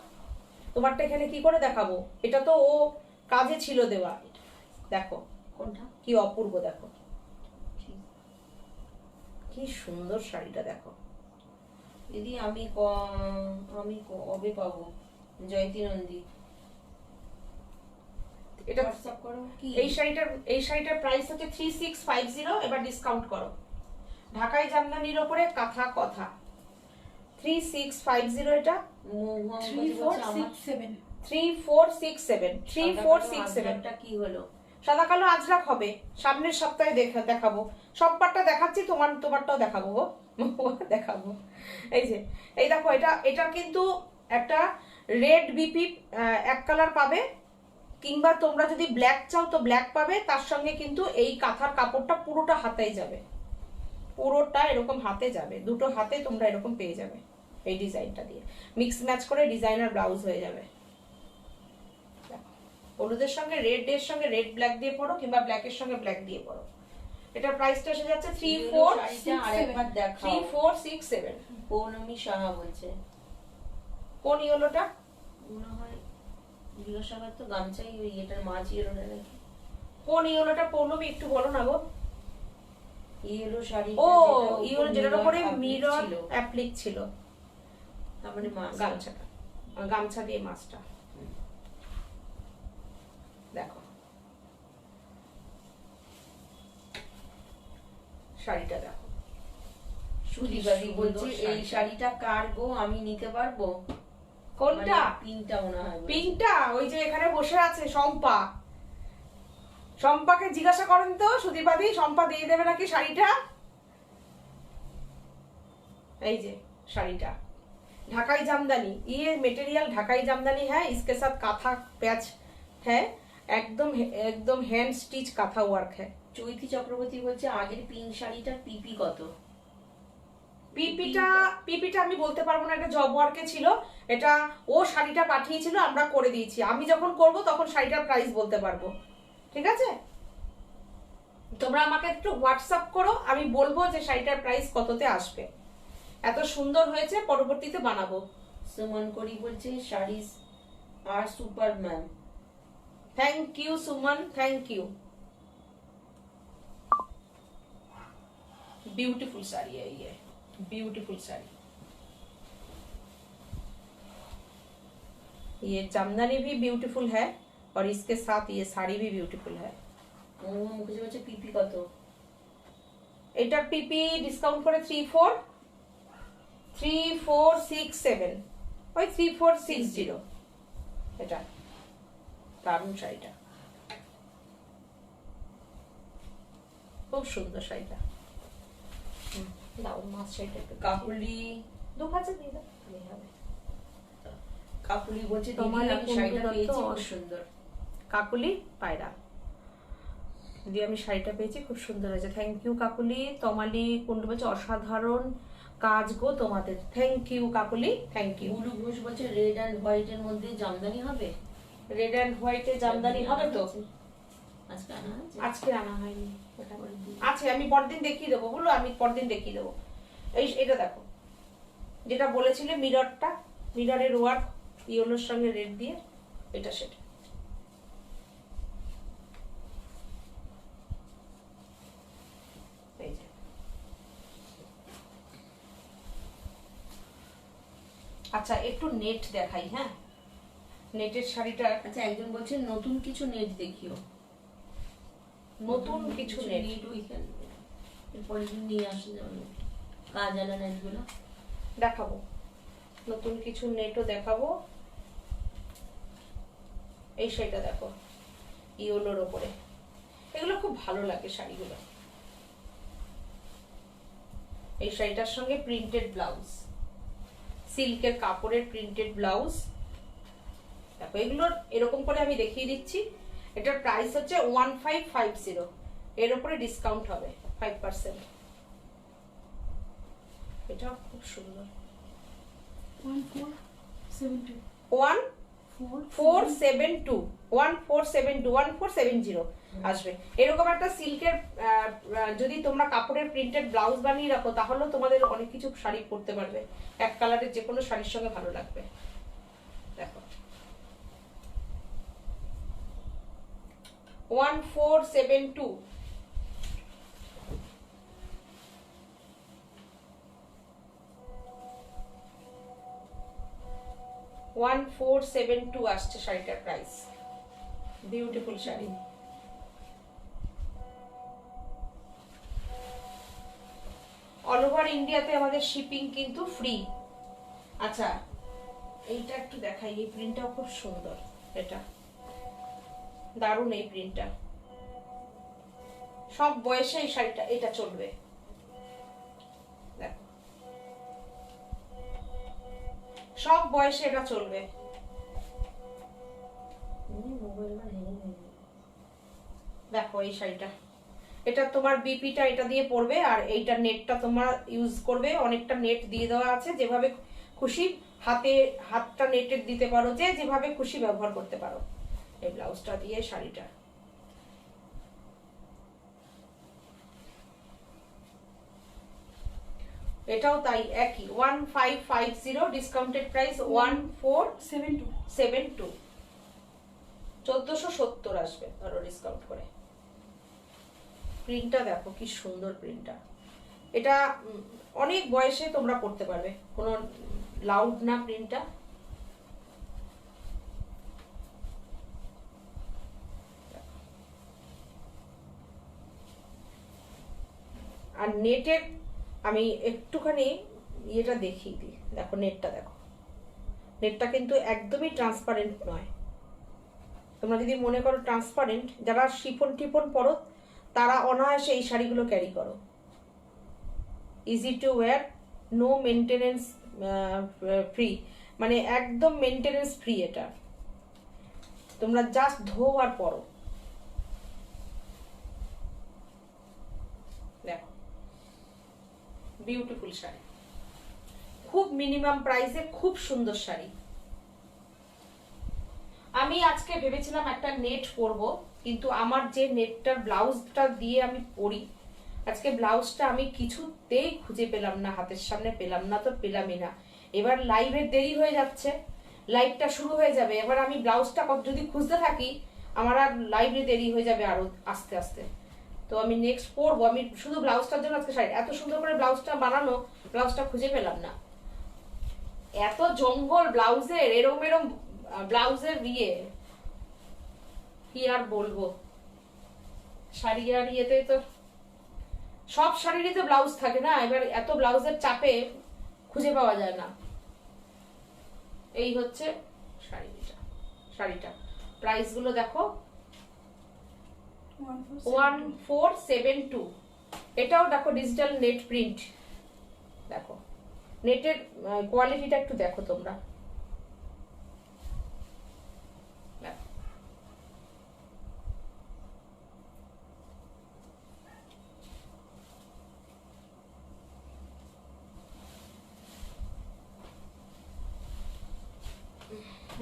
তোমারটা এখানে কি করে দেখাবো? এটা তো ও কাজে ছিল দেওয়া। দেখো কোনটা? কি অপূর্ব, দেখো কি সুন্দর শাড়িটা দেখো। দিদি আমি কবে পাবো জয়তী নন্দী? এটা হোয়াটসঅ্যাপ করো কি? এই শাড়িটার প্রাইস হচ্ছে 3650। এবার ডিসকাউন্ট করো। ঢাকাই জামদানির ওপরে কাঁথা কথা 3650। এটা 3467 3467 টা কি হলো? সাদা কালো আজরাক হবে, সামনের সপ্তাহে দেখাবো। সববারটা দেখাচ্ছি, তোমারটাও দেখাবো গো। দেখাবো। এই দেখো, এটা কিন্তু একটা রেড বিপি এক কালার পাবে, কিংবা তোমরা যদি ব্ল্যাক চাও তো ব্ল্যাক পাবে। তার সঙ্গে কিন্তু এই কাঁথার কাপড়টা পুরোটা হাতেই যাবে, পুরোটা এরকম হাতে যাবে, দুটো হাতে তোমরা এরকম পেয়ে যাবে। এই ডিজাইনটা দিয়ে মিক্স ম্যাচ করে ডিজাইনার ব্লাউজ হয়ে যাবে। হলুদের সঙ্গে রেড এর সঙ্গে রেড ব্ল্যাক দিয়ে পরো, কিংবা ব্ল্যাকের সঙ্গে ব্ল্যাক দিয়ে পরো। এটার প্রাইসটা এসে যাচ্ছে 3467। পৌর্ণমী সাহা বলছে। কোন ইয়েলোটা? মনে হয় জিজ্ঞাসাবাদ তো গামছাই, ওই এটার মাছ ইয়েলোটা নাকি? কোন ইয়েলোটা পৌর্ণমী একটু বলো না গো। ইয়েলো শাড়ি, ও ইয়েলো, যেটার উপরে মিরর অ্যাপ্লিক ছিল, তার মানে মাছ। গামছাটা, গামছা দিয়ে মাছটা দেখো। শাড়িটা দেখো। সুদীপাদি বলছে এই শাড়িটা কার গো, আমি নিতে পারবো? কোনটা? পিঙ্কটা মনে হয়। পিঙ্কটা ওই যে এখানে বসে আছে শম্পা। শম্পাকে জিজ্ঞাসা করেন তো সুদীপাদি, শম্পা দিয়ে দেবে নাকি শাড়িটা। এই যে শাড়িটা, ढाकाई जामदानी, ये मटेरियल ढाकाई जामदानी है, इसके साथ काथा पैच है, एकदम एकदम हैंड स्टिच काथा वर्क है। চৈতি চক্রবর্তী বলছে আগের পিঙ্ক শাড়িটার পিপি কত? পিপিটা আমি বলতে পারবো না, এটা জব ওয়ার্কে ছিল। এটা ও শাড়িটা পাঠিয়েছিল, আমরা করে দিয়েছি। আমি যখন করব তখন শাড়িটার প্রাইস বলতে পারবো, ঠিক আছে? তোমরা আমাকে একটু হোয়াটসঅ্যাপ করো, আমি বলবো যে শাড়িটার প্রাইস কততে আসবে। এত সুন্দর হয়েছে, পরবর্তীতে বানাবো। সুমন করি বলছে শাড়ি আর super ma'am. Thank you Suman, thank you. Beautiful sari है ये, ब्यूटीफुल साड़ी। ये जामदानी भी ब्यूटीफुल है और इसके साथ ये साड़ी भी ब्यूटीफुल है। মুখে বলছে পিপি কত? এটার পিপি ডিসকাউন্ট করে 3467, ওই 3460। এটা দারুণ শাড়িটা, খুব সুন্দর শাড়িটা। দাও মাছ শাড়িটা একটু। কাকুলি দু কাছে দিয়ে দাও, এই হবে। কাকুলি বলছে তোমার দিদি আমি শাড়িটা কুণ্ডু পেয়েছি, দত্ত খুব সুন্দর। কাকুলি পায়রা দিয়ে আমি শাড়িটা পেয়েছি, খুব সুন্দর হয়েছে। Thank you Kakuli. তমালি কুণ্ডু বলছে অসাধারণ কাজ গো তোমাদের, thank you Kakuli, thank you. Bulu Ghosh বলছে রেড অ্যান্ড হোয়াইট এর মধ্যে জামদানি হবে। রেড অ্যান্ড হোয়াইটে জামদানি হবে তো? আজকে আনা হয়েছে? আজকে আনা হয়নি, আছে, আমি পরদিন দেখিয়ে দেবো। বলো, আমি পরদিন দেখিয়ে দেবো। এটা দেখো, যেটা বলেছিলে মিররটা, মিররের ওয়ার্ক ইয়েলোর সঙ্গে রেড দিয়ে, এটা সেটা। এই যে আচ্ছা একটু নেট দেখাই, হ্যাঁ নেটের শাড়িটা, আচ্ছা একজন বলছে নতুন কিছু নেট দেখিও। নতুন কিছু নেট। নেট ওইখানে এরপরে নিয়ে আসে যাবে কাজ আলা নেটগুলো। দেখাবো, নতুন কিছু নেটও দেখাবো। এই শাড়িটা দেখো ইয়েলোর ওপরে, এগুলো খুব ভালো লাগে শাড়িগুলো। এই শাড়িটার সঙ্গে প্রিন্টেড ব্লাউজ, সিল্কের কাপড়ের প্রিন্টেড ব্লাউজ। দেখো এগুলোর এরকম করে আমি দেখিয়ে দিচ্ছি। এটার প্রাইস হচ্ছে 1550, এর উপরে ডিসকাউন্ট হবে 5%। এটা খুব সুন্দর। 1472 1472 1470 আসবে। এরকম একটা সিল্কের যদি তোমরা কাপড়ের প্রিন্টেড ব্লাউজ বানিয়ে রাখো তাহলেও তোমাদের অনেক কিছু শাড়ি পরতে পারবে, এক কালারের যে কোনো শাড়ির সঙ্গে ভালো লাগবে। দেখো 1472। $1472 আসছে শাড়িটার price. Beautiful sari. All over ইন্ডিয়াতে আমাদের শিপিং কিন্তু ফ্রি। আচ্ছা এইটা একটু দেখাই, এই প্রিন্টটাও খুব সুন্দর, এটা দারুণ এই প্রিন্টটা। সব বয়সে এই শাড়িটা এটা চলবে। দেখো সব বয়সে এটা চলবে। দেখো এই শাড়িটা, এটা তোমার বিপিটা এটা দিয়ে পরবে, আর এইটা নেটটা তোমার ইউজ করবে। অনেকটা নেট দিয়ে দেওয়া আছে, যেভাবে খুশি হাতটা নেটের দিতে পারো, যে যেভাবে খুশি ব্যবহার করতে পারো। এই ব্লাউজটা দিয়ে শাড়িটা, এটাও তাই একই 1550, ডিসকাউন্টেড প্রাইস 1472, 1470 আসবে ধরো ডিসকাউন্ট করে। প্রিন্টটা দেখো কি সুন্দর প্রিন্টটা। এটা অনেক বয়সে তোমরা পড়তে পারবে, কোনো লাউড না প্রিন্টটা। আর নেটের আমি একটুখানি ইয়েটা দেখিয়ে দিই। দেখো নেটটা দেখো, নেটটা কিন্তু একদমই ট্রান্সপারেন্ট নয়। তোমরা যদি মনে করো ট্রান্সপারেন্ট, যারা শিফন টিফন পরো তারা অনায়াসে এই শাড়িগুলো ক্যারি করো। Easy to wear, no maintenance free, মানে একদম মেনটেনেন্স ফ্রি। এটা তোমরা জাস্ট ধো আর পরো। দেখো বিউটিফুল শাড়ি, খুব মিনিমাম প্রাইসে খুব সুন্দর শাড়ি। আমি আজকে ভেবেছিলাম একটা নেট পরব, কিন্তু আমার যে নেটটার ব্লাউজটা দিয়ে আমি পরি, আজকে ব্লাউজটা আমি কিছুতেই খুঁজে পেলাম না, হাতের সামনে পেলাম না, তো পেলামই না। এবার লাইভের দেরি হয়ে যাচ্ছে, লাইভটা শুরু হয়ে যাবে, এবার আমি ব্লাউজটা যদি খুঁজতে থাকি আমার আর লাইভে দেরি হয়ে যাবে আরো আস্তে আস্তে। তো আমি নেক্সট পরবো, আমি শুধু ব্লাউজটার জন্য আজকে শাড়ি, এত সুন্দর করে ব্লাউজটা বানানো, ব্লাউজটা খুঁজে পেলাম না। এত জঙ্গল ব্লাউজের, এরম এরম ব্লাউজের ইয়ে কি আর বলবো। শাড়ি আর ইয়েতে তো সব শাড়িরই তো ব্লাউজ থাকে না, এবার এত ব্লাউজের চাপে খুঁজে পাওয়া যায় না। এই হচ্ছে শাড়িটা প্রাইস গুলো দেখো 1472। এটাও দেখো ডিজিটাল নেট প্রিন্ট। দেখো নেটের কোয়ালিটিটা একটু দেখো তোমরা।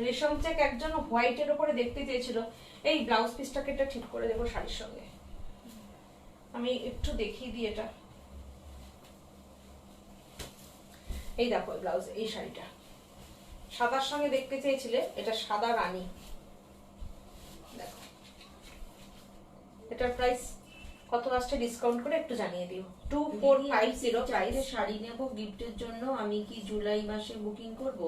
রেশম চেক একজন হোয়াইটের উপরে দেখতে চেয়েছিল, এই ব্লাউজ পিসটাকে এটা ঠিক করে দেবো শাড়ির সঙ্গে। আমি একটু দেখিয়ে দিই এটা। এই দেখো ব্লাউজ, এই শাড়িটা সাদার সঙ্গে দেখতে চেয়েছিলে, এটা সাদা রানী। দেখো এটার প্রাইস কত আসছে ডিসকাউন্ট করে একটু জানিয়ে দিও। দিদি, 2450 আমি প্রাইস। চারটে শাড়ি নেব গিফটের জন্য, আমি কি জুলাই মাসে বুকিং করব?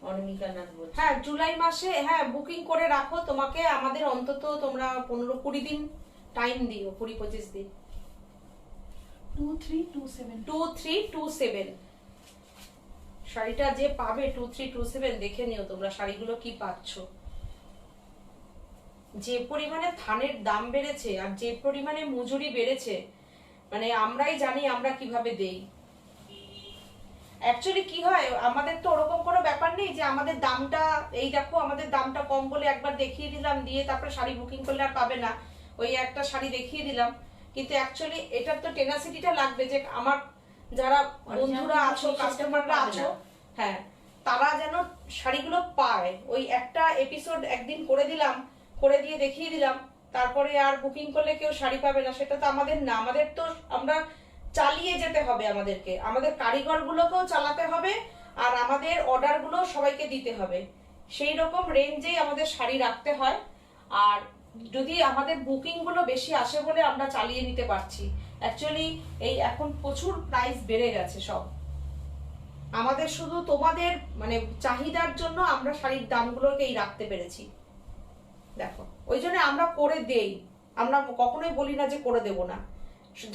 অনামিকা নাথ বলছি। হ্যাঁ জুলাই মাসে, হ্যাঁ বুকিং করে রাখো। তোমাকে আমাদের অন্তত তোমরা 15-20 দিন টাইম দিও, 20-25 দিন। 2327 2327 শাড়িটা যে পাবে 2327 দেখে নিও তোমরা শাড়িগুলো কি পাচ্ছ। যে পরিমাণে ধানের দাম বেড়েছে আর যে পরিমাণে মজুরি বেড়েছে, মানে আমরাই জানি আমরা কিভাবে দেই। অ্যাকচুয়ালি কি হয়, আমাদের তো ওরকম কোনো ব্যাপার নেই যে আমাদের দামটা এই দেখো আমাদের দামটা কম বলে একবার দেখিয়ে দিলাম, দিয়ে তারপরে শাড়ি বুকিং করলে আর পাবে না, ওই একটা শাড়ি দেখিয়ে দিলাম। কিন্তু অ্যাকচুয়ালি এটার তো টেনাসিটিটা লাগবে যে আমার যারা বন্ধুরা আছো, কাস্টমাররা আছো, হ্যাঁ তারা যেন শাড়িগুলো পায়। ওই একটা এপিসোড একদিন করে দিলাম, করে দিয়ে দেখিয়ে দিলাম, তারপরে আর বুকিং করলে কেউ শাড়ি পাবে না, সেটা তো আমাদের না। আমাদের তো আমরা চালিয়ে যেতে হবে, আমাদেরকে আমাদের কারিগরগুলোকেও চালাতে হবে, আর আমাদের অর্ডারগুলো সবাইকে দিতে হবে। সেই রকম রেঞ্জেই আমাদের শাড়ি রাখতে হয়। আর যদি আমাদের বুকিং গুলো বেশি আসে বলে আমরা চালিয়ে নিতে পারছি, অ্যাকচুয়ালি এই এখন প্রচুর প্রাইস বেড়ে গেছে সব। আমাদের শুধু তোমাদের মানে চাহিদার জন্য আমরা শাড়ির দামগুলোকে এই রাখতে পেরেছি। দেখো ওই জন্য আমরা করে দেই, আমরা কখনোই বলি না যে করে দেব না।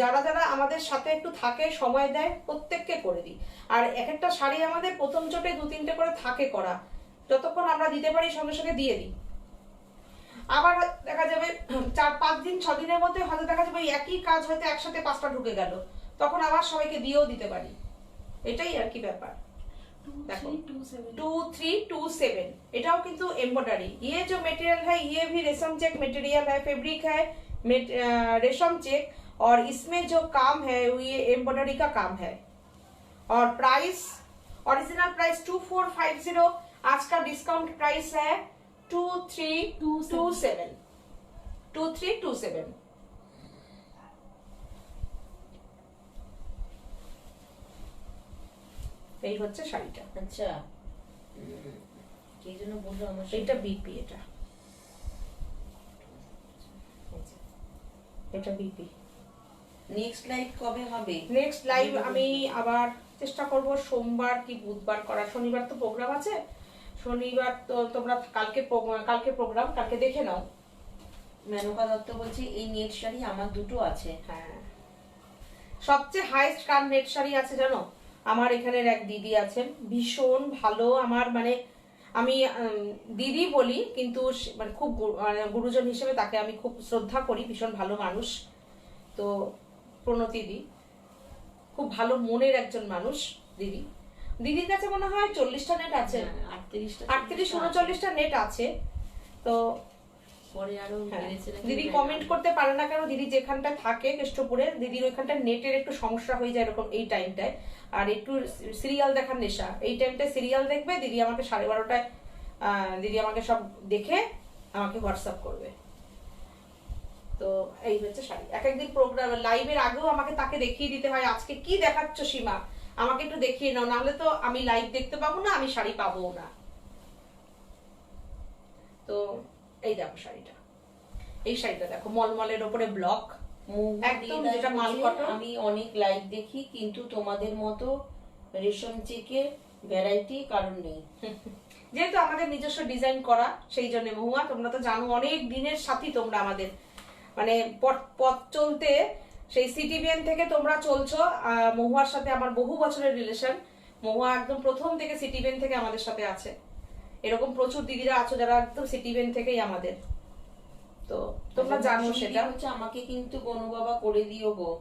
যারা যারা আমাদের সাথে একটু থাকে, সময় দেয়, প্রত্যেককে করে দিই। আর এক একটা শাড়ি আমাদের প্রথম চোটে 2-3টে করে থাকে করা, যতক্ষণ আমরা দিতে পারি সঙ্গে সঙ্গে দিয়ে দিই। আবার দেখা যাবে 4-5 দিন 6 দিনের মধ্যে হয়তো দেখা যাবে একই কাজ হয়তো একসাথে 5টা ঢুকে গেল, তখন আবার সবাইকে দিয়েও দিতে পারি। এটাই আর কি ব্যাপার। 2327 এটাও কিন্তু एम्ब्रॉयडरी। ये जो मटेरियल है ये भी रेशम चेक मटेरियल है, फैब्रिक है रेशम चेक, और इसमें जो काम है वो ये एम्ब्रॉयडरी का काम है। और प्राइस ओरिजिनल प्राइस 2450, आज का डिस्काउंट प्राइस है 2327। এই হচ্ছে শাড়িটা। আচ্ছা, কে যেন বললো আমার এটা বিপি, এটা বিপি। নেক্সট লাইভ কবে হবে? নেক্সট লাইভ আমি আবার চেষ্টা করব সোমবার কি বুধবার করার। শনিবার তো প্রোগ্রাম আছে, শনিবার তো তোমরা কালকে প্রোগ্রাম কালকে দেখে নাও। মেনকা দত্ত বলছে এই নেট শাড়ি আমার দুটো আছে। হ্যাঁ, সবচেয়ে হাইস্ট কার নেট শাড়ি আছে জানো? আমার এখানের এক দিদি আছেন, ভীষণ ভালো। আমার মানে আমি দিদি বলি, কিন্তু মানে খুব গুরুজন হিসেবে তাকে আমি খুব শ্রদ্ধা করি, ভীষণ ভালো মানুষ। তো প্রণতি দি খুব ভালো মনের একজন মানুষ। দিদির কাছে মনে হয় 40টা নেট আছে, 38-39টা নেট আছে। তো পরে আরো বেড়েছে নাকি? দিদি কমেন্ট করতে পারে না কেন, দিদি যেখানটা থাকে কেষ্টপুরে, দিদির ওইখানটা নেটের একটু সমস্যা হয়ে যায় এরকম এই টাইমটায়। আর একটু সিরিয়াল দেখার নেশা, এই টাইমটায় সিরিয়াল দেখবে। দিদি আমাকে 12:30টায় দিদি আমাকে সব দেখে আমাকে হোয়াটসঅ্যাপ করবে। তো এই হচ্ছে শাড়ি। এক একদিন প্রোগ্রাম লাইভের আগেও আমাকে তাকে দেখিয়ে দিতে হয়, আজকে কি দেখাচ্ছ সীমা, আমাকে একটু দেখিয়ে নাও, নাহলে তো আমি লাইভ দেখতে পাবো না, আমি শাড়ি পাবো না। তো এই দেখো শাড়িটা, এই শাড়িটা দেখো মলমলের ওপরে ব্লক, একদম যেটা মাল কটন। আমি অনেক লাইভ দেখি কিন্তু তোমাদের মতো রেশম চেকের ভ্যারাইটি কারণ নেই। যেহেতু আমাদের নিজস্ব ডিজাইন করা, সেই জন্য মহুয়া তোমরা তো জানো অনেক দিনের সাথী তোমরা আমাদের, মানে পথ চলতে সেই সিটিভিএন থেকে তোমরা চলছো। মহুয়ার সাথে আমার বহু বছরের রিলেশন। মহুয়া একদম প্রথম থেকে সিটিভিএন থেকে আমাদের সাথে আছে। এরকম প্রচুর দিদিরা আছো যারা একদম সিটিভিএন থেকেই আমাদের। তো তোমরা জানো সেটা। আমাকে কিন্তু গনু বাবা করে দিও গো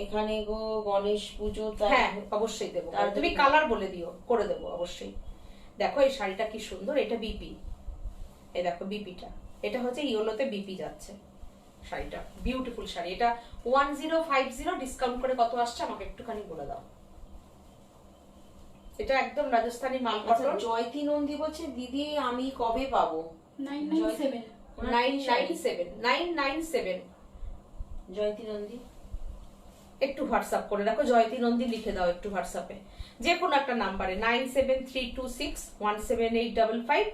এখানে গো, গণেশ পুজো। হ্যাঁ অবশ্যই দেবো, তুমি কালার বলে দিও, করে দেবো অবশ্যই। দেখো এই শাড়িটা কি সুন্দর, এটা বিপি। এই দেখো বিপিটা, এটা হচ্ছে ইয়েলোতে বিপি যাচ্ছে শাড়িটা, বিউটিফুল শাড়ি। এটা 1050, ডিসকাউন্ট করে কত আসছে আমাকে একটুখানি বলে দাও। এটা একদম রাজস্থানী মাল কটন। জয়তী নন্দী বলছে দিদি আমি কবে পাবো? 997 জয়তী নন্দী একটু হোয়াটসঅ্যাপ করে রাখো, জয়তী নন্দী লিখে দাও একটু হোয়াটসঅ্যাপে, যে কোনো একটা নাম্বারে 9732617855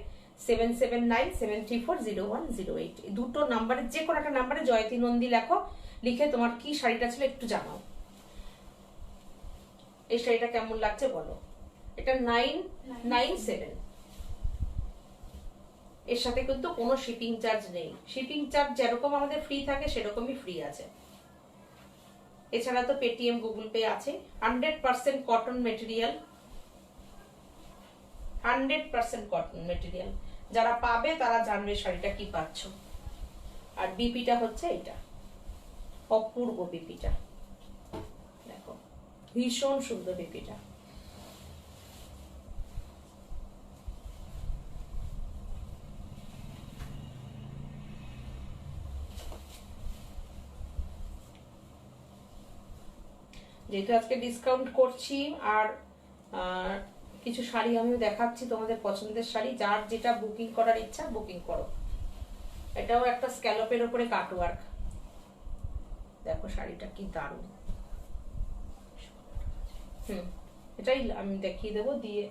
77973401008, দুটো নাম্বারে যে কোনো একটা নাম্বারে জয়তী নন্দী লেখো, লিখে তোমার কি শাড়িটা ছিল একটু জানাও। এই শাড়িটা কেমন লাগছে বলো। এটা 997। এর সাথে কিন্তু কোনো শিপিং চার্জ নেই। শিপিং চার্জ যেরকম আমাদের ফ্রি থাকে সেরকমই ফ্রি আছে। এছাড়া তো পেটিএম, গুগল পে আছে। 100% কটন মেটেরিয়াল, 100% কটন মেটেরিয়াল। যারা পাবে তারা জানবে শাড়িটা কি পাচ্ছ। আর বিপিটা হচ্ছে এটা, অপূর্ব বিপিটা, দেখো ভীষণ সুন্দর বিপিটা। যেহেতু আজকে ডিসকাউন্ট করছি আর কিছু শাড়ি আমিও দেখাচ্ছি তোমাদের পছন্দের শাড়ি, যার যেটা বুকিং করার ইচ্ছা বুকিং করো। এটাও একটা স্ক্যালপের উপরে কাটওয়ার্ক, দেখো শাড়িটা কি দারুণ। এটাই আমি দেখিয়ে দেবো দিয়ে।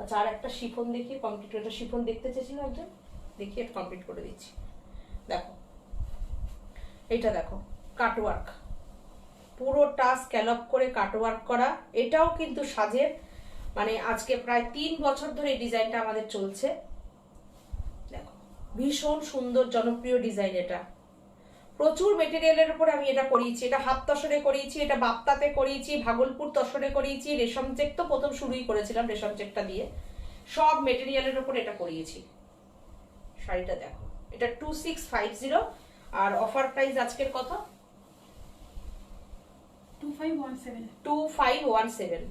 আচ্ছা, আর একটা শিফন দেখিয়ে কমপ্লিট, এটা শিফন দেখতে চেয়েছিল একজন, দেখিয়ে কমপ্লিট করে দিচ্ছি। দেখো এইটা দেখো, কাটওয়ার্ক, পুরোটা স্ক্যালপ করে কাটওয়ার্ক করা। এটাও কিন্তু সাজের, মানে আজকে প্রায় 3 বছর ধরে এই ডিজাইনটা আমাদের চলছে। দেখো ভীষণ সুন্দর জনপ্রিয় ডিজাইন। এটা প্রচুর মেটেরিয়ালের উপরে আমি এটা করিয়েছি। এটা হাত তসরে করিয়েছি, এটা বাপ্তাতে করিয়েছি, ভাগলপুর তসরে করিয়েছি, রেশম চেক তো প্রথম শুরুই করেছিলাম রেশম চেকটা দিয়ে। সব মেটেরিয়ালের উপর এটা করিয়েছি। শাড়িটা দেখো, এটা 2650 আর অফার প্রাইস আজকের কত? 2517।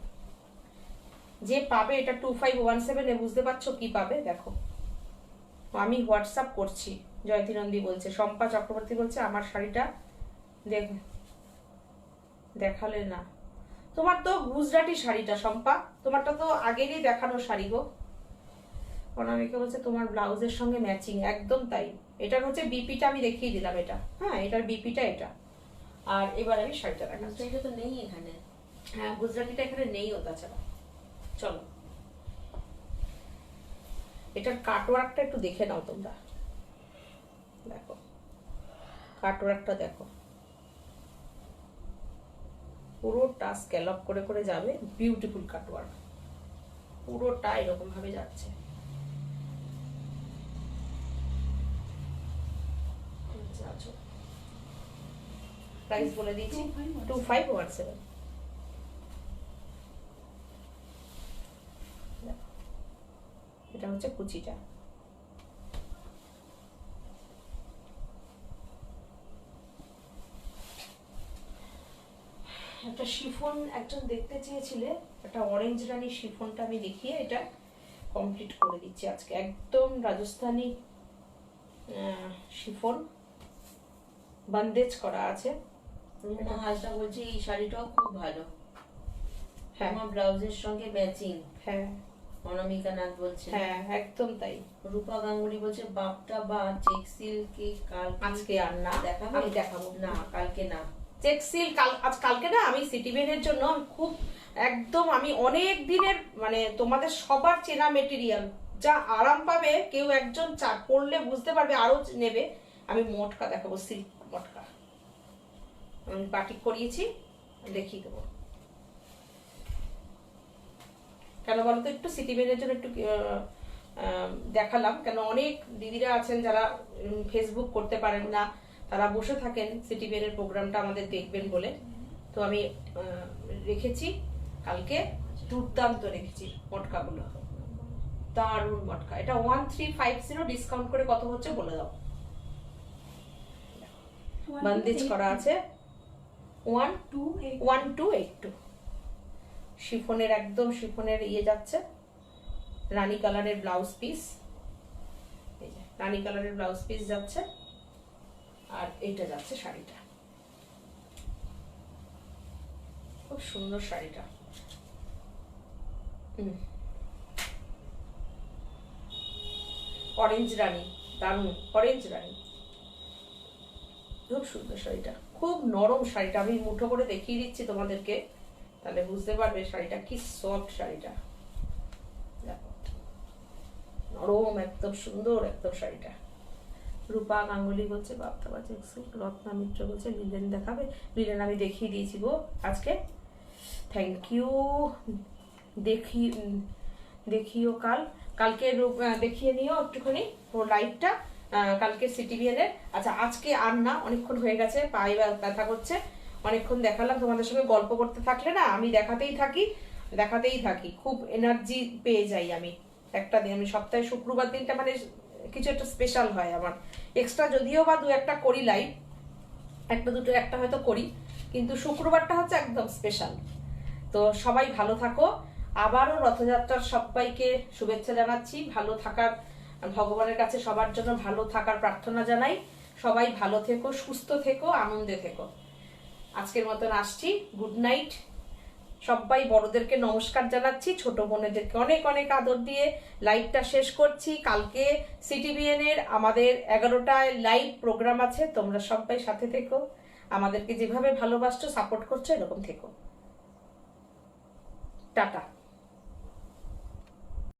যে পাবে এটা 2517 এ, বুঝতে পারছো কি পাবে? দেখো আমি হোয়াটসঅ্যাপ করছি। জয়তী নন্দী বলছে, শম্পা চক্রবর্তী বলছে আমার শাড়িটা দেখালে না। তোমার তো গুজরাটি শাড়িটা শম্পা, তোমারটা তো আগেরই দেখানো শাড়ি গো। অনামিকা বলছে তোমার ব্লাউজের সঙ্গে ম্যাচিং, একদম তাই। এটার হচ্ছে বিপিটা আমি দেখিয়ে দিলাম এটা, হ্যাঁ এটার বিপিটা এটা। আর এবার আমি শাড়িটা দেখাচ্ছি। এটা তো নেই এখানে। হ্যাঁ গুজরাটিটা এখানে নেই ও, তাছাড়া চলো এটার কাটওয়ার্কটা একটু দেখে নাও তোমরা। দেখো কাটওয়ার্কটা দেখো, পুরোটা স্ক্যালপ করে করে যাবে, বিউটিফুল কাটওয়ার্ক, পুরোটা এরকম ভাবে যাচ্ছে। প্রাইস বলে দিচ্ছি 2517। এটা হচ্ছে কুচিটা। একটা শিফন একজন দেখতে চেয়েছিলে, একটা অরেঞ্জ রানী শিফনটা আমি দেখিয়ে এটা কমপ্লিট করে দিচ্ছি আজকে। একদম রাজস্থানী শিফন, বন্দেজ করা আছে। হাসটা বলছে এই শাড়িটাও খুব ভালো, হ্যাঁ আমার ব্লাউজের সঙ্গে ম্যাচিং। হ্যাঁ অনামিকা নাথ বলছে, হ্যাঁ একদম তাই। রূপা গাঙ্গুলি বলছে বাপটা বা চেক সিল্কে কাল আজকে আর না, দেখাবে? আমি দেখাবো না কালকে না। চেক সিল কালকে না। আমি সিটিবেনের জন্য খুব একদম আমি অনেক দিনের, মানে তোমাদের সবার চেনা মেটেরিয়াল, যা আরাম পাবে কেউ একজন পরলে বুঝতে পারবে আরো নেবে। আমি মটকা দেখাবো, সিল্ক মটকা আমি বাটিক করিয়েছি, দেখিয়ে দেবো। কেন বলতো, একটু সিটিবেনের জন্য একটু দেখালাম, কেন অনেক দিদিরা আছেন যারা ফেসবুক করতে পারেন না, তারা বসে থাকেন সিটিবেনের প্রোগ্রামটা আমাদের দেখবেন বলে। তো আমি রেখেছি কালকে, দুর্দান্ত রেখেছি মটকাগুলো, দারুণ মটকা। এটা 1350 ডিসকাউন্ট করে কত হচ্ছে বলে দাও। বন্দেজ করা আছে 1282। শিফনের একদম শিফনের ইয়ে যাচ্ছে, রানী কালারের ব্লাউজ পিস, এই যে রানী কালারের ব্লাউজ পিস যাচ্ছে, আর এইটা যাচ্ছে শাড়িটা। খুব সুন্দর শাড়িটা। অরেঞ্জ রানী, দারুণ অরেঞ্জ রানী, খুব সুন্দর শাড়িটা, খুব নরম শাড়িটা। আমি মুঠো করে দেখিয়ে দিচ্ছি তোমাদেরকে, তাহলে বুঝতে পারবে শাড়িটা কি সফট। শাড়িটা দেখো নরম, একদম সুন্দর একদম শাড়িটা। রূপা গাঙ্গুলি বলছে বাপ্তা বাজে, রত্না মিত্র বলছে লিলেন দেখাবে। লিলেন আমি দেখিয়ে দিয়েছি গো আজকে, থ্যাংক ইউ। দেখিও কালকে দেখিয়ে নিও একটুখানি পুরো লাইভটা, কালকে সিটিভিএনের। আচ্ছা আজকে আর না, অনেকক্ষণ হয়ে গেছে, পায়ে ব্যথা করছে, অনেকক্ষণ দেখালাম। তোমাদের সঙ্গে গল্প করতে থাকলে না আমি দেখাতেই থাকি, খুব এনার্জি পেয়ে যাই আমি একটা দিন। আমি সপ্তাহে শুক্রবার দিনটা মানে কিছু একটা স্পেশাল হয় আমার। এক্সট্রা যদিও বা দু একটা করি লাইভ, একটা হয়তো করি, কিন্তু শুক্রবারটা হচ্ছে একদম স্পেশাল। তো সবাই ভালো থাকো, আবারও রথযাত্রার সবাইকে শুভেচ্ছা জানাচ্ছি। ভালো থাকার, ভগবানের কাছে সবার জন্য ভালো থাকার প্রার্থনা জানাই। সবাই ভালো থেকো, সুস্থ থেকো, আনন্দে থেকো। আজকের মতন আসছি, গুড নাইট। সবাই বড়দেরকে নমস্কার জানাচ্ছি, ছোট বোনেদেরকে অনেক অনেক আদর দিয়ে লাইভটা শেষ করছি। কালকে সিটিভিএন এর আমাদের 11টায় লাইভ প্রোগ্রাম আছে, তোমরা সবাই সাথে থেকো, আমাদেরকে যেভাবে ভালোবাসছো সাপোর্ট করছো এরকম থেকো। টাটা।